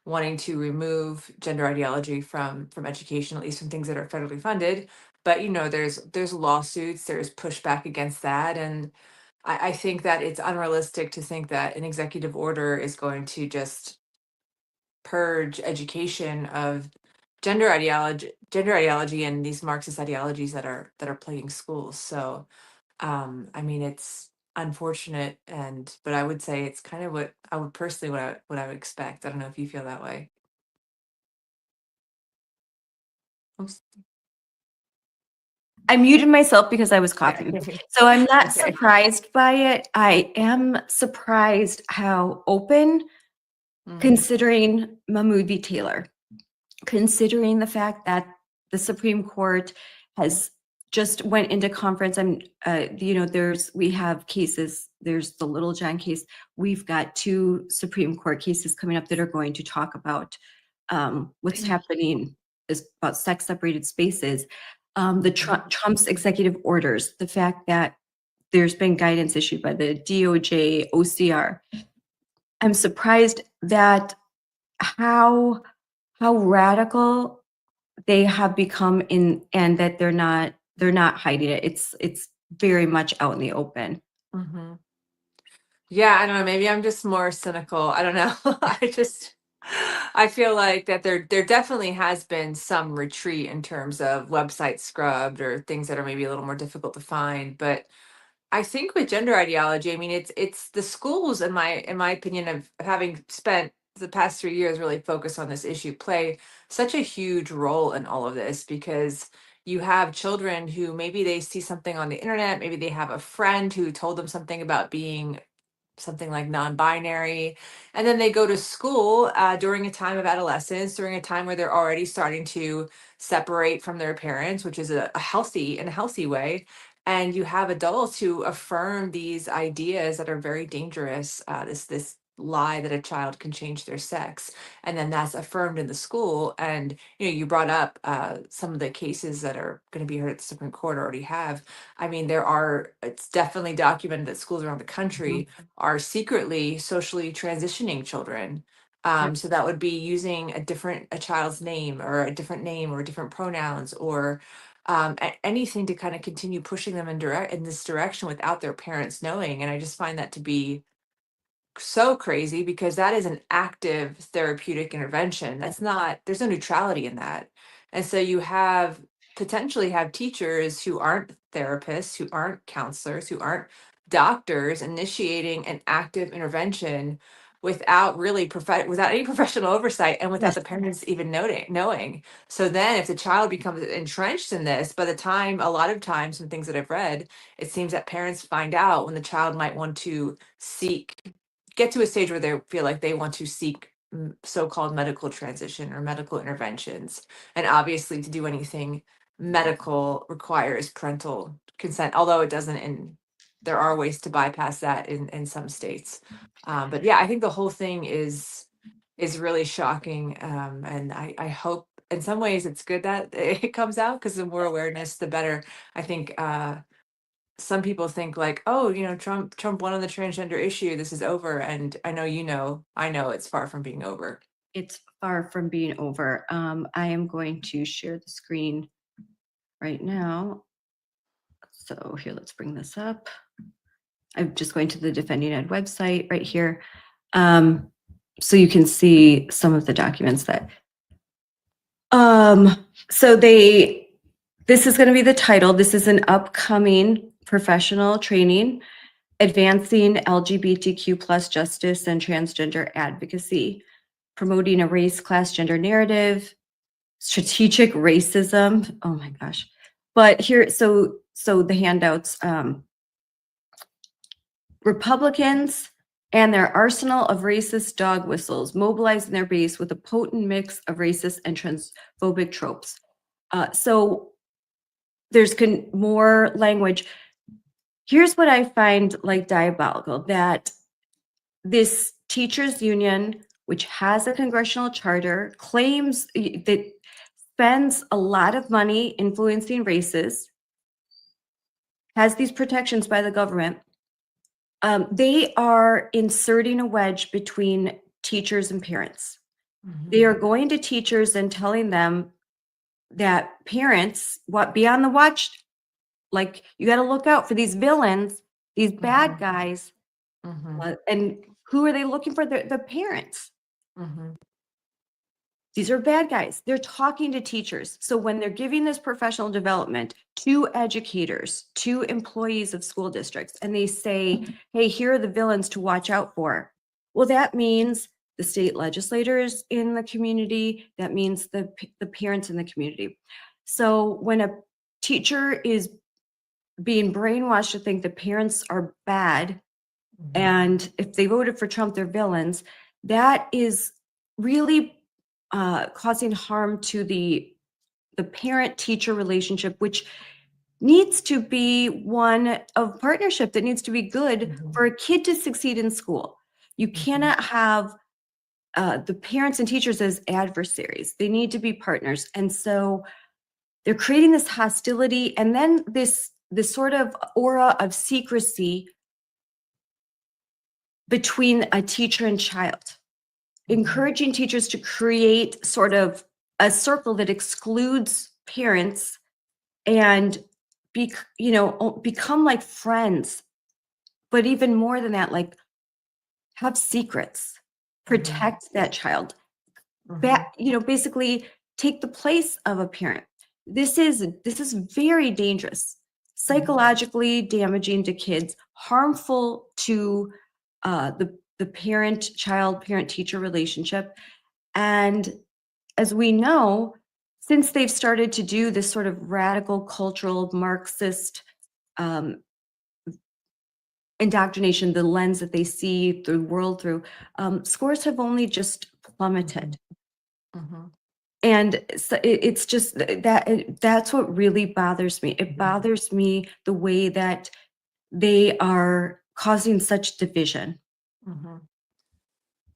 wanting to remove gender ideology from education, at least from things that are federally funded. But you know, there's lawsuits, there's pushback against that, and I think that it's unrealistic to think that an executive order is going to just purge education of gender ideology, and these Marxist ideologies that are plaguing schools. So, I mean, it's unfortunate, but I would say it's kind of what I would personally what I would expect. I don't know if you feel that way. Oops. I muted myself because I was coughing. Okay. So I'm not Okay. surprised by it. I am surprised how open, considering Mahmoud v. Taylor, considering the fact that the Supreme Court has just went into conference. We have cases. There's the Little John case. We've got 2 Supreme Court cases coming up that are going to talk about what's happening is about sex separated spaces. Trump's executive orders, the fact that there's been guidance issued by the DOJ, OCR. I'm surprised that how radical they have become and that they're not hiding it. It's very much out in the open. Mm-hmm. Yeah, I don't know. Maybe I'm just more cynical. I don't know. I feel like that there definitely has been some retreat in terms of websites scrubbed or things that are maybe a little more difficult to find. But I think with gender ideology, I mean, it's the schools, in my opinion, of having spent the past 3 years really focused on this issue, play such a huge role in all of this, because you have children who maybe they see something on the internet, maybe they have a friend who told them something about being something like non-binary, and then they go to school during a time of adolescence, during a time where they're already starting to separate from their parents, which is a healthy way. And you have adults who affirm these ideas that are very dangerous, this lie that a child can change their sex, and then that's affirmed in the school. And you know, you brought up some of the cases that are going to be heard at the Supreme Court, already have. I mean, it's definitely documented that schools around the country are secretly socially transitioning children. So that would be using a child's name, or a different name, or different pronouns, or anything to kind of continue pushing them in this direction without their parents knowing. And I just find that to be so crazy, because that is an active therapeutic intervention. There's no neutrality in that. And so you potentially have teachers who aren't therapists, who aren't counselors, who aren't doctors, initiating an active intervention without without any professional oversight, and without the parents even knowing. So then if the child becomes entrenched in this, a lot of times, from things that I've read, it seems that parents find out when the child might want to get to a stage where they feel like they want to seek so-called medical transition or medical interventions. And obviously, to do anything medical requires parental consent, although it doesn't there are ways to bypass that in some states. But yeah, I think the whole thing is really shocking. And I hope in some ways it's good that it comes out, because the more awareness, the better. I think some people think like, oh, you know, Trump won on the transgender issue. This is over. And I know it's far from being over. It's far from being over. I am going to share the screen right now. So here, let's bring this up. I'm just going to the Defending Ed website right here. So you can see some of the documents that, so this is going to be the title. This is an upcoming professional training, advancing LGBTQ plus justice and transgender advocacy, promoting a race, class, gender narrative, strategic racism. Oh my gosh. But here, so the handouts, Republicans and their arsenal of racist dog whistles, mobilizing their base with a potent mix of racist and transphobic tropes. So there's more language. Here's what I find like diabolical, that this teachers union, which has a congressional charter, claims that spends a lot of money influencing races, has these protections by the government. They are inserting a wedge between teachers and parents. They are going to teachers and telling them that parents, be on the watch, like you got to look out for these villains, these bad guys. And who are they looking for? The parents. These are bad guys. They're talking to teachers. So when they're giving this professional development to educators, to employees of school districts, and they say, hey, here are the villains to watch out for. Well, that means the state legislators in the community, that means the parents in the community. So when a teacher is being brainwashed to think the parents are bad, and if they voted for Trump, they're villains, that is really causing harm to the parent-teacher relationship, which needs to be one of partnership, that needs to be good for a kid to succeed in school. You cannot have the parents and teachers as adversaries. They need to be partners. And so they're creating this hostility, and then this sort of aura of secrecy between a teacher and child, encouraging teachers to create sort of a circle that excludes parents and become like friends. But even more than that, like have secrets, protect that child, basically take the place of a parent. This is very dangerous, psychologically damaging to kids, harmful to the parent-child, parent-teacher relationship. And as we know, since they've started to do this sort of radical cultural Marxist indoctrination, the lens that they see the world through, scores have only just plummeted. And so it's just that's what really bothers me. It bothers me the way that they are causing such division.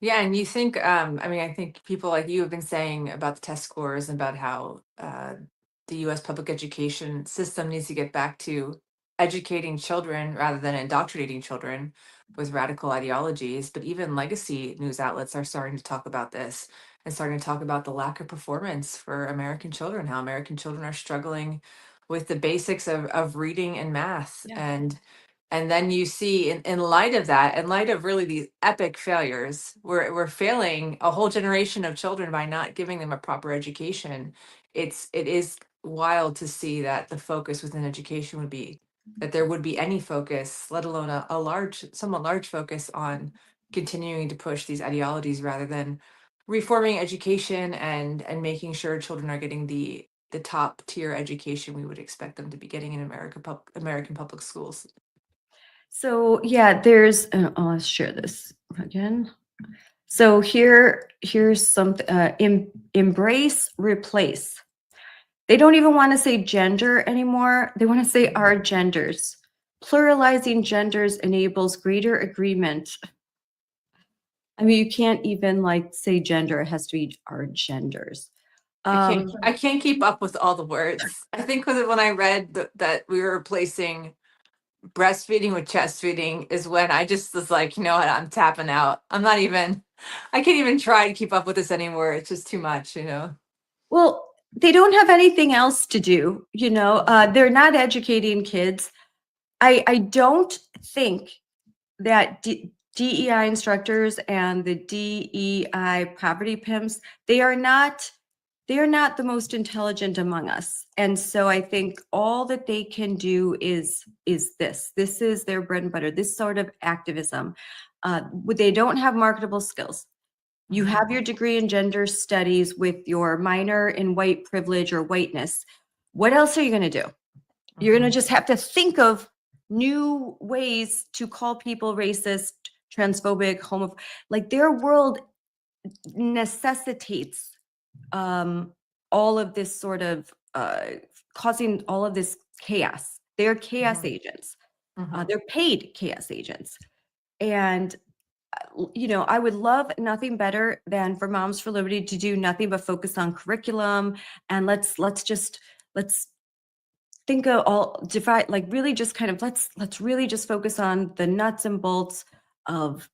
Yeah, and you think, I think people like you have been saying about the test scores and about how the US public education system needs to get back to educating children rather than indoctrinating children with radical ideologies. But even legacy news outlets are starting to talk about this and starting to talk about the lack of performance for American children, how American children are struggling with the basics of reading and math. Yeah. And then you see in light of that, in light of really these epic failures, we're failing a whole generation of children by not giving them a proper education. It is wild to see that the focus within education would be that there would be any focus, let alone a somewhat large focus on continuing to push these ideologies rather than reforming education and making sure children are getting the top tier education we would expect them to be getting in American public schools. So yeah, there's, I'll share this again. So here's something, embrace, replace. They don't even want to say gender anymore. They want to say our genders. Pluralizing genders enables greater agreement. I mean, you can't even like say gender, it has to be our genders. I can't keep up with all the words. I think when I read that we were replacing breastfeeding with chest feeding is when I just was like, you know what, I'm tapping out. I can't even try to keep up with this anymore. It's just too much, you know? Well, they don't have anything else to do, you know, they're not educating kids. I don't think that DEI instructors and the DEI poverty pimps, they are not the most intelligent among us. And so I think all that they can do is this. This is their bread and butter, this sort of activism. They don't have marketable skills. You have your degree in gender studies with your minor in white privilege or whiteness. What else are you going to do? You're going to just have to think of new ways to call people racist, transphobic, homophobic. Like their world necessitates all of this sort of causing all of this chaos. They're chaos agents. They're paid chaos agents. And you know, I would love nothing better than for Moms for Liberty to do nothing but focus on curriculum, and let's think of all divide, like really just kind of let's really just focus on the nuts and bolts of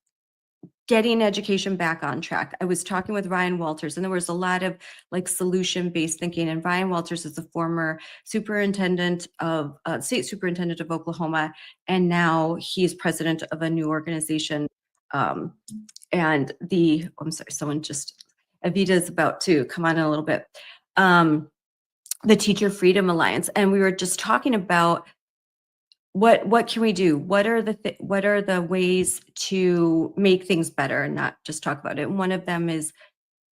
getting education back on track. I was talking with Ryan Walters, and there was a lot of like solution-based thinking. And Ryan Walters is the former superintendent of state superintendent of Oklahoma, and now he's president of a new organization. And I'm sorry, someone just, Evita is about to come on in a little bit. The Teacher Freedom Alliance, and we were just talking about what can we do? What are the ways to make things better and not just talk about it? And one of them is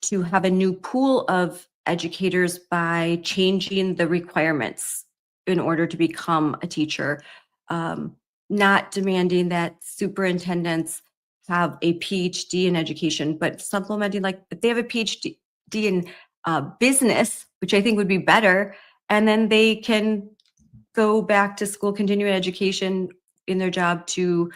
to have a new pool of educators by changing the requirements in order to become a teacher, not demanding that superintendents have a PhD in education, but supplementing, like if they have a PhD in business, which I think would be better, and then they can go back to school, continuing education in their job to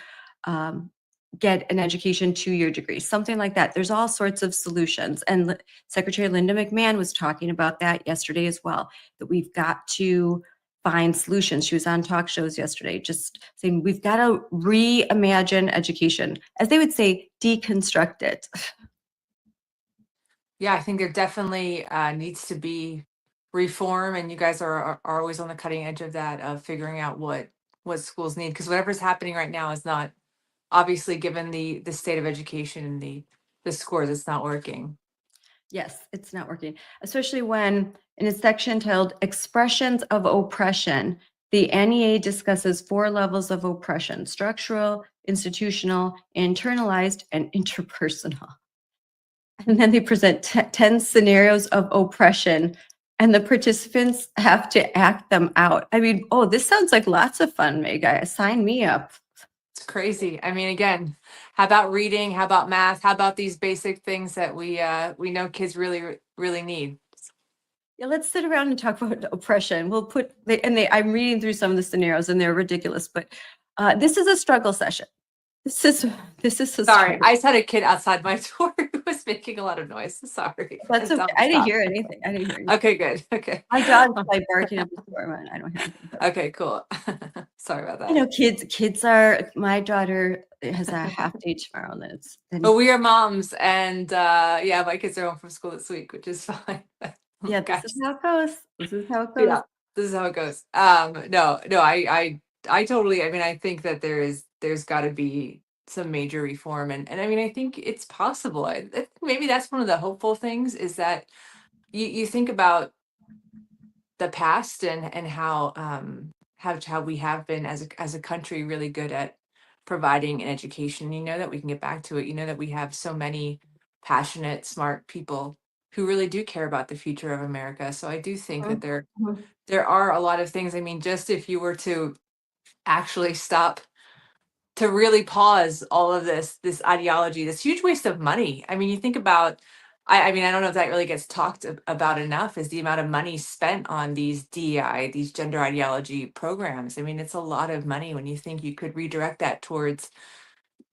get an education 2-year degree, something like that. There's all sorts of solutions. And Secretary Linda McMahon was talking about that yesterday as well, that we've got to find solutions. She was on talk shows yesterday, just saying we've got to reimagine education. As they would say, deconstruct it. Yeah, I think there definitely needs to be reform, and you guys are always on the cutting edge of that, of figuring out what schools need, because whatever's happening right now is not, obviously, given the state of education and the scores, it's not working. Yes, it's not working, especially when in a section titled Expressions of Oppression, the NEA discusses 4 levels of oppression: structural, institutional, internalized, and interpersonal. And then they present 10 scenarios of oppression, and the participants have to act them out. I mean, oh, this sounds like lots of fun, Meg. Sign me up. It's crazy. I mean, again, how about reading? How about math? How about these basic things that we know kids really, really need? Yeah, let's sit around and talk about oppression. We'll put, I'm reading through some of the scenarios, and they're ridiculous, but this is a struggle session. This is a Sorry, I just had a kid outside my door who was making a lot of noise. Sorry. That's okay. I didn't hear anything. Okay, good. Okay. My dog's like barking at the door, I don't hear anything. Okay, cool. Sorry about that. I know kids are, my daughter has a half day tomorrow, and it's. But we are moms, and yeah, my kids are home from school this week, which is fine. Yeah, this is how it goes. This is how it goes. Yeah, this is how it goes. No, I totally, I mean, I think that there's got to be some major reform, and I mean, I think it's possible. I think maybe that's one of the hopeful things, is that you think about the past and how we have been as a country really good at providing an education. You know that we can get back to it. You know that we have so many passionate, smart people who really do care about the future of America. So I do think that there are a lot of things. I mean, just if you were to actually stop to really pause all of this ideology, this huge waste of money. I mean, you think about, I mean, I don't know if that really gets talked about enough, is the amount of money spent on these DEI, these gender ideology programs. I mean, it's a lot of money when you think you could redirect that towards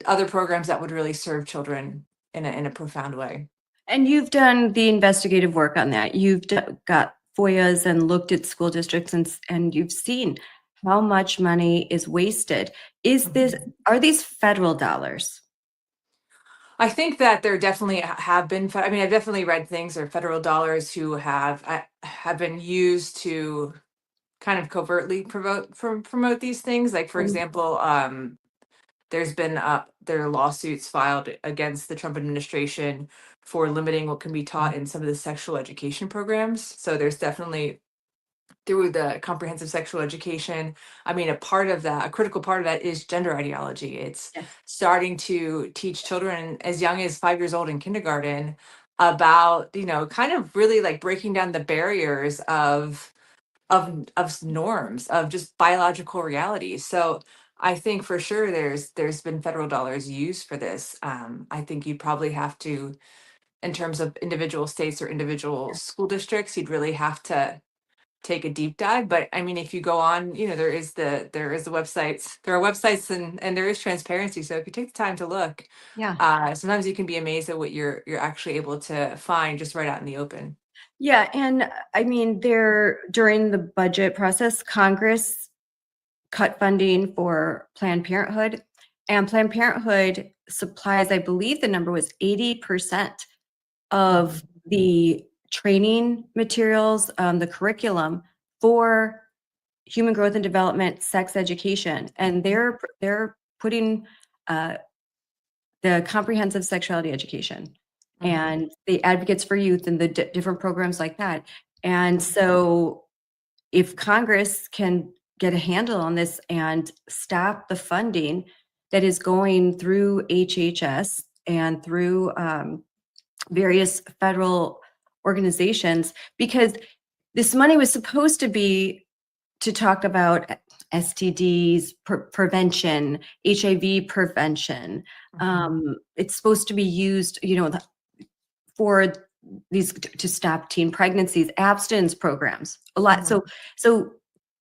other programs that would really serve children in a profound way. And you've done the investigative work on that. You've got FOIAs and looked at school districts, and you've seen how much money is wasted. Are these federal dollars? I think that there definitely have been. I mean, I've definitely read things or federal dollars who have been used to kind of covertly promote these things. Like for example, there's been there are lawsuits filed against the Trump administration for limiting what can be taught in some of the sexual education programs. So there's definitely through the comprehensive sexual education. I mean, a critical part of that is gender ideology. It's Yeah. starting to teach children as young as 5 years old in kindergarten about, kind of really like breaking down the barriers of norms of just biological realities. So I think for sure there's been federal dollars used for this. I think you'd probably have to, in terms of individual states or individual school districts, you'd really have to take a deep dive. But I mean, if you go on, there is the websites, there are websites, and there is transparency. So if you take the time to look, Yeah. sometimes you can be amazed at what you're actually able to find just right out in the open. Yeah, and I mean, during the budget process, Congress cut funding for Planned Parenthood, and Planned Parenthood supplies, I believe the number was 80% of the training materials, the curriculum for human growth and development, sex education, and they're putting the comprehensive sexuality education and the advocates for youth and the different programs like that. And so if Congress can get a handle on this and stop the funding that is going through HHS and through various federal organizations, because this money was supposed to be to talk about STDs, prevention, HIV prevention. It's supposed to be used, for these to stop teen pregnancies, abstinence programs, a lot. So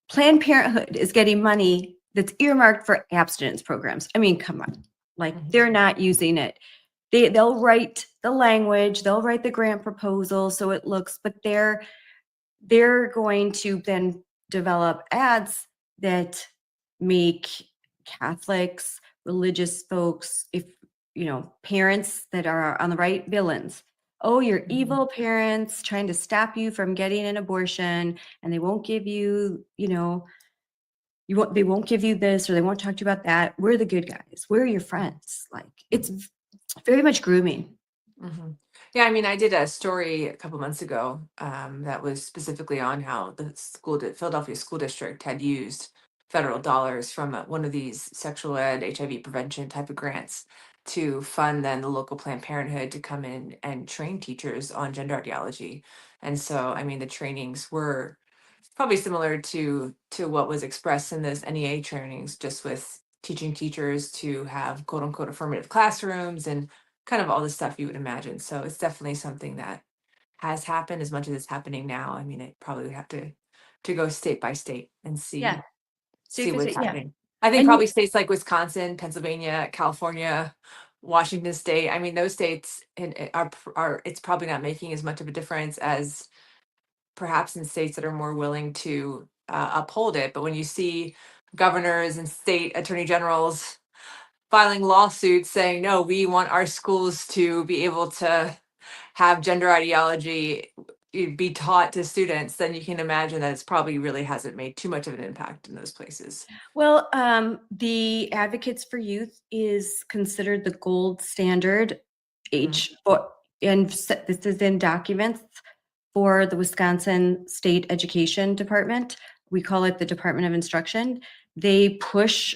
Planned Parenthood is getting money that's earmarked for abstinence programs. I mean, come on, like they're not using it. They'll write the language, they'll write the grant proposal so it looks, but they're going to then develop ads that make Catholics, religious folks, if parents that are on the right, villains. Oh, you're evil parents trying to stop you from getting an abortion, and they won't give you, they won't give you this, or they won't talk to you about that. We're the good guys. We're your friends. Like, it's very much grooming. Yeah, I mean, I did a story a couple months ago that was specifically on how the Philadelphia school district had used federal dollars from one of these sexual ed, HIV prevention type of grants to fund then the local Planned Parenthood to come in and train teachers on gender ideology. And so, I mean, the trainings were probably similar to what was expressed in those NEA trainings, just with teaching teachers to have quote unquote affirmative classrooms and kind of all the stuff you would imagine. So it's definitely something that has happened as much as it's happening now. I mean, it probably would have to go state by state and see Yeah. see what's Yeah. happening. I think And probably states like Wisconsin, Pennsylvania, California, Washington State. I mean, those states are it's probably not making as much of a difference as perhaps in states that are more willing to uphold it. But when you see governors and state attorney generals filing lawsuits saying, no, we want our schools to be able to have gender ideology be taught to students, then you can imagine that it's probably really hasn't made too much of an impact in those places. Well, the Advocates for Youth is considered the gold standard and this is in documents for the Wisconsin State Education Department. We call it the Department of Instruction. They push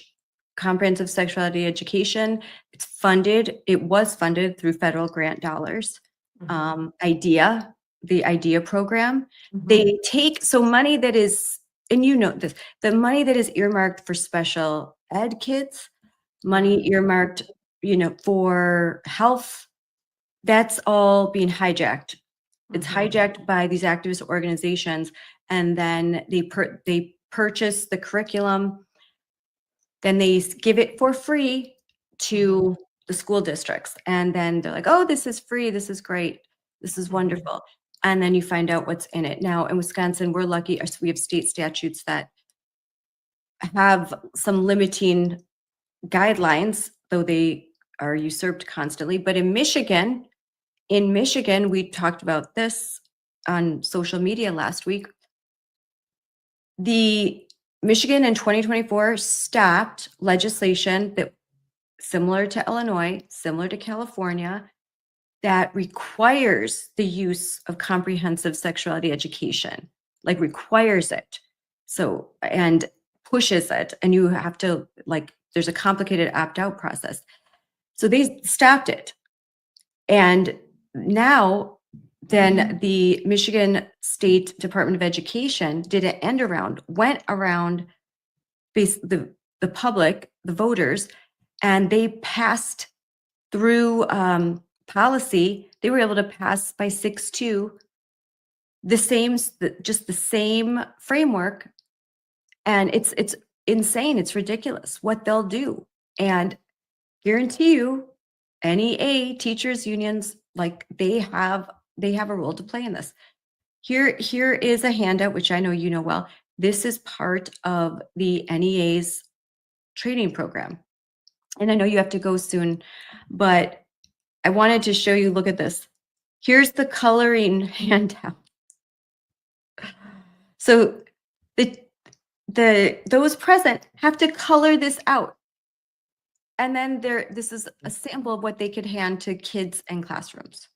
comprehensive sexuality education. It was funded through federal grant dollars. The IDEA program. They take money that is, and this, the money that is earmarked for special ed kids, money earmarked, for health, that's all being hijacked. It's hijacked by these activist organizations, and then they purchase the curriculum, then they give it for free to the school districts, and then they're like, oh, this is free, this is great, this is wonderful. And then you find out what's in it. Now in Wisconsin, we're lucky, we have state statutes that have some limiting guidelines, though they are usurped constantly. But in Michigan, we talked about this on social media last week. The Michigan in 2024 stopped legislation that similar to Illinois, similar to California, that requires the use of comprehensive sexuality education, like requires it. So, and pushes it, and you have to, like, there's a complicated opt-out process. So they stopped it. And now then the Michigan State Department of Education did an end around, went around the public, the voters, and they passed through policy. They were able to pass by 6-2 just the same framework. And it's insane. It's ridiculous what they'll do. And guarantee you, NEA teachers unions, like they have a role to play in this. Here is a handout, which I know you know well. This is part of the NEA's training program. And I know you have to go soon, but I wanted to show you, look at this. Here's the coloring handout. So those present have to color this out. And then this is a sample of what they could hand to kids in classrooms.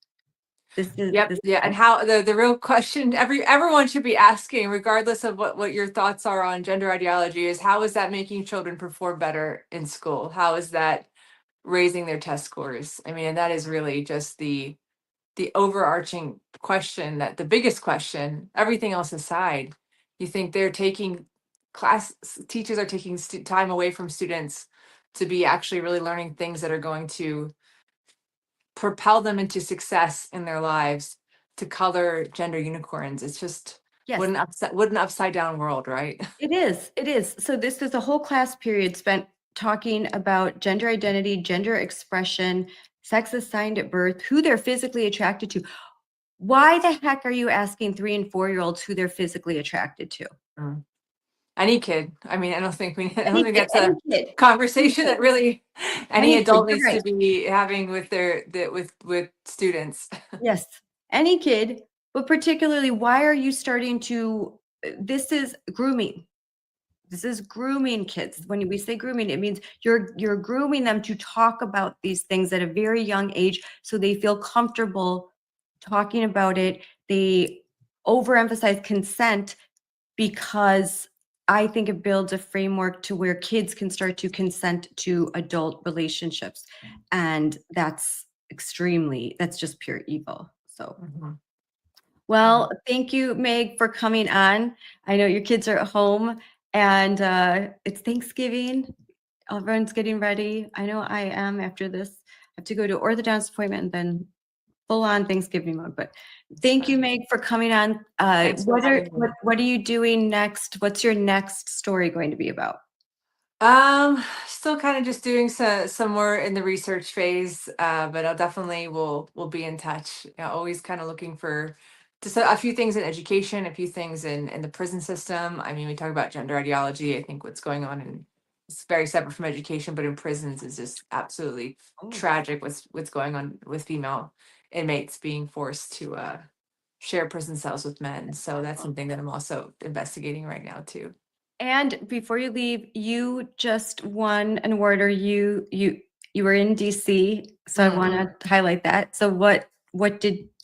And how the real question everyone should be asking, regardless of what your thoughts are on gender ideology, is how is that making children perform better in school? How is that raising their test scores? I mean, and that is really just the overarching question, that the biggest question, everything else aside. You think they're taking teachers are taking time away from students to be actually really learning things that are going to propel them into success in their lives, to color gender unicorns. It's just Yes. what an upside down world, right? It is. So this is a whole class period spent talking about gender identity, gender expression, sex assigned at birth, who they're physically attracted to. Why the heck are you asking 3- and 4-year-olds who they're physically attracted to? Any kid. I mean, I don't think that's a conversation that really any adult needs to be having with with students. Yes, any kid, but particularly, why are you starting to? This is grooming. This is grooming kids. When we say grooming, it means you're grooming them to talk about these things at a very young age, so they feel comfortable talking about it. They overemphasize consent because I think it builds a framework to where kids can start to consent to adult relationships. And that's just pure evil. So, well, thank you, Meg, for coming on. I know your kids are at home and it's Thanksgiving. Everyone's getting ready. I know I am after this. I have to go to orthodontist appointment and then full on Thanksgiving mode. But thank you, Meg, for coming on. What are you doing next? What's your next story going to be about? Still kind of just doing some more in the research phase, but I'll definitely will be in touch. Always kind of looking for just a few things in education, a few things in the prison system. I mean, we talk about gender ideology. I think what's going on it's very separate from education, but in prisons is just absolutely tragic. What's going on with female inmates being forced to share prison cells with men. So that's something that I'm also investigating right now too. And before you leave, you just won an award, or you were in DC. So I want to highlight that. So what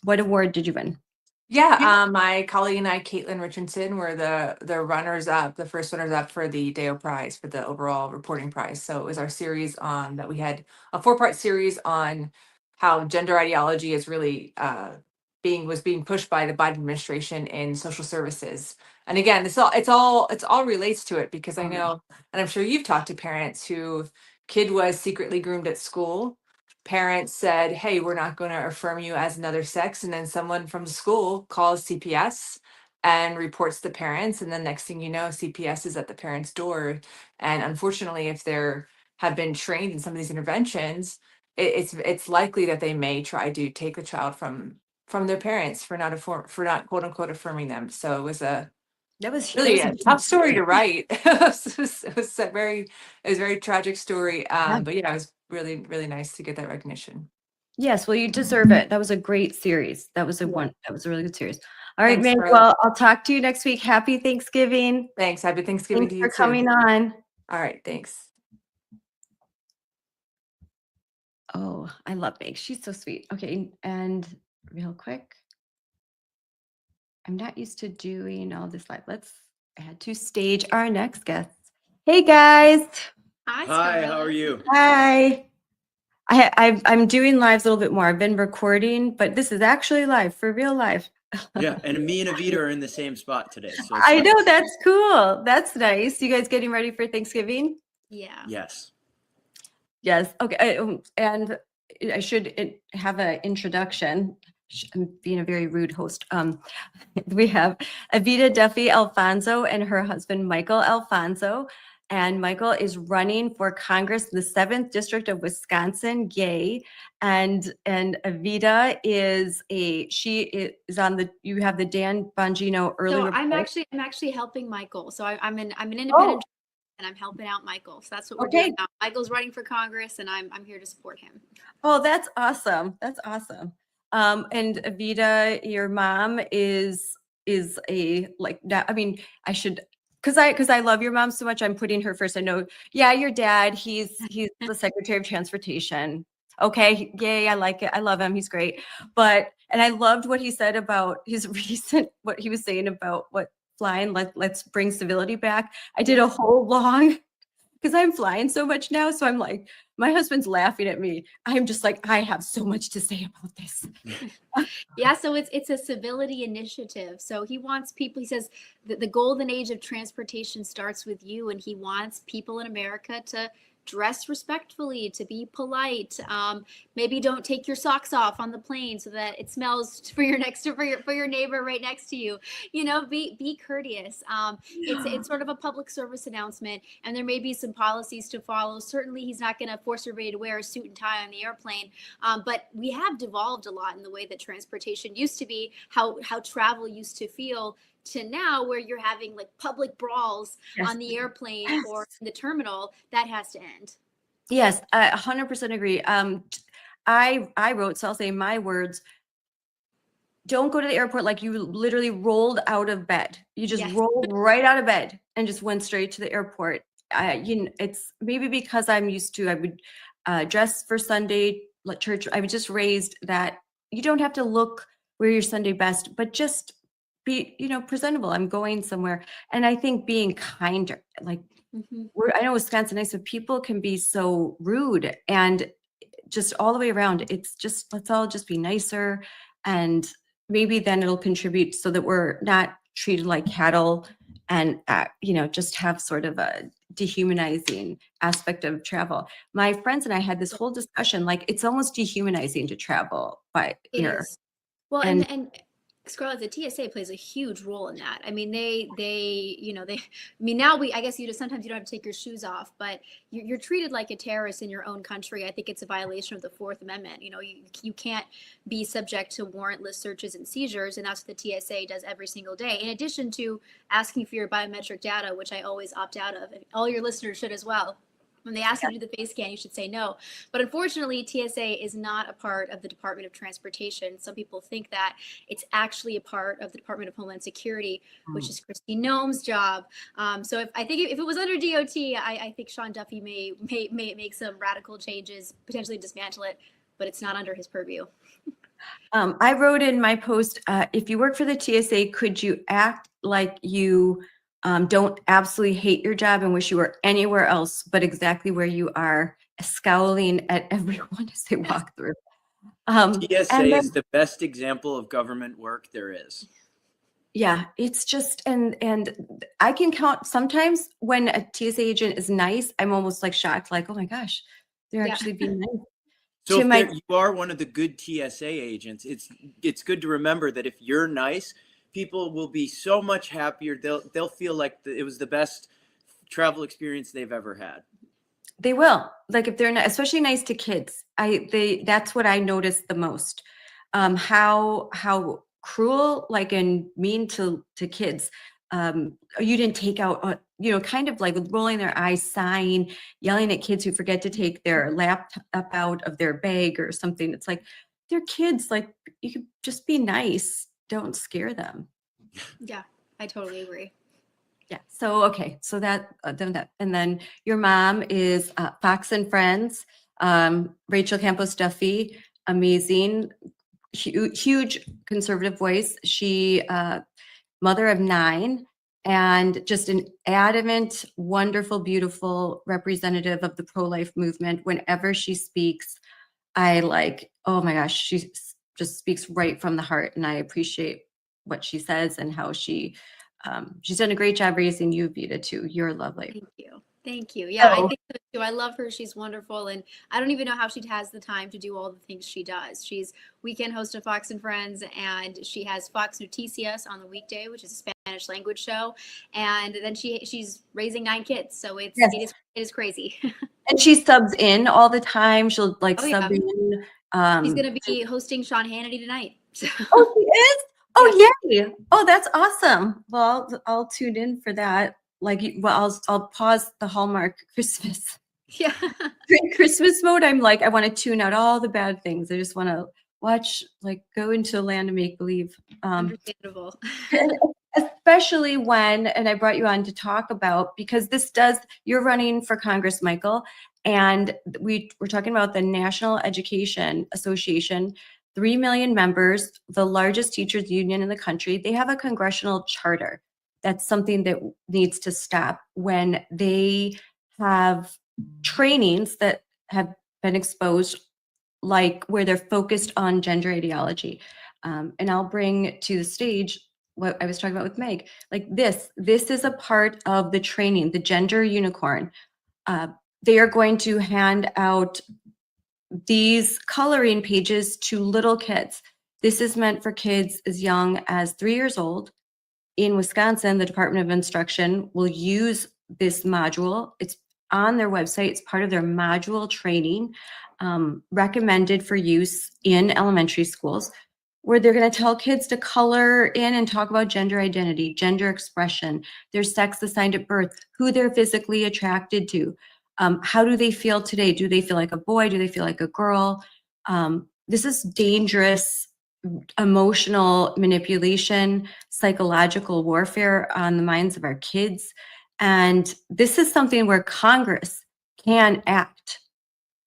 award did you win? Yeah, my colleague and I, Caitlin Richardson, were the runners up, the first runners up for the Deo Prize, for the overall reporting prize. So it was our series on that. We had a 4-part series on how gender ideology is really was being pushed by the Biden administration in social services. And again, it's all relates to it, because I know, and I'm sure you've talked to parents who kid was secretly groomed at school. Parents said, hey, we're not going to affirm you as another sex. And then someone from the school calls CPS and reports the parents. And then next thing you know, CPS is at the parent's door. And unfortunately, if they're have been trained in some of these interventions, it's likely that they may try to take the child from their parents for not quote unquote affirming them. So it was a That was really huge. a tough story to write. It was a very tragic story. But yeah, it was really, really nice to get that recognition. Yes, well, you deserve it. That was a great series. That was a really good series. All right, Thanks, Meg. Scarlett. Well, I'll talk to you next week. Happy Thanksgiving. Thanks. Happy Thanksgiving Thanks to you for too. coming on. All right, thanks. Oh, I love Meg. She's so sweet. Okay, and real quick, I'm not used to doing all this live. Let's add to stage our next guest. Hey guys. Hi, how are you? Hi. I'm doing lives a little bit more. I've been recording, but this is actually live, for real live. Yeah, and me and Evita are in the same spot today. So I know, that's cool. That's nice. You guys getting ready for Thanksgiving? yes. Yes. Okay. And I should have an introduction. I'm being a very rude host. We have Evita Duffy-Alfonso and her husband, Michael Alfonso. And Michael is running for Congress in the 7th District of Wisconsin, yay. And Evita is on the, you have the Dan Bongino early So report. I'm actually helping Michael. So I'm an independent and I'm helping out Michael. So that's what we're doing now. Michael's running for Congress and I'm here to support him. Oh, that's awesome. That's awesome. And Evita, your mom is a like that. I mean, I should, because I love your mom so much, I'm putting her first. I know, yeah, your dad, he's the Secretary of Transportation. Okay, yay, I like it. I love him. He's great. And I loved what he said about his what he was saying about what flying, let's bring civility back. I did a whole long, because I'm flying so much now. So I'm like, my husband's laughing at me. I'm just like, I have so much to say about this. Yeah, so it's a civility initiative. So he wants people, he says that the golden age of transportation starts with you, and he wants people in America to dress respectfully, to be polite. Maybe don't take your socks off on the plane so that it smells for your neighbor right next to you. You know, be courteous. It's sort of a public service announcement, and there may be some policies to follow. Certainly, he's not going to force everybody to wear a suit and tie on the airplane. But we have devolved a lot in the way that transportation used to be, how travel used to feel, to now where you're having like public brawls on the airplane or in the terminal. That has to end. Yes, I 100% agree. I wrote, so I'll say my words. Don't go to the airport like you literally rolled out of bed. You just rolled right out of bed and just went straight to the airport. It's maybe because I'm used to, I would dress for Sunday, like church. I was just raised that you don't have to look wear your Sunday best, but just be, presentable. I'm going somewhere. And I think being kinder, like I know Wisconsin nice, but people can be so rude, and just all the way around. It's just, let's all just be nicer, and maybe then it'll contribute so that we're not treated like cattle, and just have sort of a dehumanizing aspect of travel. My friends and I had this whole discussion, like it's almost dehumanizing to travel by air. Well, and Scarlett, the TSA plays a huge role in that. I mean, now I guess sometimes you don't have to take your shoes off, but you're treated like a terrorist in your own country. I think it's a violation of the Fourth Amendment. You can't be subject to warrantless searches and seizures, and that's what the TSA does every single day. In addition to asking for your biometric data, which I always opt out of, and all your listeners should as well. When they ask you to do the face scan, you should say no. But unfortunately, TSA is not a part of the Department of Transportation. Some people think that it's actually a part of the Department of Homeland Security, which is Kristi Noem's job. So if it was under DOT, I think Sean Duffy may make some radical changes, potentially dismantle it, but it's not under his purview. I wrote in my post, if you work for the TSA, could you act like you don't absolutely hate your job and wish you were anywhere else but exactly where you are, scowling at everyone as they walk through. TSA is the best example of government work there is. Yeah, it's just, and I can count sometimes when a TSA agent is nice, I'm almost like shocked, like, oh my gosh, they're actually being nice. So if you are one of the good TSA agents, it's good to remember that if you're nice, people will be so much happier. They'll feel like it was the best travel experience they've ever had. They will, like if they're not, especially nice to kids. That's what I noticed the most. How cruel, like, and mean to kids. you didn't take out, kind of like with rolling their eyes, sighing, yelling at kids who forget to take their laptop out of their bag or something. It's like, they're kids, like, you could just be nice. Don't scare them. Yeah, I totally agree. Yeah. So, okay. So and then your mom is Fox and Friends, Rachel Campos Duffy, amazing, huge conservative voice. She, mother of 9, and just an adamant, wonderful, beautiful representative of the pro-life movement. Whenever she speaks, I like, oh my gosh, she just speaks right from the heart, and I appreciate what she says and how she's done a great job raising you, Evita, too. You're lovely. Thank you. Thank you. Yeah, I So- think so too. I love her. She's wonderful. And I don't even know how she has the time to do all the things she does. She's weekend host of Fox and Friends, and she has Fox Noticias on the weekday, which is a Spanish language show. And then she's raising 9 kids. So it is crazy. And she subs in all the time. She'll like Oh, sub yeah. in. She's going to be hosting Sean Hannity tonight. So. Oh, she is? Oh, yay. Oh, that's awesome. Well, I'll tune in for that. I'll pause the Hallmark Christmas. Yeah. In Christmas mode, I'm like, I want to tune out all the bad things. I just want to watch, like, go into a land of make-believe. Understandable. Especially when, and I brought you on to talk about, because you're running for Congress, Michael, and we're talking about the National Education Association, 3 million members, the largest teachers union in the country. They have a congressional charter. That's something that needs to stop when they have trainings that have been exposed, like where they're focused on gender ideology. And I'll bring to the stage what I was talking about with Meg. Like this is a part of the training, the gender unicorn. They are going to hand out these coloring pages to little kids. This is meant for kids as young as 3 years old. In Wisconsin, the Department of Instruction will use this module. It's on their website. It's part of their module training, recommended for use in elementary schools, where they're going to tell kids to color in and talk about gender identity, gender expression, their sex assigned at birth, who they're physically attracted to. How do they feel today? Do they feel like a boy? Do they feel like a girl? This is dangerous emotional manipulation, psychological warfare on the minds of our kids. And this is something where Congress can act.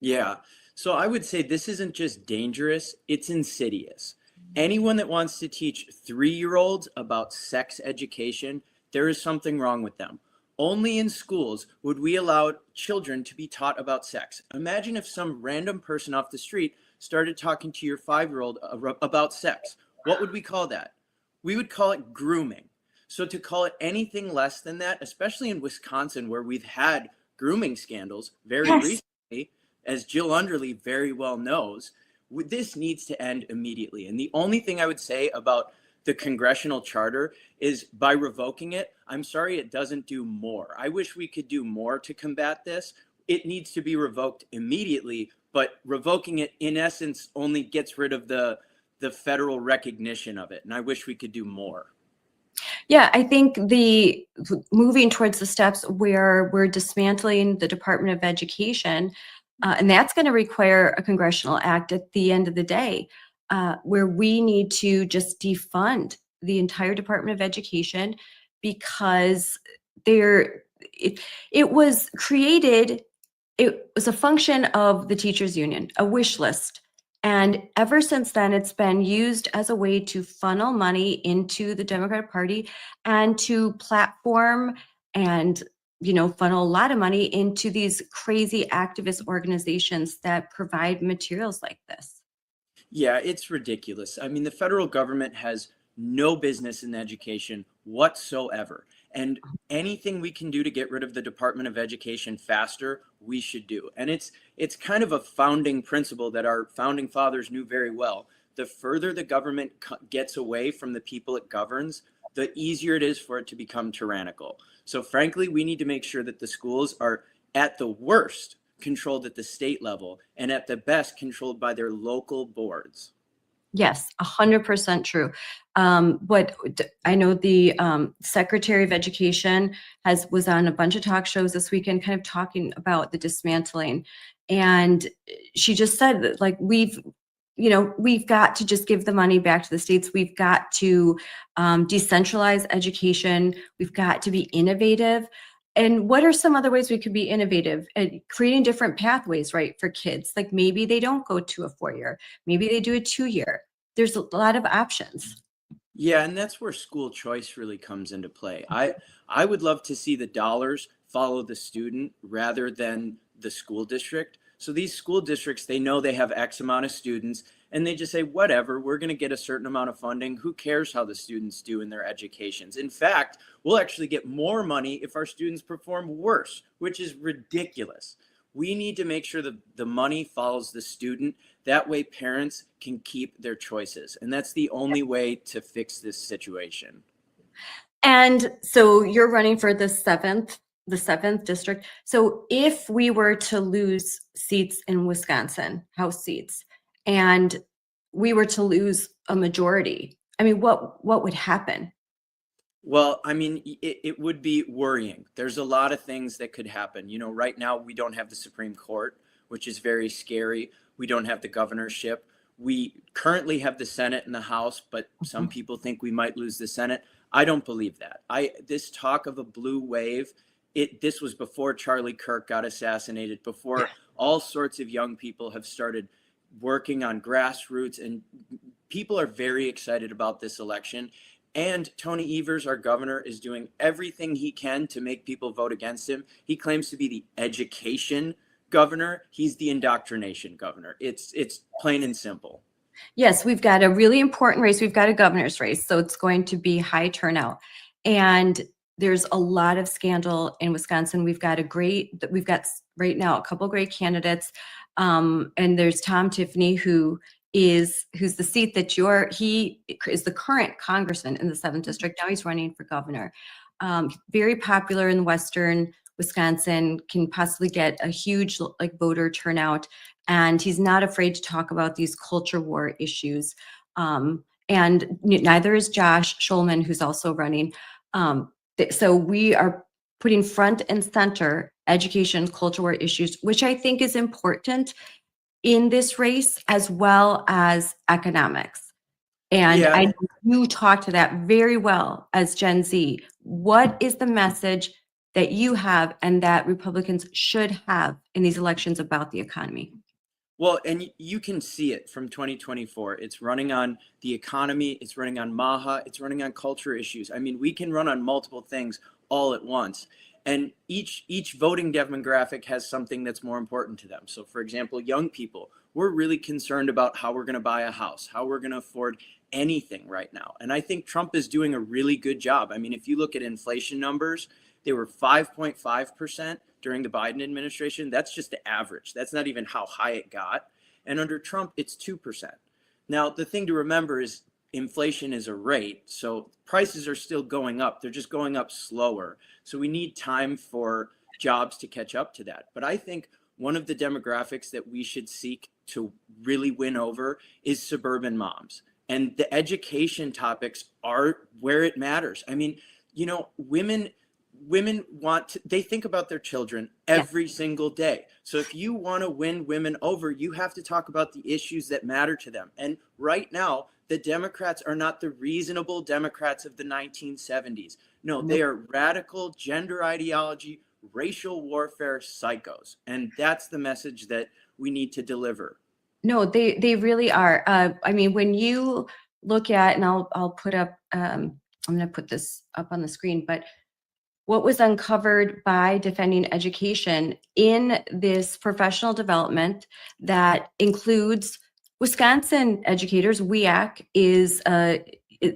Yeah. So I would say this isn't just dangerous, it's insidious. Anyone that wants to teach 3-year-olds about sex education, there is something wrong with them. Only in schools would we allow children to be taught about sex. Imagine if some random person off the street started talking to your 5-year-old about sex. What would we call that? We would call it grooming. So to call it anything less than that, especially in Wisconsin, where we've had grooming scandals very recently, as Jill Underly very well knows, this needs to end immediately. And the only thing I would say about the congressional charter is by revoking it, I'm sorry it doesn't do more. I wish we could do more to combat this. It needs to be revoked immediately, but revoking it in essence only gets rid of the federal recognition of it. And I wish we could do more. Yeah, I think the moving towards the steps where we're dismantling the Department of Education, and that's going to require a congressional act at the end of the day, where we need to just defund the entire Department of Education, because it was created, it was a function of the teachers union, a wish list. And ever since then, it's been used as a way to funnel money into the Democratic Party and to platform and, funnel a lot of money into these crazy activist organizations that provide materials like this. Yeah, it's ridiculous. I mean, the federal government has no business in education whatsoever. And anything we can do to get rid of the Department of Education faster, we should do. And it's kind of a founding principle that our founding fathers knew very well. The further the government gets away from the people it governs, the easier it is for it to become tyrannical. So frankly, we need to make sure that the schools are at the worst controlled at the state level and at the best controlled by their local boards. Yes, 100% true. I know the Secretary of Education was on a bunch of talk shows this weekend, kind of talking about the dismantling, and she just said that, like, we've got to just give the money back to the states. We've got to decentralize education. We've got to be innovative. And what are some other ways we could be innovative at creating different pathways, right, for kids? Like maybe they don't go to a 4-year, maybe they do a 2-year. There's a lot of options. Yeah, and that's where school choice really comes into play. I would love to see the dollars follow the student rather than the school district. So these school districts, they know they have X amount of students, and they just say, whatever, we're going to get a certain amount of funding. Who cares how the students do in their educations? In fact, we'll actually get more money if our students perform worse, which is ridiculous. We need to make sure that the money follows the student. That way parents can keep their choices. And that's the only way to fix this situation. And so you're running for the seventh district. So if we were to lose seats in Wisconsin, House seats, and we were to lose a majority, I mean, what would happen? Well, I mean, it would be worrying. There's a lot of things that could happen. Right now we don't have the Supreme Court, which is very scary. We don't have the governorship. We currently have the Senate and the House, but some people think we might lose the Senate. I don't believe that. This talk of a blue wave, this was before Charlie Kirk got assassinated, before all sorts of young people have started working on grassroots, and people are very excited about this election. And Tony Evers, our governor, is doing everything he can to make people vote against him. He claims to be the education governor. He's the indoctrination governor. It's plain and simple. Yes, we've got a really important race. We've got a governor's race, so it's going to be high turnout. And there's a lot of scandal in Wisconsin. We've got right now a couple of great candidates. And there's Tom Tiffany, who's the seat that he is the current congressman in the 7th district. Now he's running for governor. Very popular in Western Wisconsin, can possibly get a huge voter turnout. And he's not afraid to talk about these culture war issues. And neither is Josh Schulman, who's also running. So we are putting front and center education, culture war issues, which I think is important in this race, as well as economics. And Yeah. I know you talk to that very well as Gen Z. What is the message that you have and that Republicans should have in these elections about the economy? Well, and you can see it from 2024. It's running on the economy. It's running on MAHA. It's running on culture issues. I mean, we can run on multiple things all at once. And each voting demographic has something that's more important to them. So, for example, young people, we're really concerned about how we're going to buy a house, how we're going to afford anything right now. And I think Trump is doing a really good job. I mean, if you look at inflation numbers, they were 5.5% during the Biden administration. That's just the average. That's not even how high it got. And under Trump, it's 2%. Now, the thing to remember is inflation is a rate. So prices are still going up. They're just going up slower. So we need time for jobs to catch up to that. But I think one of the demographics that we should seek to really win over is suburban moms. And the education topics are where it matters. I mean, women they think about their children every single day. So if you want to win women over, you have to talk about the issues that matter to them. And right now, the Democrats are not the reasonable Democrats of the 1970s. No, they are radical gender ideology, racial warfare psychos. And that's the message that we need to deliver. No, they really are. I mean, when you look at, and I'll put up, I'm going to put this up on the screen, but what was uncovered by Defending Education in this professional development that includes Wisconsin educators, WEAC is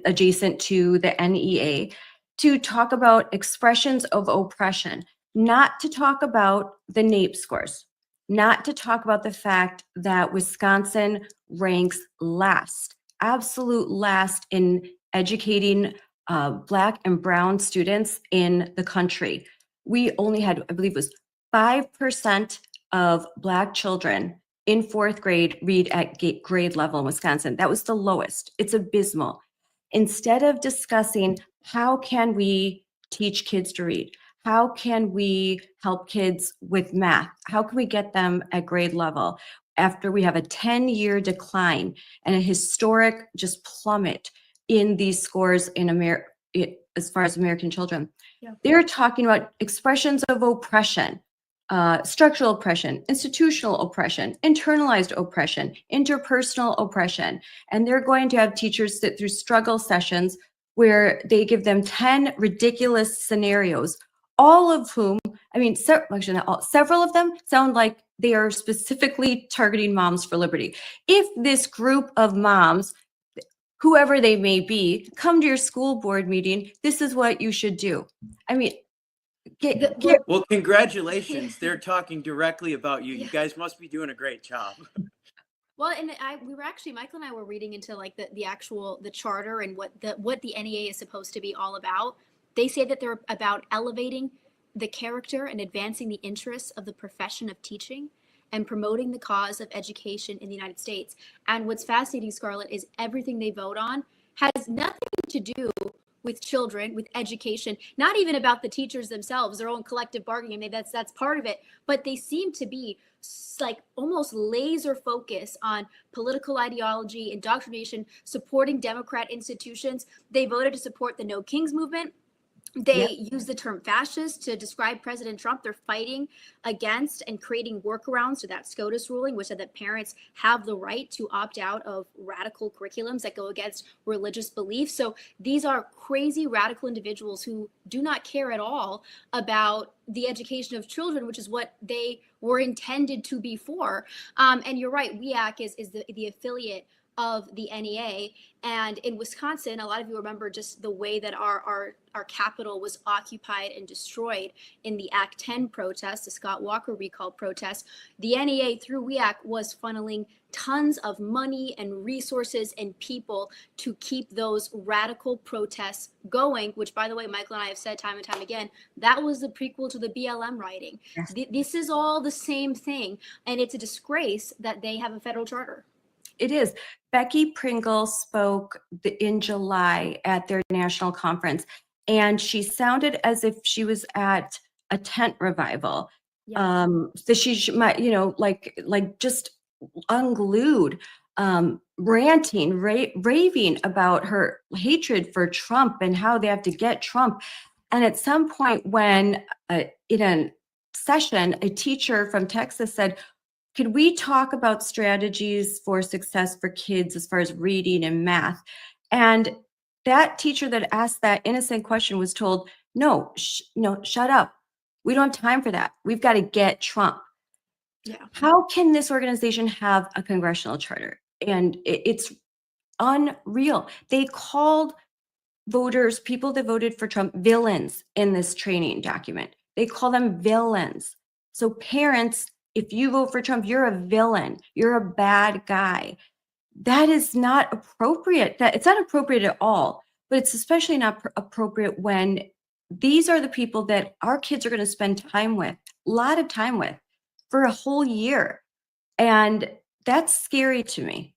adjacent to the NEA, to talk about expressions of oppression, not to talk about the NAEP scores, not to talk about the fact that Wisconsin ranks last, absolute last in educating Black and Brown students in the country. We only had, I believe it was 5% of Black children in fourth grade read at grade level in Wisconsin. That was the lowest. It's abysmal. Instead of discussing how can we teach kids to read, how can we help kids with math, how can we get them at grade level after we have a 10-year decline and a historic just plummet in these scores in America as far as American children. Yeah. They're talking about expressions of oppression, structural oppression, institutional oppression, internalized oppression, interpersonal oppression. And they're going to have teachers sit through struggle sessions where they give them 10 ridiculous scenarios, all of whom, I mean, actually not all, several of them sound like they are specifically targeting Moms for Liberty. If this group of moms, whoever they may be, come to your school board meeting, this is what you should do. I mean, Well, congratulations. They're talking directly about you. You guys must be doing a great job. Well, and we were actually, Michael and I were reading into like the charter and what the NEA is supposed to be all about. They say that they're about elevating the character and advancing the interests of the profession of teaching and promoting the cause of education in the United States. And what's fascinating, Scarlett, is everything they vote on has nothing to do with children, with education, not even about the teachers themselves, their own collective bargaining. I mean, that's part of it, but they seem to be like almost laser focused on political ideology, indoctrination, supporting Democrat institutions. They voted to support the No Kings movement. They use the term fascist to describe President Trump. They're fighting against and creating workarounds to that SCOTUS ruling, which said that parents have the right to opt out of radical curriculums that go against religious beliefs. So these are crazy radical individuals who do not care at all about the education of children, which is what they were intended to be for. And you're right, WEAC is the affiliate of the NEA. And in Wisconsin, a lot of you remember just the way that our capital was occupied and destroyed in the Act 10 protests, the Scott Walker recall protests. The NEA through WEAC was funneling tons of money and resources and people to keep those radical protests going, which, by the way, Michael and I have said time and time again, that was the prequel to the BLM rioting. Yes. This is all the same thing. And it's a disgrace that they have a federal charter. It is. Becky Pringle spoke in July at their national conference, and she sounded as if she was at a tent revival. Yeah. So she might, like just unglued, ranting, raving about her hatred for Trump and how they have to get Trump. And at some point when in a session, a teacher from Texas said, could we talk about strategies for success for kids as far as reading and math? And that teacher that asked that innocent question was told, no, shut up. We don't have time for that. We've got to get Trump. Yeah. How can this organization have a congressional charter? And it's unreal. They called voters, people that voted for Trump, villains in this training document. They call them villains. So parents, if you vote for Trump, you're a villain. You're a bad guy. That is not appropriate. It's not appropriate at all, but it's especially not appropriate when these are the people that our kids are going to spend time with, a lot of time with, for a whole year. And that's scary to me.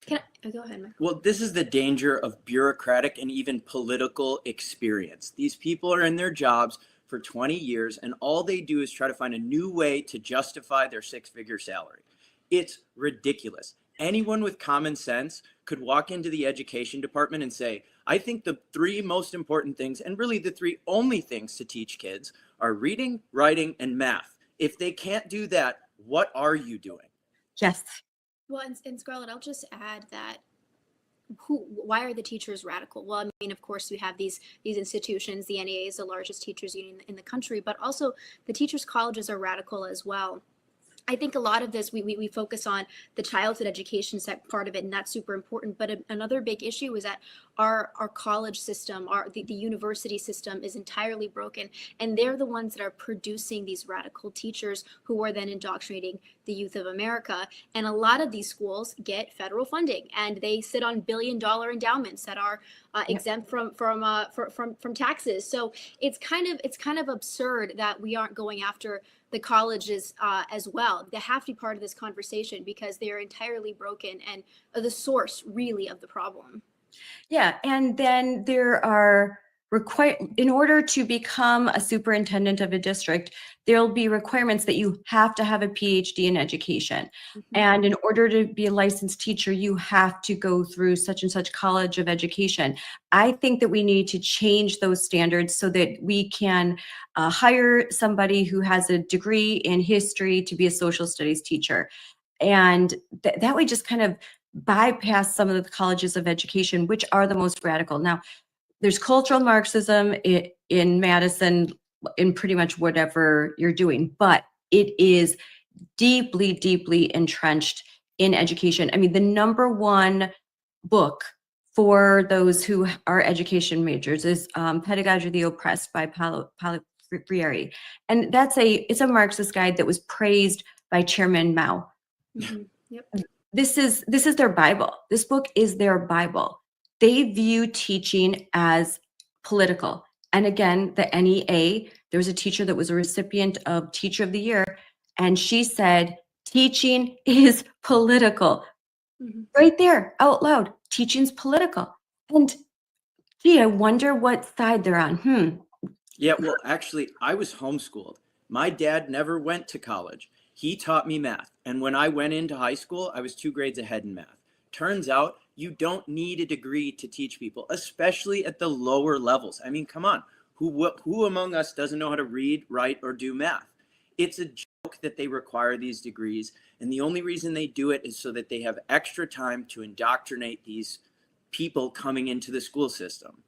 Go ahead, Mike. Well, this is the danger of bureaucratic and even political experience. These people are in their jobs for 20 years, and all they do is try to find a new way to justify their six-figure salary. It's ridiculous. Anyone with common sense could walk into the education department and say, I think the three most important things, and really the three only things to teach kids, are reading, writing, and math. If they can't do that, what are you doing? Yes. Well, and Scarlett, I'll just add that why are the teachers radical? Well, I mean, of course, we have these institutions. The NEA is the largest teachers union in the country, but also the teachers' colleges are radical as well. I think a lot of this, we focus on the childhood education part of it, and that's super important. But another big issue is that our college system, the university system is entirely broken. And they're the ones that are producing these radical teachers who are then indoctrinating the youth of America. And a lot of these schools get federal funding, and they sit on billion-dollar endowments that are exempt from taxes. So it's kind of absurd that we aren't going after the colleges as well. They have to be part of this conversation because they are entirely broken and are the source really of the problem. Yeah, and then there are in order to become a superintendent of a district, there'll be requirements that you have to have a PhD in education. And in order to be a licensed teacher, you have to go through such and such college of education. I think that we need to change those standards so that we can hire somebody who has a degree in history to be a social studies teacher. And that way just kind of bypass some of the colleges of education, which are the most radical. Now, there's cultural Marxism in Madison, in pretty much whatever you're doing, but it is deeply, deeply entrenched in education. I mean, the number one book for those who are education majors is Pedagogy of the Oppressed by Paulo Freire. And it's a Marxist guide that was praised by Chairman Mao. Yep. This is their Bible. This book is their Bible. They view teaching as political. And again, the NEA, there was a teacher that was a recipient of Teacher of the Year, and she said, teaching is political. Right there, out loud, teaching's political. And gee, I wonder what side they're on. Yeah, well, actually, I was homeschooled. My dad never went to college. He taught me math. And when I went into high school, I was 2 grades ahead in math. Turns out you don't need a degree to teach people, especially at the lower levels. I mean, come on. Who among us doesn't know how to read, write, or do math? It's a joke that they require these degrees. And the only reason they do it is so that they have extra time to indoctrinate these people coming into the school system.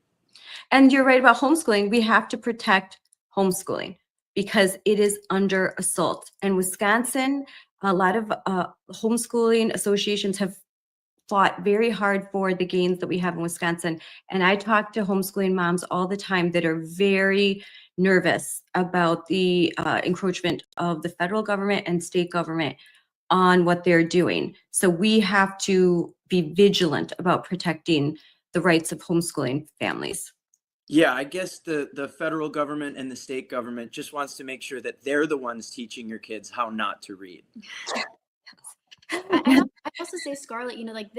And you're right about homeschooling. We have to protect homeschooling because it is under assault. And Wisconsin, a lot of homeschooling associations have fought very hard for the gains that we have in Wisconsin. And I talk to homeschooling moms all the time that are very nervous about the encroachment of the federal government and state government on what they're doing. So we have to be vigilant about protecting the rights of homeschooling families. Yeah, I guess the federal government and the state government just wants to make sure that they're the ones teaching your kids how not to read. I also say, Scarlett, like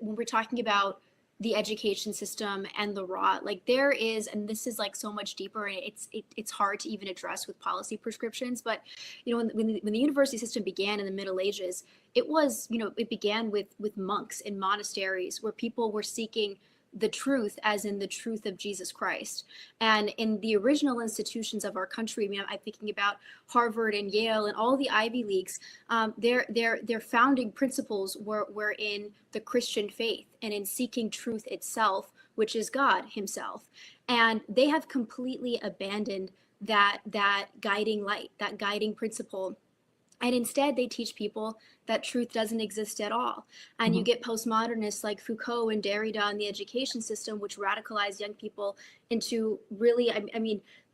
when we're talking about the education system and the rot, like there is, and this is like so much deeper, and it's hard to even address with policy prescriptions. But when the university system began in the Middle Ages, it began with monks in monasteries where people were seeking the truth, as in the truth of Jesus Christ. And in the original institutions of our country, I'm thinking about Harvard and Yale and all the Ivy Leagues, their founding principles were in the Christian faith and in seeking truth itself, which is God himself. And they have completely abandoned that guiding light, that guiding principle. And instead, they teach people that truth doesn't exist at all. And you get postmodernists like Foucault and Derrida in the education system, which radicalize young people into really,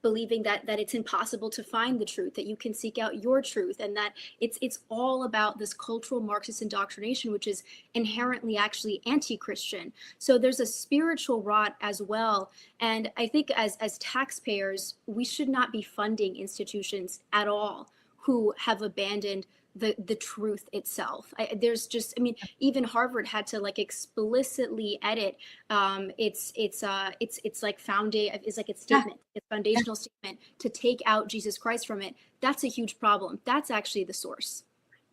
believing that it's impossible to find the truth, that you can seek out your truth, and that it's all about this cultural Marxist indoctrination, which is inherently actually anti-Christian. So there's a spiritual rot as well. And I think as taxpayers, we should not be funding institutions at all who have abandoned the truth itself. Even Harvard had to explicitly edit its statement, its foundational statement, to take out Jesus Christ from it. That's a huge problem. That's actually the source.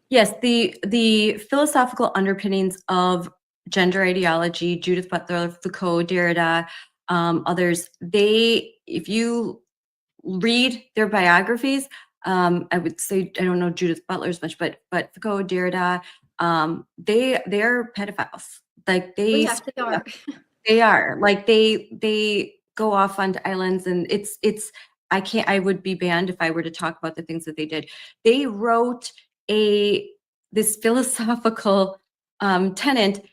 Yes, the philosophical underpinnings of gender ideology, Judith Butler, Foucault, Derrida, others, if you read their biographies, I would say, I don't know Judith Butler as much, but Foucault, Derrida, they're pedophiles. Like they are. They are. Like they go off onto islands, and I would be banned if I were to talk about the things that they did. They wrote this philosophical tenet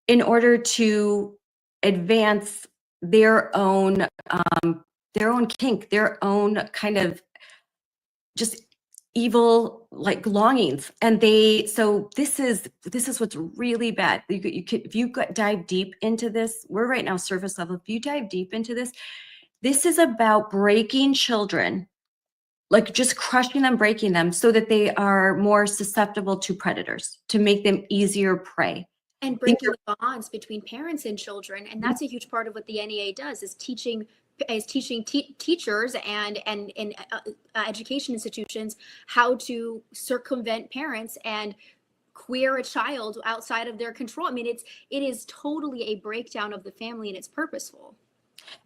in order to advance their own kink, their own kind of just evil longings. And this is what's really bad. If you dive deep into this, we're right now surface level. If you dive deep into this is about breaking children like just crushing them, breaking them so that they are more susceptible to predators, to make them easier prey. And breaking the bonds between parents and children. And that's a huge part of what the NEA does, is teaching teachers and education institutions how to circumvent parents and queer a child outside of their control. I mean, it is totally a breakdown of the family, and it's purposeful.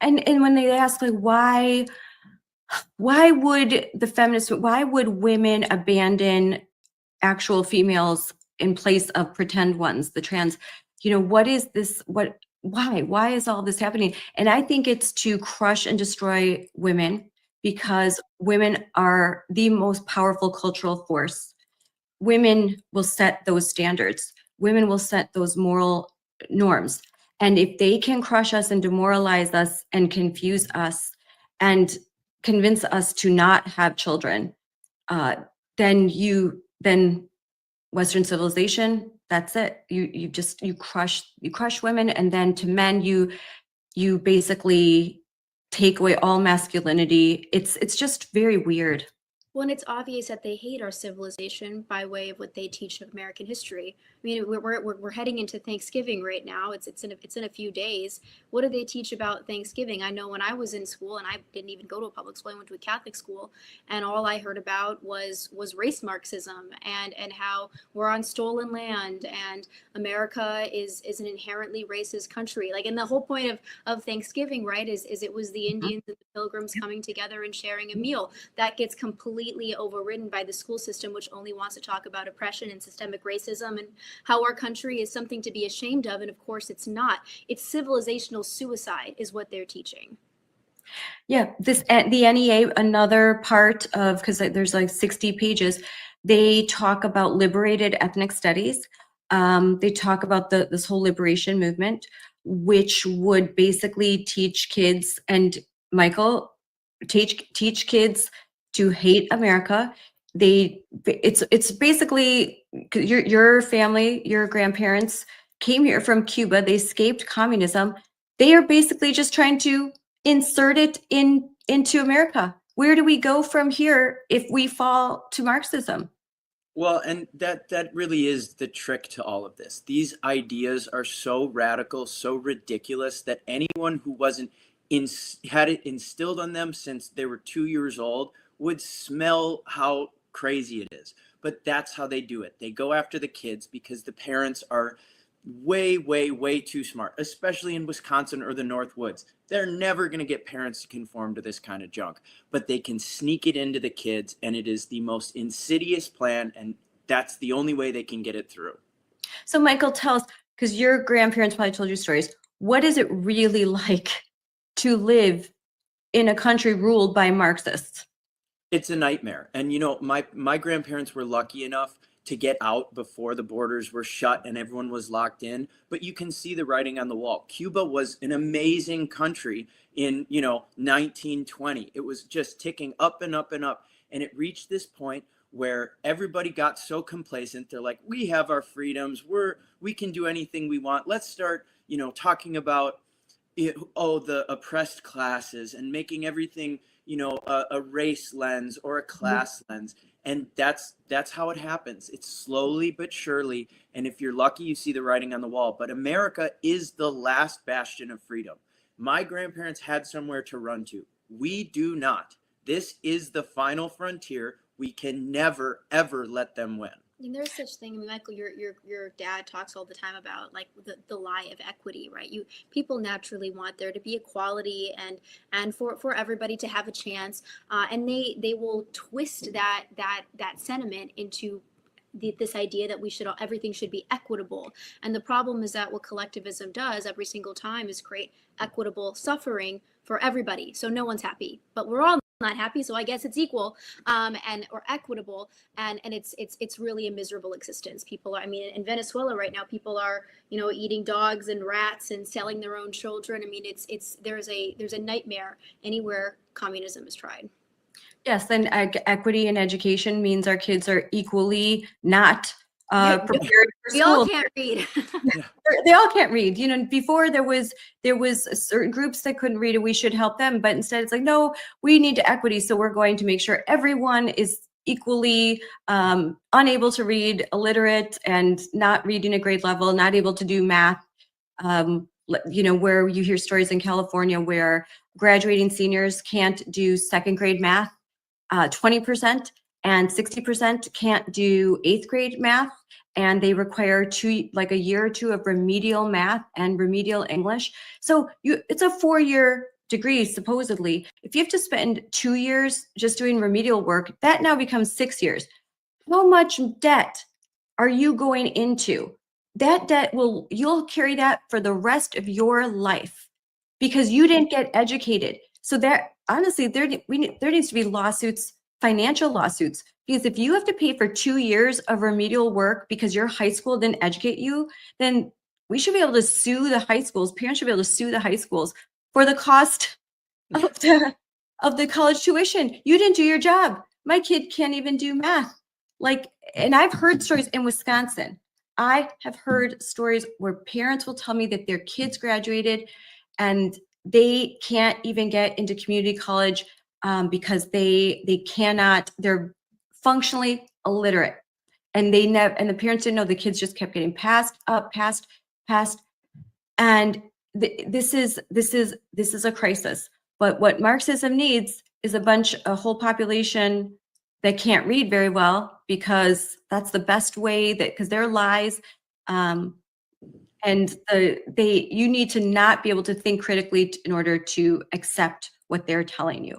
And when they ask, like, why would the feminists, why would women abandon actual females in place of pretend ones, the trans, what is this, why is all this happening? And I think it's to crush and destroy women, because women are the most powerful cultural force. Women will set those standards. Women will set those moral norms. And if they can crush us and demoralize us and confuse us and convince us to not have children, then Western civilization, that's it. You crush women, and then to men, you basically take away all masculinity. It's just very weird. Well, and it's obvious that they hate our civilization by way of what they teach of American history. I mean, we're heading into Thanksgiving right now. It's in a few days. What do they teach about Thanksgiving? I know when I was in school, and I didn't even go to a public school, I went to a Catholic school, and all I heard about was race Marxism and how we're on stolen land and America is an inherently racist country. Like, and the whole point of Thanksgiving, right, is it was the Indians and the Pilgrims coming together and sharing a meal. That gets completely overridden by the school system, which only wants to talk about oppression and systemic racism and how our country is something to be ashamed of. And of course it's not. It's civilizational suicide is what they're teaching. Yeah, the NEA, another part of, because there's like 60 pages, they talk about liberated ethnic studies. They talk about this whole liberation movement, which would basically teach kids, and Michael, teach kids to hate America. It's basically, your family, your grandparents came here from Cuba. They escaped communism. They are basically just trying to insert it into America. Where do we go from here if we fall to Marxism? Well, and that really is the trick to all of this. These ideas are so radical, so ridiculous, that anyone who wasn't had it instilled on them since they were 2 years old would smell how crazy it is. But that's how they do it. They go after the kids because the parents are way, way, way too smart, especially in Wisconsin or the North Woods. They're never going to get parents to conform to this kind of junk, but they can sneak it into the kids, and it is the most insidious plan, and that's the only way they can get it through. So Michael, tell us, because your grandparents probably told you stories, what is it really like to live in a country ruled by Marxists? It's a nightmare. And my grandparents were lucky enough to get out before the borders were shut and everyone was locked in, but you can see the writing on the wall. Cuba was an amazing country in 1920. It was just ticking up and up and up, and it reached this point where everybody got so complacent. They're like, we have our freedoms, we can do anything we want. Let's start talking about the oppressed classes and making everything a race lens or a class lens. And that's how it happens. It's slowly but surely. And if you're lucky, you see the writing on the wall. But America is the last bastion of freedom. My grandparents had somewhere to run to. We do not. This is the final frontier. We can never, ever let them win. And there's such thing. I mean, Michael, your dad talks all the time about like the lie of equity, right? People naturally want there to be equality and for everybody to have a chance, and they will twist that sentiment into this idea that everything should be equitable. And the problem is that what collectivism does every single time is create equitable suffering for everybody. So no one's happy, but we're all not happy, so I guess it's equal or equitable, and it's really a miserable existence. People are, I mean, in Venezuela right now, people are eating dogs and rats and selling their own children. I mean, there's a nightmare anywhere communism is tried. Yes, and equity in education means our kids are equally not prepared for We all school. can't read. They all can't read. You know, before there was certain groups that couldn't read and we should help them, but instead it's like, no, we need equity, so we're going to make sure everyone is equally unable to read, illiterate, and not reading a grade level, not able to do math. You know, where you hear stories in California where graduating seniors can't do second grade math, 20%, and 60% can't do 8th grade math, and they require a year or two of remedial math and remedial English. So it's a 4-year degree, supposedly. If you have to spend 2 years just doing remedial work, that now becomes 6 years. How much debt are you going into? That debt you'll carry that for the rest of your life because you didn't get educated. So that honestly, there needs to be lawsuits, financial lawsuits, because if you have to pay for 2 years of remedial work because your high school didn't educate you, then we should be able to sue the high schools. Parents should be able to sue the high schools for the cost of the college tuition. You didn't do your job. My kid can't even do math. And I've heard stories in Wisconsin. I have heard stories where parents will tell me that their kids graduated and they can't even get into community college because they cannot, they're functionally illiterate. And the parents didn't know, the kids just kept getting passed. And this is a crisis. But what Marxism needs is a whole population that can't read very well, because that's the best way because they're lies. And you need to not be able to think critically in order to accept what they're telling you.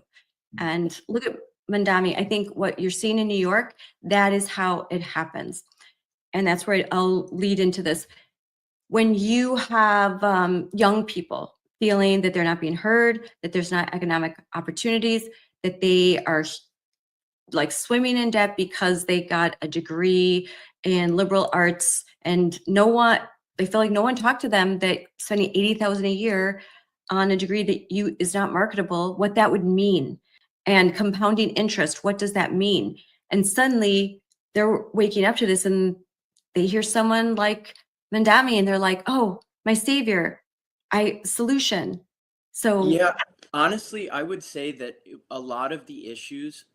And look at Mandami. I think what you're seeing in New York, that is how it happens. And that's where I'll lead into this. When you have young people feeling that they're not being heard, that there's not economic opportunities, that they are like swimming in debt because they got a degree in liberal arts, and they feel like no one talked to them, that spending $80,000 a year on a degree that is not marketable, what that would mean. And compounding interest, what does that mean? And suddenly they're waking up to this and they hear someone like Mandami and they're like, oh, my savior, solution. So yeah, honestly, I would say that a lot of the issues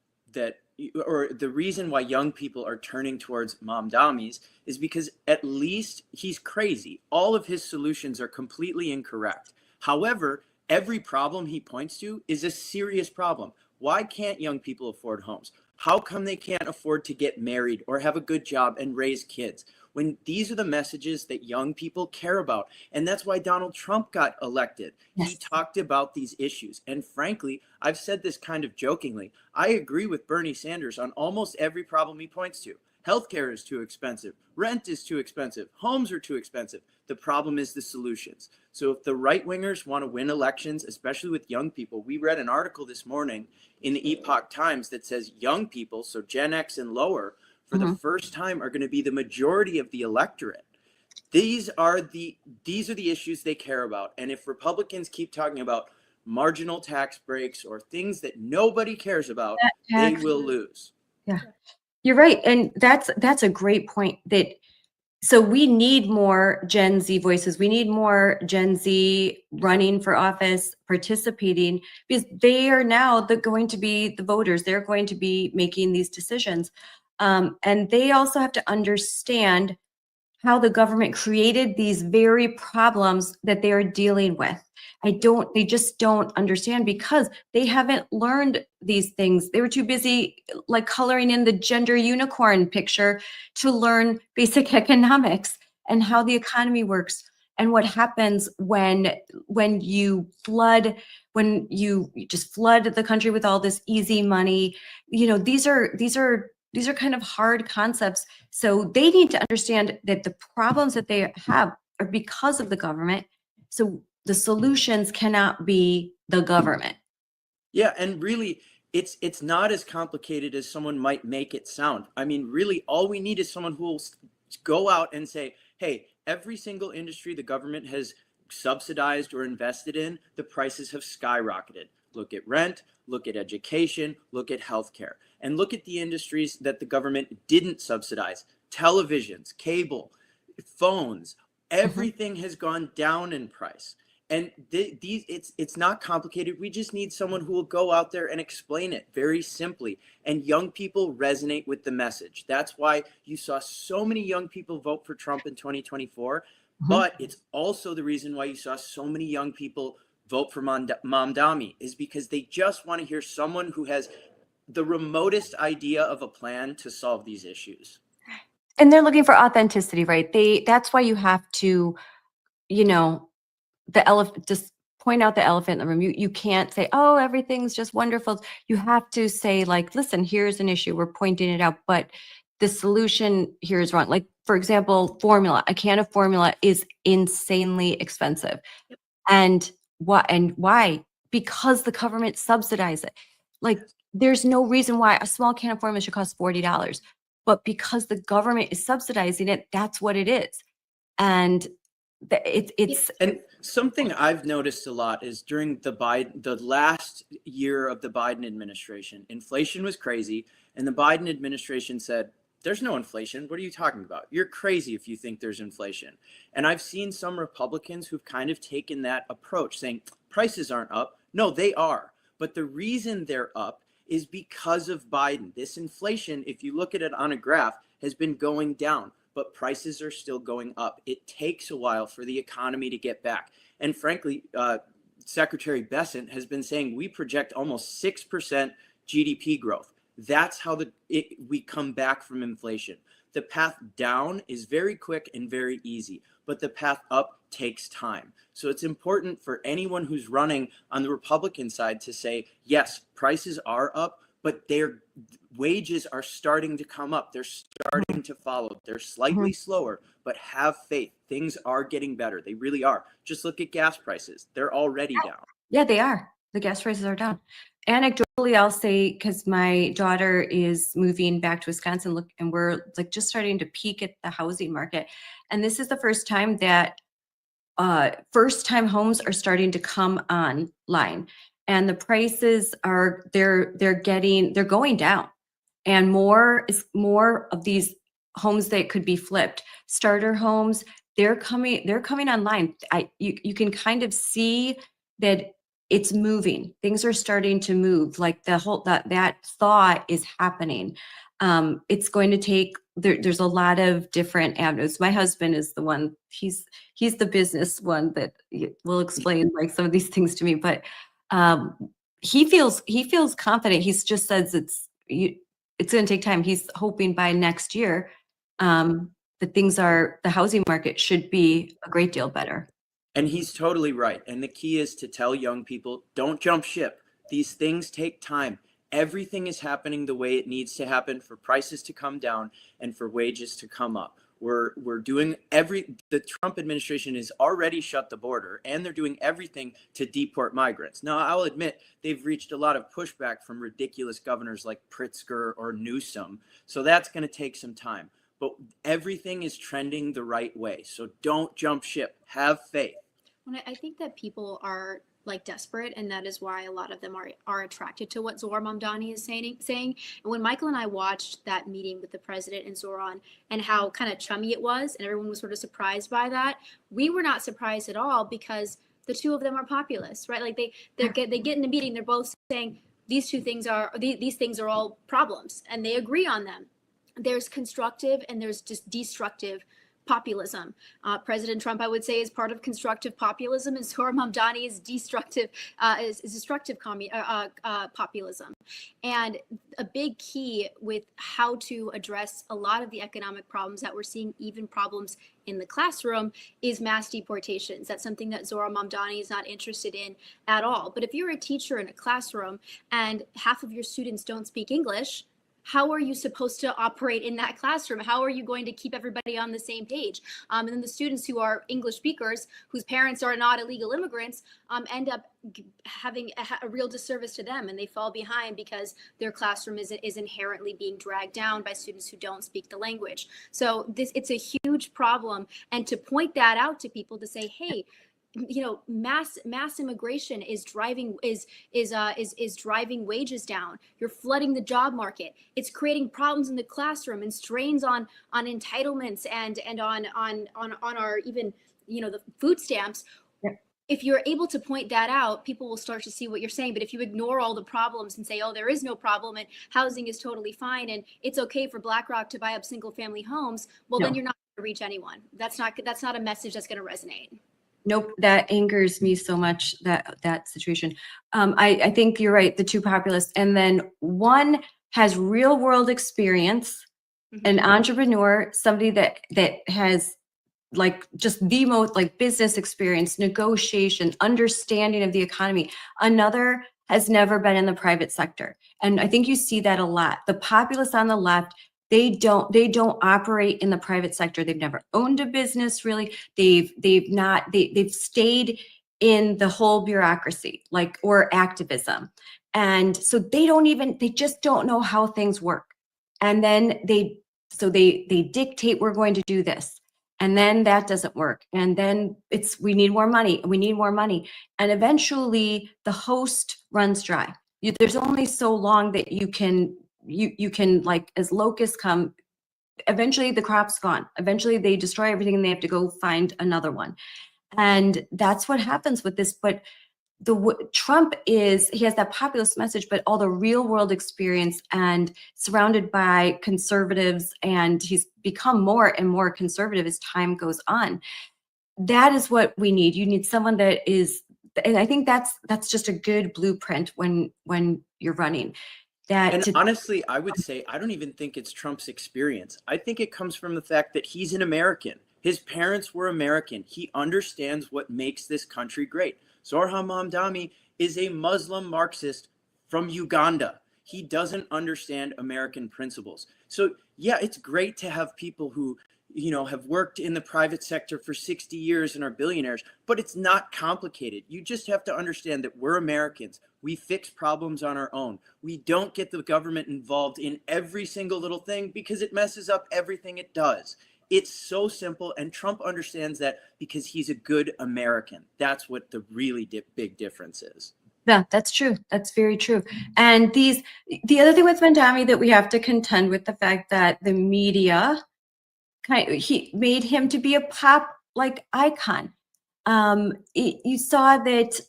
or the reason why young people are turning towards Mamdami's is because at least he's crazy. All of his solutions are completely incorrect. However, every problem he points to is a serious problem. Why can't young people afford homes? How come they can't afford to get married or have a good job and raise kids? When these are the messages that young people care about. And that's why Donald Trump got elected. Yes. He talked about these issues. And frankly, I've said this kind of jokingly, I agree with Bernie Sanders on almost every problem he points to. Healthcare is too expensive. Rent is too expensive. Homes are too expensive. The problem is the solutions. So if the right wingers want to win elections, especially with young people, we read an article this morning in the Epoch Times that says young people, so Gen X and lower, for the first time are going to be the majority of the electorate. These are the issues they care about. And if Republicans keep talking about marginal tax breaks or things that nobody cares about, they will lose. Yeah, you're right. And that's a great point. So we need more Gen Z voices. We need more Gen Z running for office, participating, because they are now going to be the voters. They're going to be making these decisions. And they also have to understand how the government created these very problems that they are dealing with. They just don't understand because they haven't learned these things. They were too busy like coloring in the gender unicorn picture to learn basic economics and how the economy works and what happens when you just flood the country with all this easy money. You know, these are kind of hard concepts. So they need to understand that the problems that they have are because of the government. So the solutions cannot be the government. Yeah, and really, it's not as complicated as someone might make it sound. I mean, really, all we need is someone who will go out and say, hey, every single industry the government has subsidized or invested in, the prices have skyrocketed. Look at rent, look at education, look at healthcare, and look at the industries that the government didn't subsidize. televisions, cable, phones, everything has gone down in price. And it's not complicated. We just need someone who will go out there and explain it very simply. And young people resonate with the message. That's why you saw so many young people vote for Trump in 2024. But it's also the reason why you saw so many young people vote for Mamdani, is because they just want to hear someone who has the remotest idea of a plan to solve these issues. And they're looking for authenticity, right? That's why you have to, you know, the elephant, just point out the elephant in the room. You can't say, oh, everything's just wonderful. You have to say, like, listen, here's an issue. We're pointing it out, but the solution here is wrong. Like, for example, formula. A can of formula is insanely expensive. And why? Because the government subsidizes it. Like, there's no reason why a small can of formula should cost $40. But because the government is subsidizing it, that's what it is. And it's and something I've noticed a lot is during the last year of the Biden administration, inflation was crazy, and the Biden administration said, there's no inflation. What are you talking about? You're crazy if you think there's inflation. And I've seen some Republicans who've kind of taken that approach, saying prices aren't up. No, they are. But the reason they're up is because of Biden. This inflation, if you look at it on a graph, has been going down, but prices are still going up. It takes a while for the economy to get back. And frankly, Secretary Bessent has been saying we project almost 6% GDP growth. That's how we come back from inflation. The path down is very quick and very easy, but the path up takes time. So it's important for anyone who's running on the Republican side to say, yes, prices are up, but their wages are starting to come up. They're starting to follow. They're slightly slower, but have faith. Things are getting better. They really are. Just look at gas prices. They're already down. Yeah, they are. The gas prices are down. Anecdotally, I'll say, because my daughter is moving back to Wisconsin, and we're like just starting to peak at the housing market. And this is the first time that first-time homes are starting to come online, and the prices are they're going down, and more of these homes that could be flipped, starter homes, they're coming online. You can kind of see that it's moving. Things are starting to move. Like that thought is happening. It's going to take, there's a lot of different avenues. My husband is the one, he's the business one that will explain like some of these things to me, but he feels confident. He just says it's going to take time. He's hoping by next year that the housing market should be a great deal better. And he's totally right. And the key is to tell young people, don't jump ship. These things take time. Everything is happening the way it needs to happen for prices to come down and for wages to come up. We're doing the Trump administration has already shut the border, and they're doing everything to deport migrants. Now, I'll admit they've reached a lot of pushback from ridiculous governors like Pritzker or Newsom. So that's going to take some time. But everything is trending the right way. So don't jump ship. Have faith. Well, I think that people are like desperate, and that is why a lot of them are attracted to what Zohran Mamdani is saying. And when Michael and I watched that meeting with the president and Zohran and how kind of chummy it was, and everyone was sort of surprised by that, we were not surprised at all, because the two of them are populists, right? Like they get in the meeting, they're both saying these things are all problems, and they agree on them. There's constructive and there's just destructive populism. President Trump, I would say, is part of constructive populism, and Zohran Mamdani is destructive populism. And a big key with how to address a lot of the economic problems that we're seeing, even problems in the classroom, is mass deportations. That's something that Zohran Mamdani is not interested in at all. But if you're a teacher in a classroom and half of your students don't speak English, how are you supposed to operate in that classroom? How are you going to keep everybody on the same page? And then the students who are English speakers, whose parents are not illegal immigrants, end up having a real disservice to them, and they fall behind because their classroom is inherently being dragged down by students who don't speak the language. So it's a huge problem. And to point that out to people, to say, hey, mass immigration is driving driving wages down. You're flooding the job market. It's creating problems in the classroom and strains on entitlements and on our even the food stamps. If you're able to point that out, people will start to see what you're saying. But if you ignore all the problems and say, oh, there is no problem and housing is totally fine and it's okay for BlackRock to buy up single family homes, well, then you're not going to reach anyone. That's not a message that's going to resonate. Nope, that angers me so much, that situation. I think you're right, the two populists. And then one has real world experience, an entrepreneur, somebody that has like just the most like business experience, negotiation, understanding of the economy. Another has never been in the private sector. And I think you see that a lot. The populists on the left, they don't operate in the private sector. They've never owned a business really. They've stayed in the whole bureaucracy, or activism. And so they just don't know how things work. And then they dictate, we're going to do this. And then that doesn't work. And then we need more money. And eventually the host runs dry. There's only so long that you can like, as locusts come, eventually the crop's gone. Eventually they destroy everything and they have to go find another one. And that's what happens with this. But Trump he has that populist message, but all the real world experience and surrounded by conservatives, and he's become more and more conservative as time goes on. That is what we need. You need someone that is, and I think that's just a good blueprint when you're running. Honestly, I would say I don't even think it's Trump's experience. I think it comes from the fact that he's an American. His parents were American. He understands what makes this country great. Zohran Mamdani is a Muslim Marxist from Uganda. He doesn't understand American principles. So yeah, it's great to have people who, have worked in the private sector for 60 years and are billionaires, but it's not complicated. You just have to understand that we're Americans. We fix problems on our own. We don't get the government involved in every single little thing because it messes up everything it does. It's so simple, and Trump understands that because he's a good American. That's what the really big difference is. Yeah, that's true. That's very true. And the other thing with Mamdani that we have to contend with the fact that the media he made him to be a pop icon. You saw that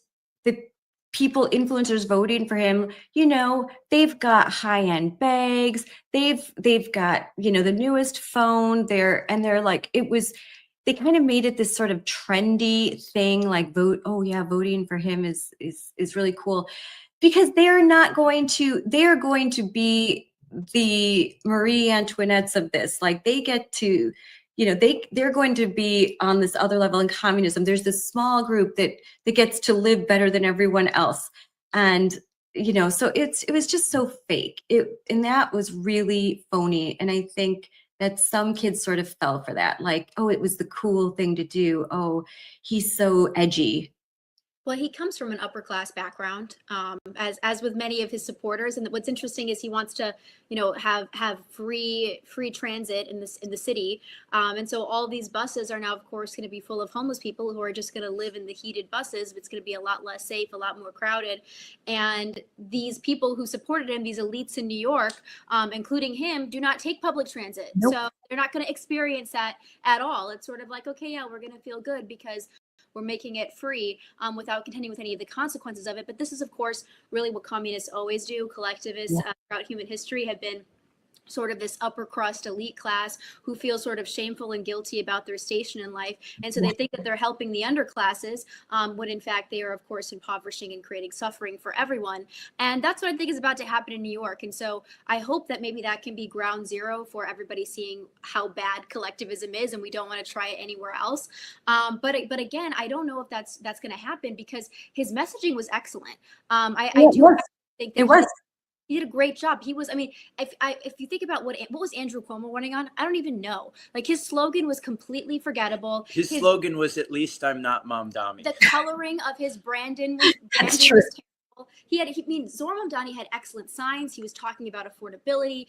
the people, influencers voting for him, they've got high-end bags, they've got, the newest phone there, and they're like, they kind of made it this sort of trendy thing, like voting for him is really cool, because they're going to be the Marie Antoinettes of this. Like, they get to, they're going to be on this other level in communism. There's this small group that gets to live better than everyone else. And, so it was just so fake. And that was really phony. And I think that some kids sort of fell for that. Like, oh, it was the cool thing to do. Oh, he's so edgy. Well, he comes from an upper class background, as with many of his supporters. And what's interesting is he wants to, have free transit in the city. And so all these buses are now, of course, going to be full of homeless people who are just going to live in the heated buses. It's going to be a lot less safe, a lot more crowded. And these people who supported him, these elites in New York, including him, do not take public transit. Nope. So they're not going to experience that at all. It's sort of like, okay, yeah, we're going to feel good because we're making it free without contending with any of the consequences of it. But this is, of course, really what communists always do. Collectivists throughout human history have been sort of this upper crust elite class who feel sort of shameful and guilty about their station in life. And so they think that they're helping the underclasses when in fact they are, of course, impoverishing and creating suffering for everyone. And that's what I think is about to happen in New York. And so I hope that maybe that can be ground zero for everybody seeing how bad collectivism is, and we don't want to try it anywhere else. But again, I don't know if that's going to happen because his messaging was excellent. I do think that it was. He did a great job. He was, if you think about what was Andrew Cuomo running on, I don't even know. Like, his slogan was completely forgettable. His slogan was, "At least I'm not Mamdani." The coloring of his Brandon was That's true. I mean, Zohran Mamdani had excellent signs. He was talking about affordability.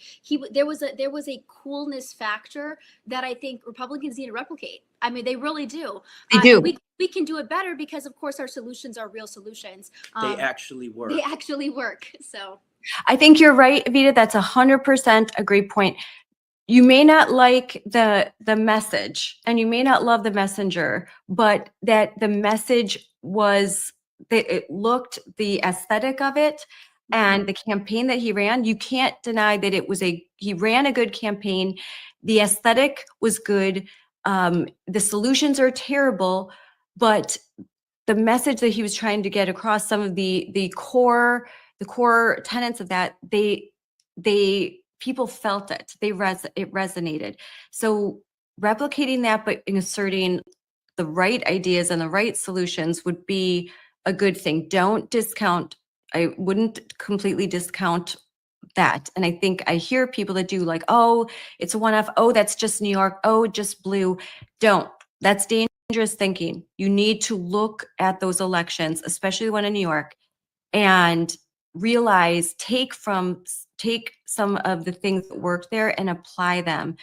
There was a coolness factor that I think Republicans need to replicate. I mean, they really do. They do. We can do it better because, of course, our solutions are real solutions. They actually work. They actually work. So I think you're right, Evita. That's 100% a great point. You may not like the message and you may not love the messenger, but that the message was, it looked, the aesthetic of it and the campaign that he ran, you can't deny that he ran a good campaign. The aesthetic was good. The solutions are terrible, but the message that he was trying to get across, some of the core tenets of that, people felt it. It resonated. So replicating that, but inserting the right ideas and the right solutions would be a good thing. Don't discount. I wouldn't completely discount that. And I think I hear people that do like, oh, it's a one-off. Oh, that's just New York. Oh, just blue. Don't. That's dangerous thinking. You need to look at those elections, especially the one in New York, and realize, take some of the things that worked there and apply them,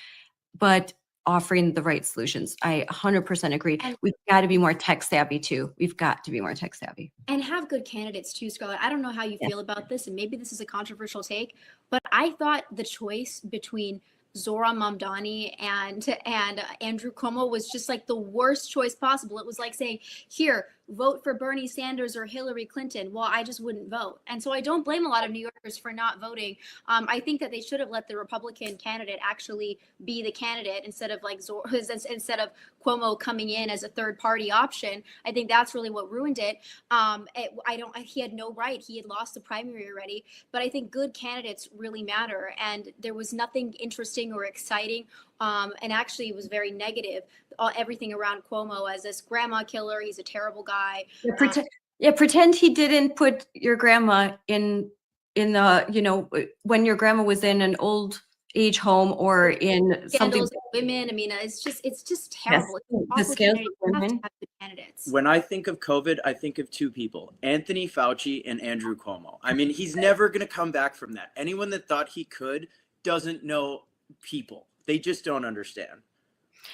but offering the right solutions. I 100% agree. We've got to be more tech savvy too. We've got to be more tech savvy. And have good candidates too, Scarlett. I don't know how you feel about this, and maybe this is a controversial take, but I thought the choice between Zohran Mamdani and Andrew Cuomo was just like the worst choice possible. It was like saying, here, vote for Bernie Sanders or Hillary Clinton. Well, I just wouldn't vote. And so I don't blame a lot of New Yorkers for not voting. I think that they should have let the Republican candidate actually be the candidate instead of instead of Cuomo coming in as a third party option. I think that's really what ruined it. He had no right. He had lost the primary already, but I think good candidates really matter. And there was nothing interesting or exciting. And actually it was very negative. Everything around Cuomo as this grandma killer. He's a terrible guy. Pretend he didn't put your grandma in the, when your grandma was in an old age home or in something. Scandals with women. I mean, it's just terrible. Yes. The scandals with You have to women. have good candidates. When I think of COVID, I think of two people, Anthony Fauci and Andrew Cuomo. I mean, he's never going to come back from that. Anyone that thought he could doesn't know people. They just don't understand.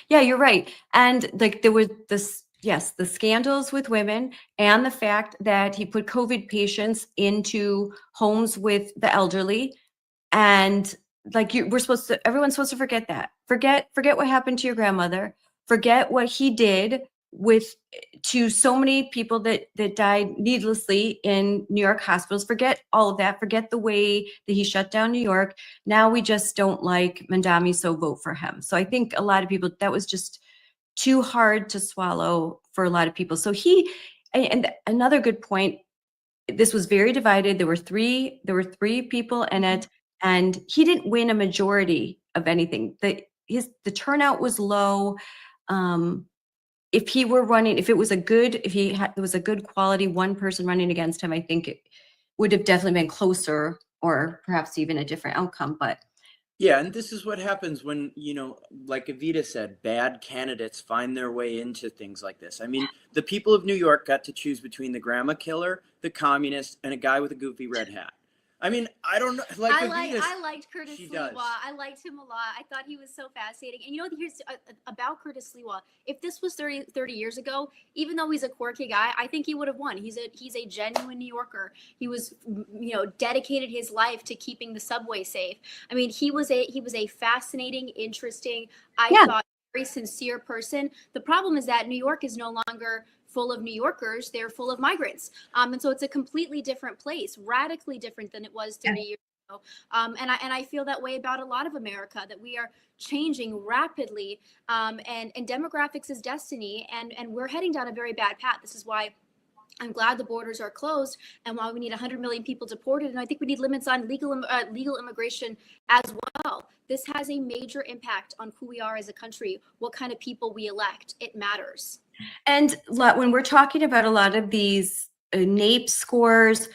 Yeah, you're right. And like there was the scandals with women and the fact that he put COVID patients into homes with the elderly. And like everyone's supposed to forget that. Forget what happened to your grandmother. Forget what he did to so many people that died needlessly in New York hospitals. Forget all of that. Forget the way that he shut down New York. Now we just don't like Mamdani, so vote for him. So I think a lot of people, that was just too hard to swallow for a lot of people. So and another good point, this was very divided. There were three people in it, and he didn't win a majority of anything. The turnout was low. If he were running, if it was a good quality one person running against him, I think it would have definitely been closer or perhaps even a different outcome. But yeah, and this is what happens when, like Evita said, bad candidates find their way into things like this. I mean, the people of New York got to choose between the grandma killer, the communist, and a guy with a goofy red hat. I mean, I don't know. I liked Curtis she Lewa. does. I liked him a lot. I thought he was so fascinating. And here's about Curtis Lewa. If this was 30 years ago, even though he's a quirky guy, I think he would have won. He's a genuine New Yorker. He was, dedicated his life to keeping the subway safe. I mean, he was a fascinating, interesting, thought, very sincere person. The problem is that New York is no longer full of New Yorkers, they're full of migrants. And so it's a completely different place, radically different than it was 30 years ago. And I feel that way about a lot of America, that we are changing rapidly, and demographics is destiny, and we're heading down a very bad path. This is why I'm glad the borders are closed, and while we need 100 million people deported, and I think we need limits on legal immigration as well. This has a major impact on who we are as a country, what kind of people we elect. It matters. And when we're talking about a lot of these NAEP scores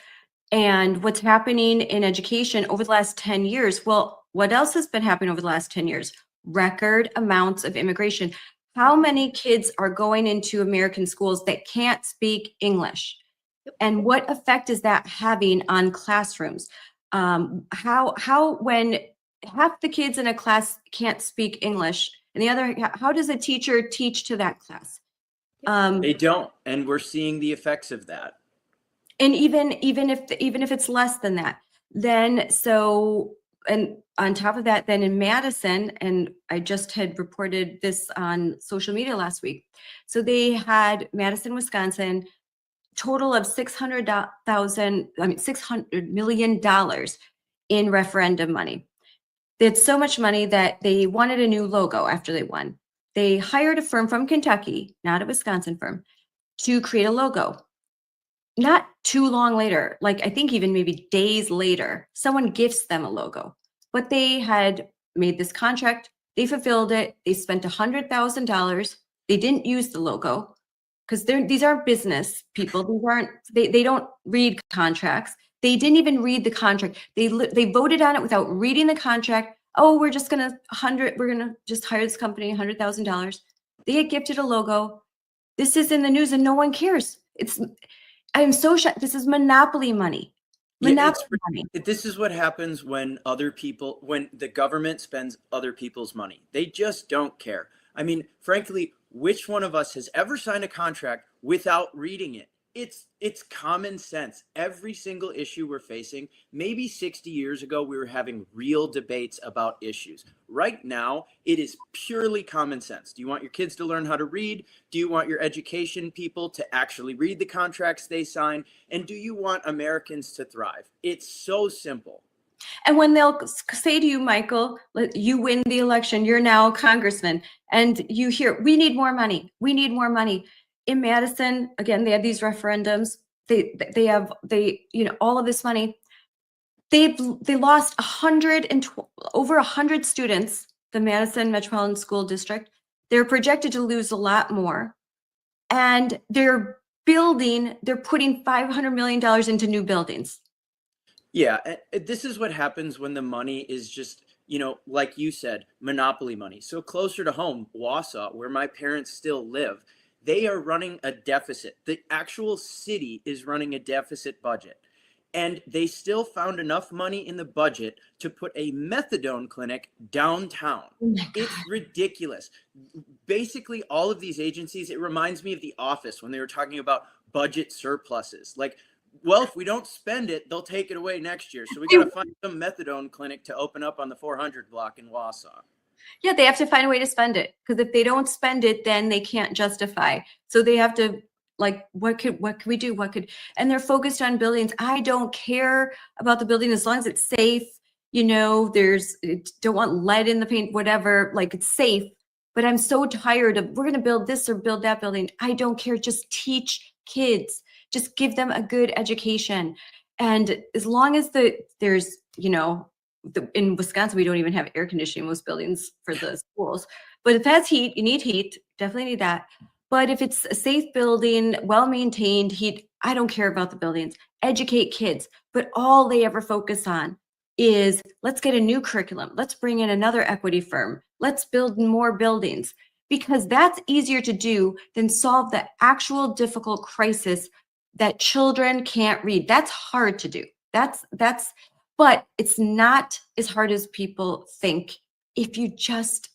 and what's happening in education over the last 10 years, well, what else has been happening over the last 10 years? Record amounts of immigration. How many kids are going into American schools that can't speak English? And what effect is that having on classrooms? How when half the kids in a class can't speak English, and the other, how does a teacher teach to that class? They don't, and we're seeing the effects of that. And even if it's less than that, then so, and on top of that, then in Madison, and I just had reported this on social media last week. So they had Madison, Wisconsin, total of $600 million in referendum money. They had so much money that they wanted a new logo after they won. They hired a firm from Kentucky, not a Wisconsin firm, to create a logo. Not too long later, like I think even maybe days later, someone gifts them a logo. But they had made this contract, they fulfilled it, they spent $100,000. They didn't use the logo because these aren't business people. They don't read contracts. They didn't even read the contract. They voted on it without reading the contract. Oh, we're gonna just hire this company $100,000. They get gifted a logo. This is in the news and no one cares. I'm so shocked. This is monopoly money. Monopoly money. This is what happens when the government spends other people's money. They just don't care. I mean, frankly, which one of us has ever signed a contract without reading it? It's common sense. Every single issue we're facing, maybe 60 years ago, we were having real debates about issues. Right now, it is purely common sense. Do you want your kids to learn how to read? Do you want your education people to actually read the contracts they sign? And do you want Americans to thrive? It's so simple. And when they'll say to you, Michael, you win the election, you're now a congressman, and you hear, we need more money. We need more money. In Madison, again, they have these referendums. They all of this money. They lost over 100 students. The Madison Metropolitan School District. They're projected to lose a lot more, and they're putting $500 million into new buildings. Yeah, this is what happens when the money is just, like you said, monopoly money. So closer to home, Wausau, where my parents still live, they are running a deficit. The actual city is running a deficit budget. And they still found enough money in the budget to put a methadone clinic downtown. It's ridiculous. Basically, all of these agencies, it reminds me of The Office when they were talking about budget surpluses. Like, well, if we don't spend it, they'll take it away next year. So we got to find some methadone clinic to open up on the 400 block in Wausau. Yeah, they have to find a way to spend it, because if they don't spend it, then they can't justify. So they have to, like, what can we do? And they're focused on buildings. I don't care about the building as long as it's safe. Don't want lead in the paint, whatever, like it's safe. But I'm so tired of, we're going to build this or build that building. I don't care. Just teach kids. Just give them a good education. And as long as there's, in Wisconsin, we don't even have air conditioning in most buildings for the schools. But if that's heat, you need heat, definitely need that. But if it's a safe building, well-maintained, heat, I don't care about the buildings. Educate kids. But all they ever focus on is, let's get a new curriculum. Let's bring in another equity firm. Let's build more buildings. Because that's easier to do than solve the actual difficult crisis that children can't read. That's hard to do. But it's not as hard as people think. If you just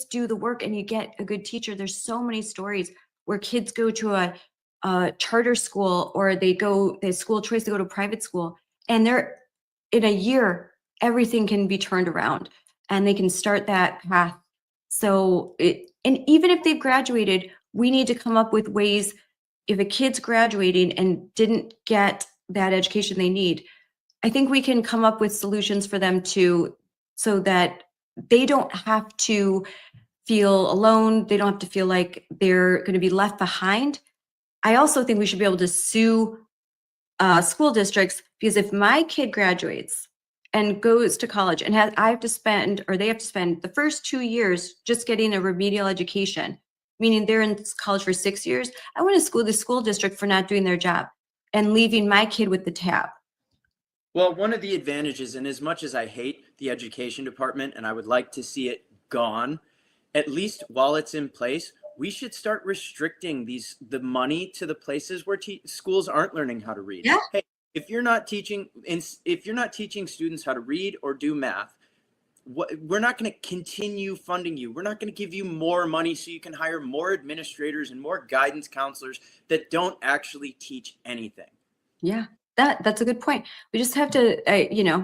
do the work and you get a good teacher. There's so many stories where kids go to a charter school, or they school choice to go to private school, and they're in a year, everything can be turned around and they can start that path. So and even if they've graduated, we need to come up with ways. If a kid's graduating and didn't get that education they need, I think we can come up with solutions for them so that they don't have to feel alone. They don't have to feel like they're going to be left behind. I also think we should be able to sue school districts, because if my kid graduates and goes to college and they have to spend the first 2 years just getting a remedial education, meaning they're in college for 6 years, I want to sue the school district for not doing their job and leaving my kid with the tab. Well, one of the advantages, and as much as I hate the education department and I would like to see it gone, at least while it's in place, we should start restricting the money to the places where schools aren't learning how to read. Yeah. Hey, if you're not teaching students how to read or do math, we're not going to continue funding you. We're not going to give you more money so you can hire more administrators and more guidance counselors that don't actually teach anything. Yeah, that's a good point. We just have to,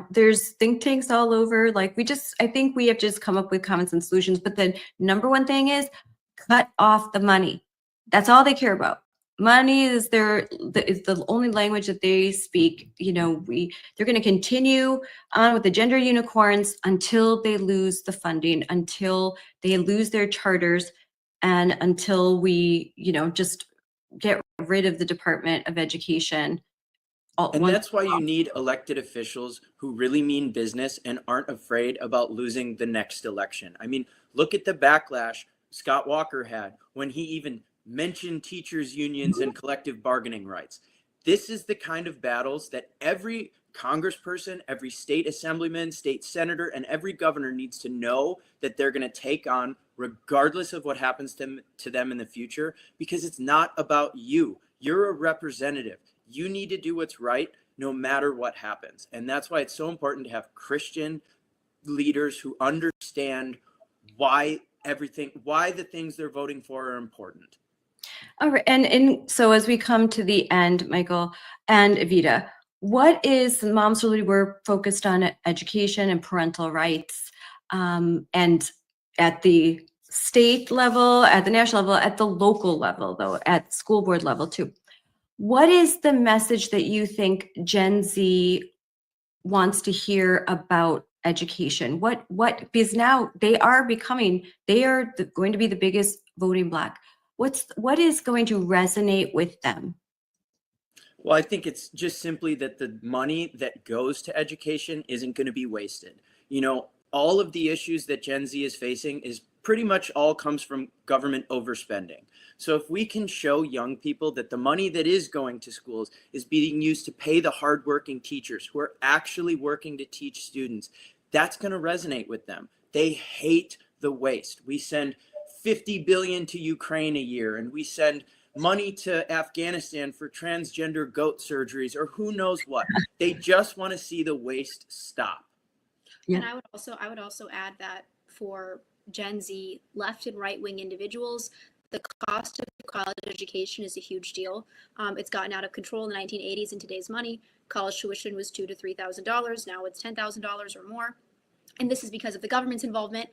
there's think tanks all over. Like I think we have to just come up with common sense solutions. But the number one thing is cut off the money. That's all they care about. Money is the only language that they speak. They're going to continue on with the gender unicorns until they lose the funding, until they lose their charters, and until we, just get rid of the Department of Education. And that's why you need elected officials who really mean business and aren't afraid about losing the next election. I mean, look at the backlash Scott Walker had when he even mentioned teachers' unions and collective bargaining rights. This is the kind of battles that every congressperson, every state assemblyman, state senator, and every governor needs to know that they're going to take on, regardless of what happens to them in the future, because it's not about you. You're a representative. You need to do what's right no matter what happens. And that's why it's so important to have Christian leaders who understand why the things they're voting for are important. All right. And so as we come to the end, Michael and Evita, what is Moms Really We're focused on education and parental rights, and at the state level, at the national level, at the local level, though, at school board level too. What is the message that you think Gen Z wants to hear about education? Because now they are going to be the biggest voting bloc. What is going to resonate with them? Well, I think it's just simply that the money that goes to education isn't going to be wasted. All of the issues that Gen Z is facing is pretty much all comes from government overspending. So if we can show young people that the money that is going to schools is being used to pay the hardworking teachers who are actually working to teach students, that's going to resonate with them. They hate the waste. We send $50 billion to Ukraine a year, and we send money to Afghanistan for transgender goat surgeries or who knows what. They just want to see the waste stop. Yeah. And I would also add that for Gen Z, left and right wing individuals, the cost of college education is a huge deal. It's gotten out of control in the 1980s. In today's money, college tuition was $2,000 to $3,000. Now it's $10,000 or more. And this is because of the government's involvement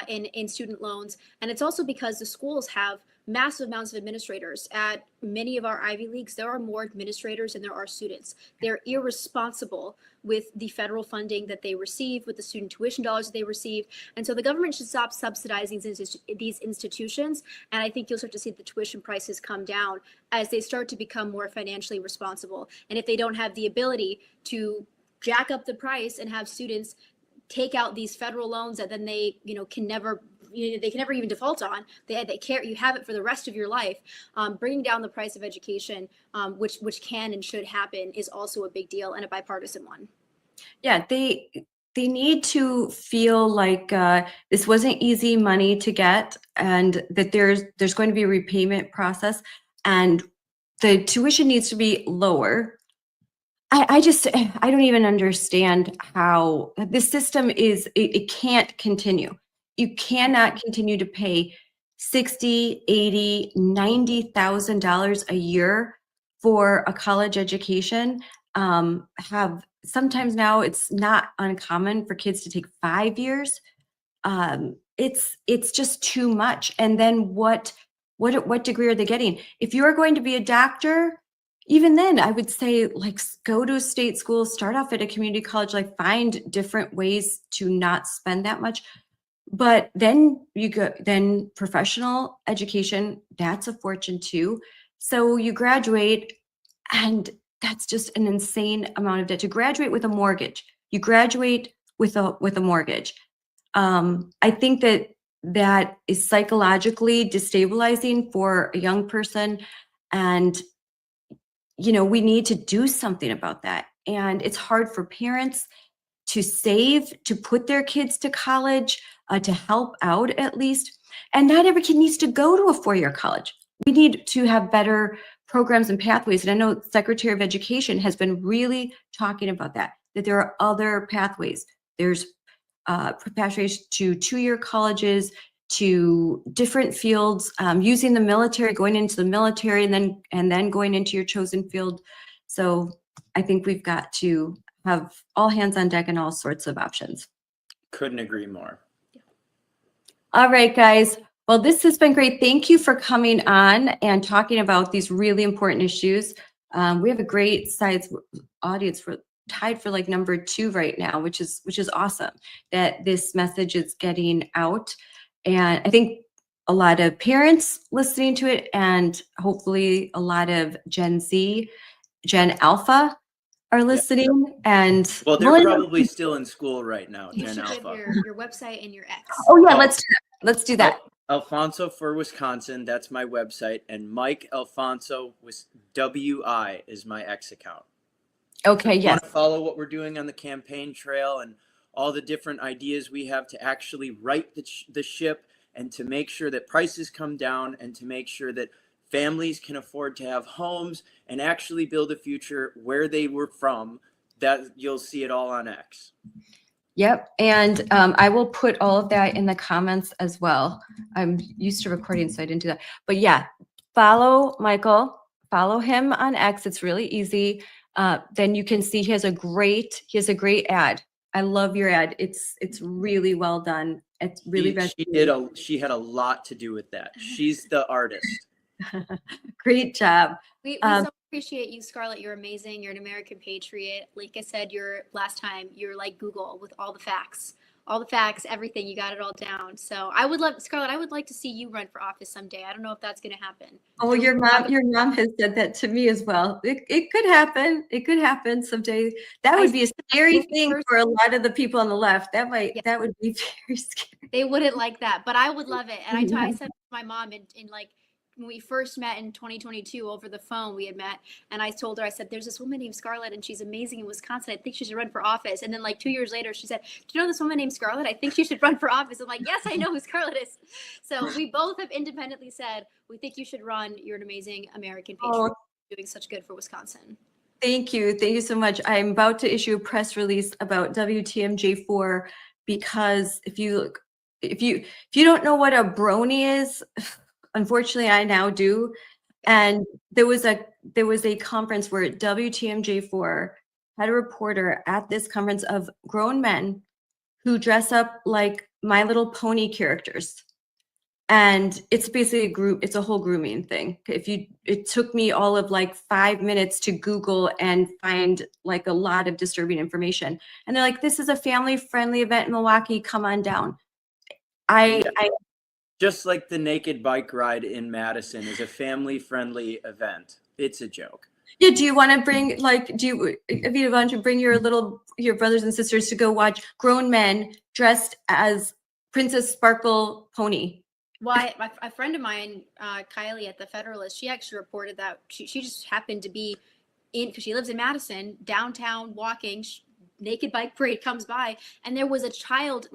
in student loans. And it's also because the schools have massive amounts of administrators. At many of our Ivy Leagues, there are more administrators than there are students. They're irresponsible with the federal funding that they receive, with the student tuition dollars that they receive. And so the government should stop subsidizing these institutions. And I think you'll start to see the tuition prices come down as they start to become more financially responsible. And if they don't have the ability to jack up the price and have students take out these federal loans that then they can never even default on, you have it for the rest of your life. Bringing down the price of education, which can and should happen, is also a big deal and a bipartisan one. Yeah, they need to feel like this wasn't easy money to get, and that there's going to be a repayment process, and the tuition needs to be lower. I don't even understand how this system it can't continue. You cannot continue to pay $60,000, $80,000, $90,000 a year for a college education. Sometimes now it's not uncommon for kids to take 5 years. It's just too much. And then what degree are they getting? If you're going to be a doctor, even then, I would say, go to a state school, start off at a community college, find different ways to not spend that much. But then then professional education, that's a fortune too. So you graduate, and that's just an insane amount of debt. To graduate with a mortgage, you graduate with a mortgage. I think that is psychologically destabilizing for a young person, and we need to do something about that. And it's hard for parents to save, to put their kids to college. to help out at least. And not every kid needs to go to a four-year college. We need to have better programs and pathways. And I know Secretary of Education has been really talking about that there are other pathways. There's pathways to two-year colleges, to different fields, using the military, going into the military, and then going into your chosen field. So I think we've got to have all hands on deck and all sorts of options. Couldn't agree more. All right, guys. Well, this has been great. Thank you for coming on and talking about these really important issues. We have a great size audience. We're tied for like number 2 right now, which is awesome that this message is getting out. And I think a lot of parents listening to it, and hopefully a lot of Gen Z, Gen Alpha are listening. And Well, they're probably still in school right now, You Gen should give Alpha. your website and your X. oh yeah, let's do that. Alfonso for Wisconsin, that's my website, and Mike Alfonso with WI is my X account. Okay, If you yes. want to follow what we're doing on the campaign trail and all the different ideas we have to actually right the ship and to make sure that prices come down and to make sure that families can afford to have homes and actually build a future where they were from, that you'll see it all on X. Yep. And I will put all of that in the comments as well. I'm used to recording, so I didn't do that. But yeah, follow Michael, follow him on X. It's really easy. Then you can see he has a great ad. I love your ad. It's really well done. It's really She had a lot to do with that. She's the artist. great job. We so appreciate you, Scarlett. You're amazing. You're an American patriot. Like I said, last time, you're like Google with all the facts, everything. You got it all down. So Scarlett, I would like to see you run for office someday. I don't know if that's going to happen. Oh, your mom has said that to me as well. It could happen. It could happen someday. That would be a scary thing for a lot of the people on the left. That would be very scary. They wouldn't like that, but I would love it. And I said to my mom in like, when we first met in 2022 over the phone, we had met, and I told her, I said, there's this woman named Scarlett, and she's amazing in Wisconsin. I think she should run for office. And then like 2 years later, she said, do you know this woman named Scarlett? I think she should run for office. I'm like, yes, I know who Scarlett is. So we both have independently said, we think you should run. You're an amazing American patriot, doing such good for Wisconsin. Thank you. Thank you so much. I'm about to issue a press release about WTMJ4, because if you don't know what a brony is, unfortunately, I now do. And there was a conference where WTMJ4 had a reporter at this conference of grown men who dress up like My Little Pony characters. And it's basically it's a whole grooming thing. It took me all of like 5 minutes to Google and find like a lot of disturbing information. And they're like, this is a family-friendly event in Milwaukee. Come on down. Just like the naked bike ride in Madison is a family-friendly event. It's a joke. Yeah, do you want to bring, Evita, why don't you bring your brothers and sisters to go watch grown men dressed as Princess Sparkle Pony? Well, a friend of mine, Kylie at the Federalist, she actually reported that she just happened to be because she lives in Madison, downtown, walking, naked bike parade comes by, and there was a child,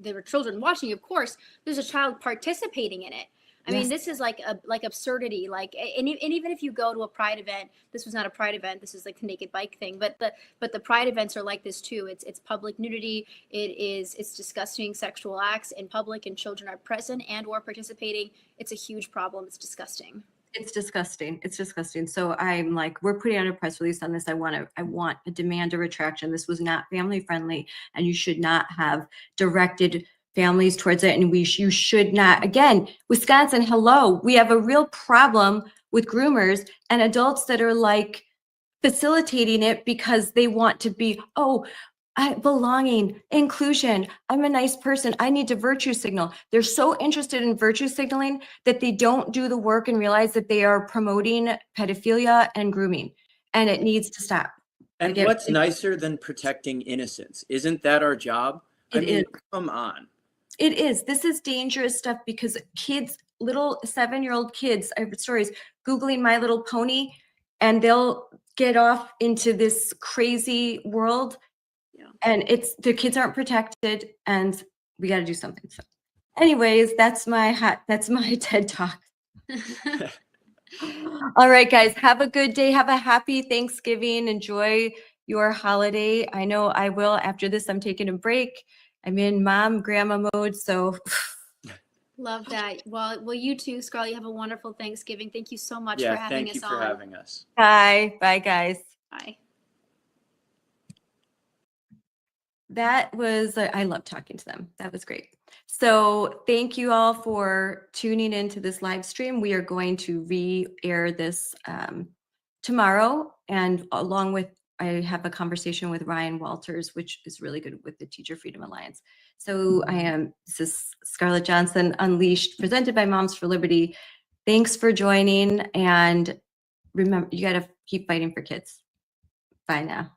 there were children watching, of course, there's a child participating in it. I mean, this is like absurdity. And even if you go to a pride event, this was not a pride event. This is like the naked bike thing. But the pride events are like this too. It's public nudity. It's disgusting sexual acts in public, and children are present and/or participating. It's a huge problem. It's disgusting. It's disgusting. It's disgusting. So I'm like, we're putting out a press release on this. I want a demand a retraction. This was not family friendly, and you should not have directed families towards it. And you should not, again, Wisconsin, hello, we have a real problem with groomers and adults that are like facilitating it because they want to be, belonging, inclusion. I'm a nice person. I need to virtue signal. They're so interested in virtue signaling that they don't do the work and realize that they are promoting pedophilia and grooming, and it needs to stop. And what's nicer than protecting innocence? Isn't that our job? I mean, come on. It is. This is dangerous stuff because kids, little 7-year-old kids, I have stories, Googling My Little Pony, and they'll get off into this crazy world. Yeah. And their kids aren't protected, and we got to do something. So anyways, that's my TED Talk. All right, guys, have a good day. Have a happy Thanksgiving. Enjoy your holiday. I know I will. After this, I'm taking a break. I'm in mom, grandma mode. So Love that. Well, you too, Scarlett. You have a wonderful Thanksgiving. Thank you so much Yeah, for having thank you us for on. having us. bye. Bye, guys. Bye. That was, I love talking to them. That was great. So thank you all for tuning into this live stream. We are going to re-air this tomorrow. And along with, I have a conversation with Ryan Walters, which is really good with the Teacher Freedom Alliance. So this is Scarlett Johnson Unleashed, presented by Moms for Liberty. Thanks for joining. And remember, you got to keep fighting for kids. Bye now.